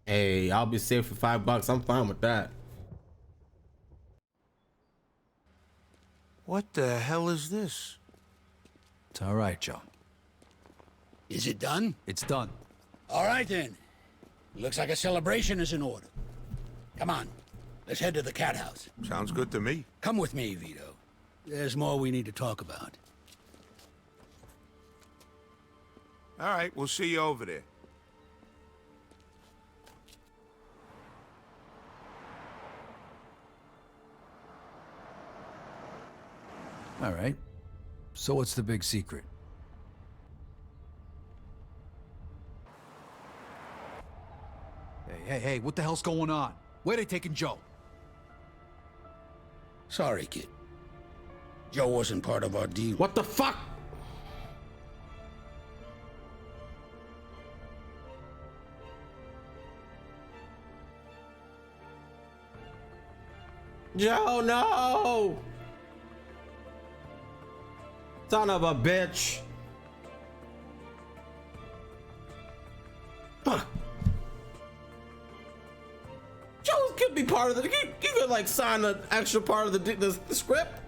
Hey, I'll be safe for $5. I'm fine with that. What the hell is this? It's all right, Joe. Is it done? It's done. All right, then. Looks like a celebration is in order. Come on, let's head to the cat house. Sounds good to me. Come with me, Vito. There's more we need to talk about. All right, we'll see you over there. All right. So what's the big secret? Hey, what the hell's going on? Where they taking Joe? Sorry, kid. Joe wasn't part of our deal. What the fuck? Joe, no! Son of a bitch. Huh. Joe could be part of the. He could like sign an extra part of the script.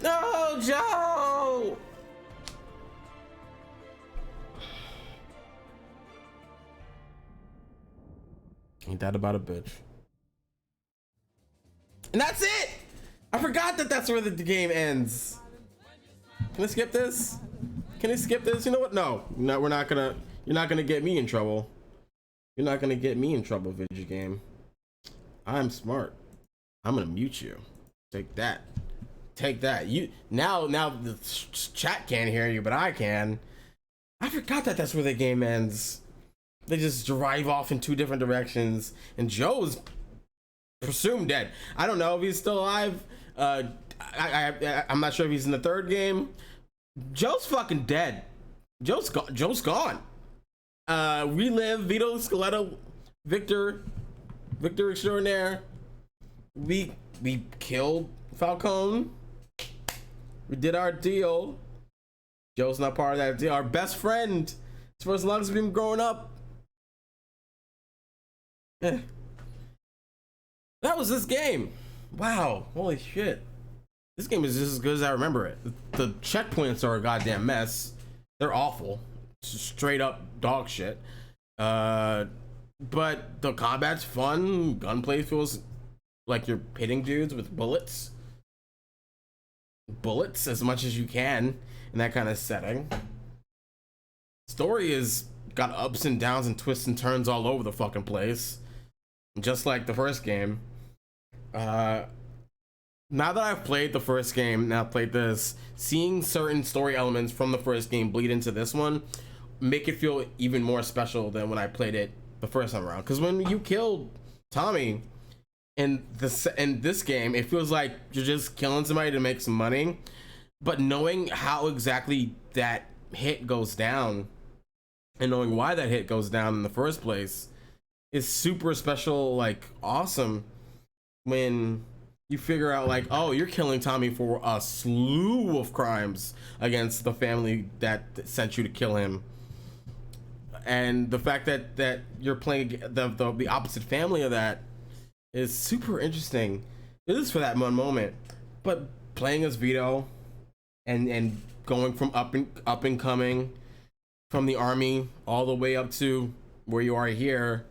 No, Joe! Ain't that about a bitch? And that's it! I forgot that that's where the game ends. Can I skip this? Can I skip this? You know what? No, we're not gonna. You're not gonna get me in trouble. You're not gonna get me in trouble, video game. I'm smart. I'm gonna mute you. Take that. Take that. You now the chat can't hear you, but I can. I forgot that that's where the game ends. They just drive off in two different directions, and Joe's presumed dead. I don't know if he's still alive. I'm not sure if he's in the third game. Joe's fucking dead. Joe's gone. Relive Vito Scaleto, Victor extraordinaire. We killed Falcone. We did our deal. Joe's not part of that deal. Our best friend, for as long as we've been growing up. That was this game. Wow, holy shit. This game is just as good as I remember it. The checkpoints are a goddamn mess. They're awful. Straight up dog shit. But the combat's fun. Gunplay feels like you're hitting dudes with bullets. Bullets as much as you can in that kind of setting. Story is got ups and downs and twists and turns all over the fucking place. Just like the first game. Now that I've played the first game, now played this, seeing certain story elements from the first game bleed into this one make it feel even more special than when I played it the first time around. Because when you killed Tommy in this game, it feels like you're just killing somebody to make some money, but knowing how exactly that hit goes down and knowing why that hit goes down in the first place is super special, like awesome, when you figure out like, oh, you're killing Tommy for a slew of crimes against the family that sent you to kill him. And the fact that you're playing the opposite family of that is super interesting. It is for that one moment, but playing as Vito and going from up and coming from the army all the way up to where you are here,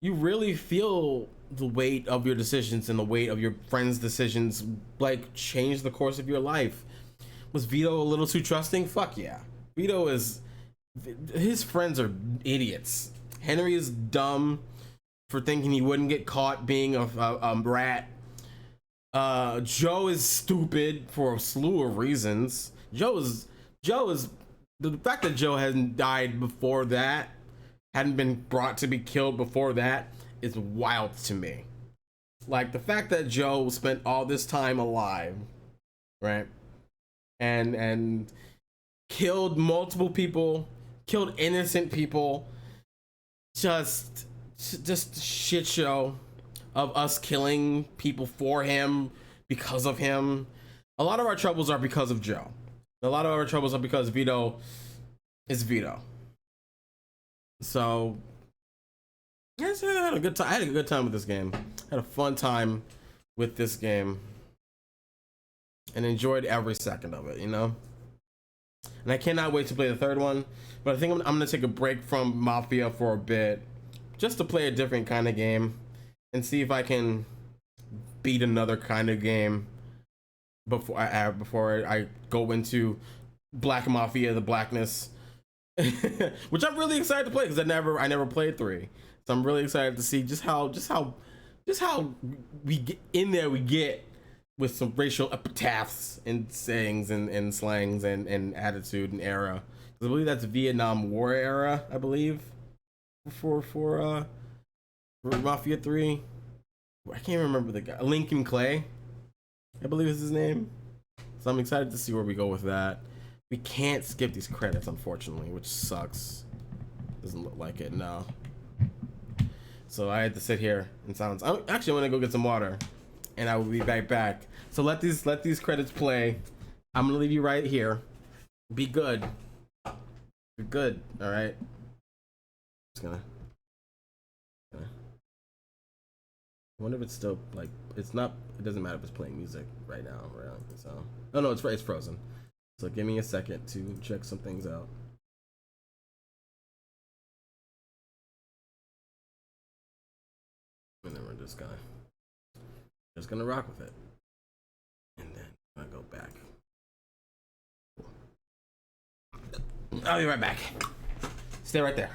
you really feel the weight of your decisions and the weight of your friends' decisions like change the course of your life. Was Vito a little too trusting? Fuck yeah. Vito is, his friends are idiots. Henry is dumb for thinking he wouldn't get caught being a rat. Joe is stupid for a slew of reasons. Joe is the fact that Joe hadn't died before that, hadn't been brought to be killed before that, is wild to me. Like the fact that Joe spent all this time alive, right, and killed multiple people, killed innocent people, just shit show of us killing people for him, because of him. A lot of our troubles are because of Joe. A lot of our troubles are because Vito is Vito. So yes, I had a good time. I had a good time with this game. I had a fun time with this game and enjoyed every second of it, you know? And I cannot wait to play the third one, but I think I'm gonna take a break from Mafia for a bit just to play a different kind of game and see if I can beat another kind of game before I go into Black Mafia, the Blackness, which I'm really excited to play because I never played 3. So I'm really excited to see just how we get in there. We get with some racial epitaphs and sayings and slangs and attitude and era. I believe that's Vietnam War era. I believe for Mafia 3. I can't remember the guy. Lincoln Clay, I believe is his name. So I'm excited to see where we go with that. We can't skip these credits, unfortunately, which sucks. Doesn't look like it, no. So I had to sit here in silence. I'm actually gonna go get some water, and I will be right back. So let these credits play. I'm gonna leave you right here. Be good. Be good. All right. Just gonna. I wonder if it's still like it's not. It doesn't matter if it's playing music right now, really. So. Oh no, it's frozen. So give me a second to check some things out. And then we're just gonna rock with it. And then I go back. I'll be right back. Stay right there.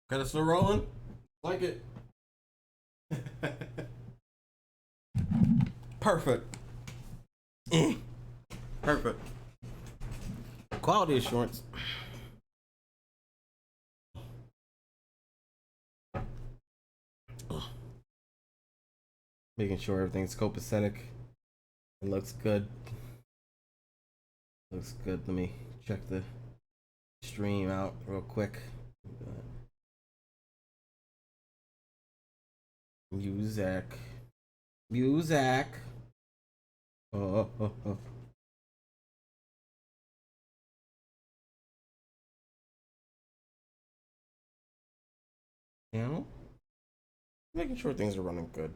Got it still rolling? Like it. Perfect. Perfect. Quality assurance. Making sure everything's copacetic. It looks good. Looks good. Let me check the stream out real quick. Music. Music. Oh. Channel? Making sure things are running good.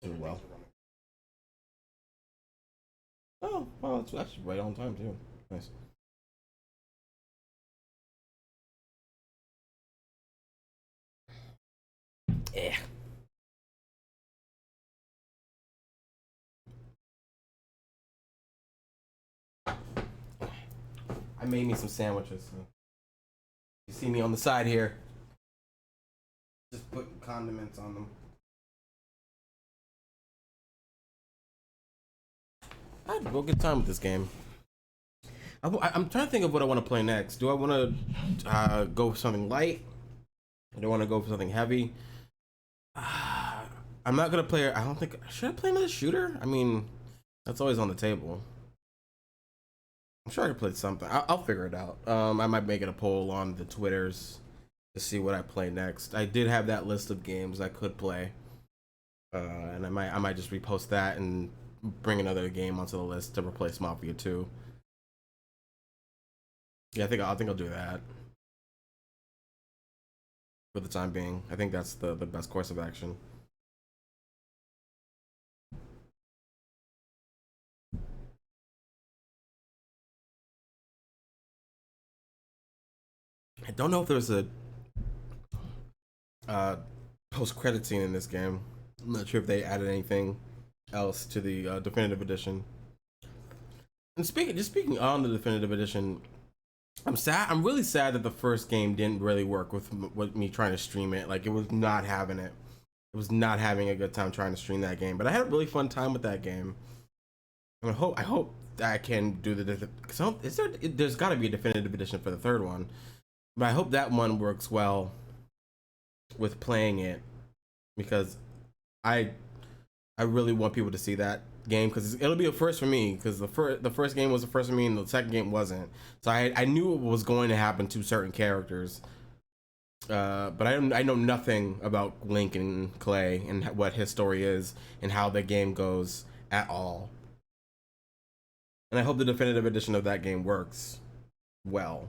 Well. Oh, well, that's actually right on time too. Nice. Yeah. I made me some sandwiches. So. You see me on the side here. Just putting condiments on them. I had a real good time with this game. I'm trying to think of what I want to play next. Do I want to go for something light? Or do I want to go for something heavy? I'm not gonna play. I don't think. Should I play another shooter? I mean, that's always on the table. I'm sure I could play something. I'll figure it out. I might make it a poll on the Twitters to see what I play next. I did have that list of games I could play, and I might just repost that and bring another game onto the list to replace Mafia 2. Yeah, I think I'll do that for the time being. I think that's the best course of action. don't know if there's a post-credit scene in this game. I'm not sure if they added anything else to the definitive edition. And speaking on the definitive edition, I'm sad. I'm really sad that the first game didn't really work with me trying to stream it. Like, it was not having it. It was not having a good time trying to stream that game. But I had a really fun time with that game. And I hope that I can do the. There's got to be a definitive edition for the third one, but I hope that one works well with playing it, because I really want people to see that game, because it'll be a first for me, because the first game was the first for me and the second game wasn't. So I knew what was going to happen to certain characters, but I know nothing about Link and Clay and what his story is and how the game goes at all. And I hope the definitive edition of that game works well.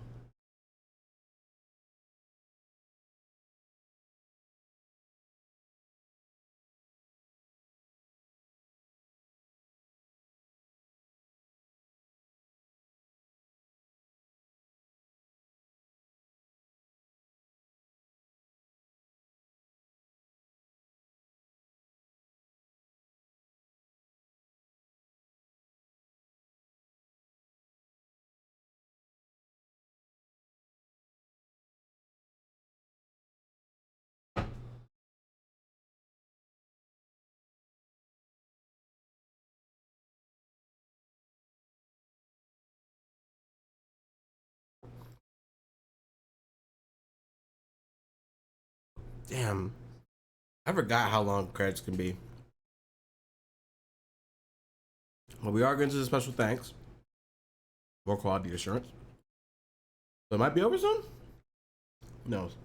Damn, I forgot how long credits can be. Well, we are going to the special thanks. More quality assurance. So it might be over soon? Who knows?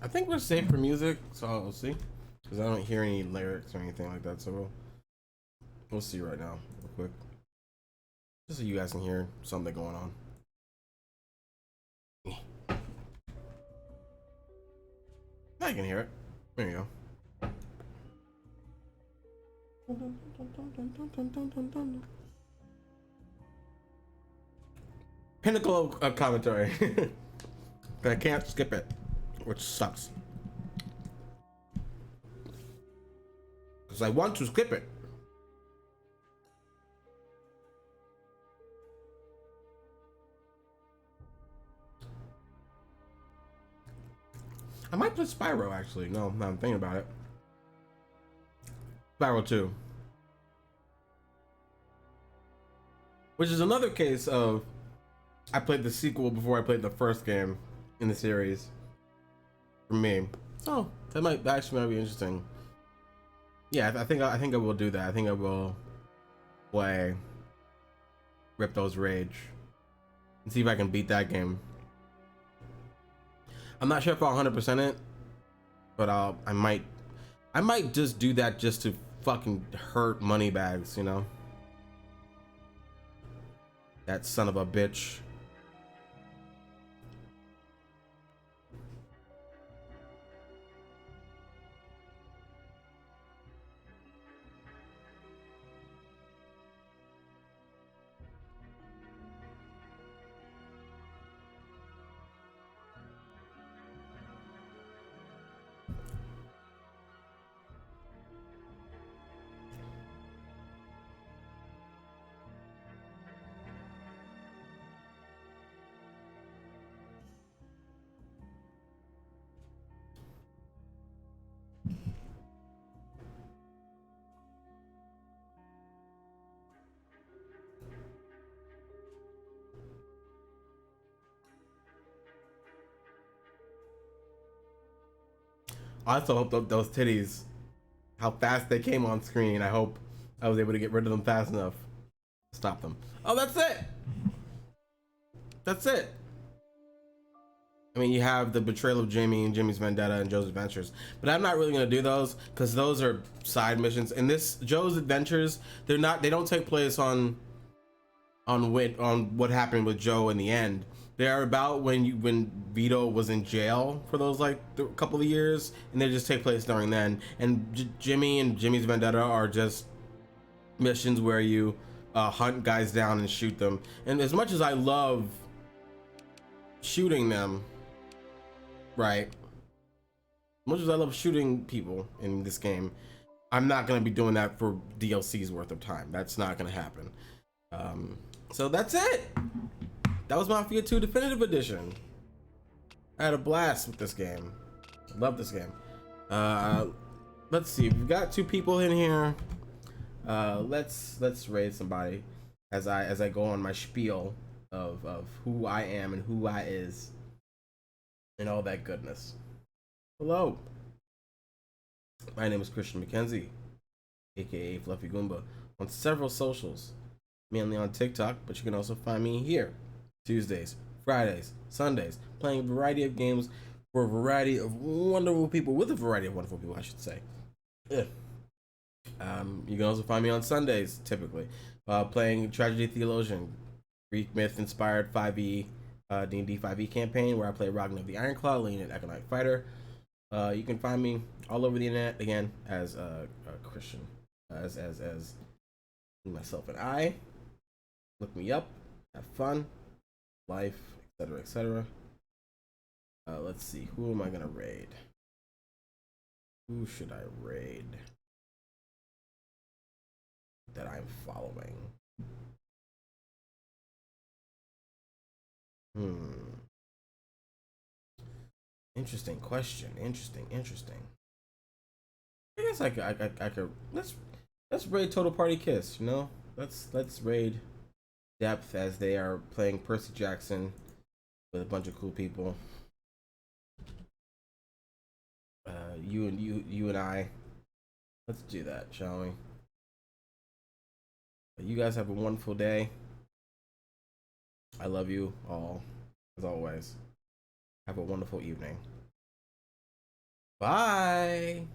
I think we're safe for music, so we'll see. Because I don't hear any lyrics or anything like that, so we'll see right now, real quick. Just so you guys can hear something going on. Now you can hear it. There you go. Pinnacle of commentary. But I can't skip it, which sucks. Because I want to skip it. I might play Spyro, actually. No, now I'm thinking about it. Spyro 2. Which is another case of I played the sequel before I played the first game in the series. For me. So, that actually might be interesting. Yeah, I think I will do that. I think I will play Ripto's Rage and see if I can beat that game. I'm not sure if I'll 100% it, but I might just do that just to fucking hurt Moneybags, you know? That son of a bitch. I also hope those titties, how fast they came on screen, I hope I was able to get rid of them fast enough to stop them. Oh, that's it! That's it! I mean, you have the betrayal of Jimmy and Jimmy's Vendetta and Joe's Adventures, but I'm not really gonna do those because those are side missions. And this Joe's Adventures, they don't take place on what happened with Joe in the end. They are about when Vito was in jail for those like couple of years, and they just take place during then. And Jimmy and Jimmy's Vendetta are just missions where you hunt guys down and shoot them. And as much as I love shooting them, right? As much as I love shooting people in this game, I'm not gonna be doing that for DLC's worth of time. That's not gonna happen. So that's it. That was Mafia 2 Definitive Edition. I had a blast with this game. I love this game. Let's see. We've got 2 people in here. Let's raid somebody as I go on my spiel of who I am and who I is and all that goodness. Hello. My name is Christian McKenzie, aka Fluffy Goomba, on several socials, mainly on TikTok, but you can also find me here Tuesdays, Fridays, Sundays, playing a variety of games for a variety of wonderful people, with a variety of wonderful people, I should say. You can also find me on Sundays, typically, playing Tragedy Theologian, Greek myth inspired 5e D&D 5e campaign where I play Ragnar the Ironclaw, leading an economic fighter. You can find me all over the internet again as a Christian, as myself and I. Look me up, have fun, life, etc., etc. Let's see, who am I gonna raid? Who should I raid that I'm following? Interesting question. Interesting. I guess I could let's raid Total Party Kiss. You know, let's raid Depth as they are playing Percy Jackson with a bunch of cool people. You and I. Let's do that, shall we? You guys have a wonderful day. I love you all, as always. Have a wonderful evening. Bye.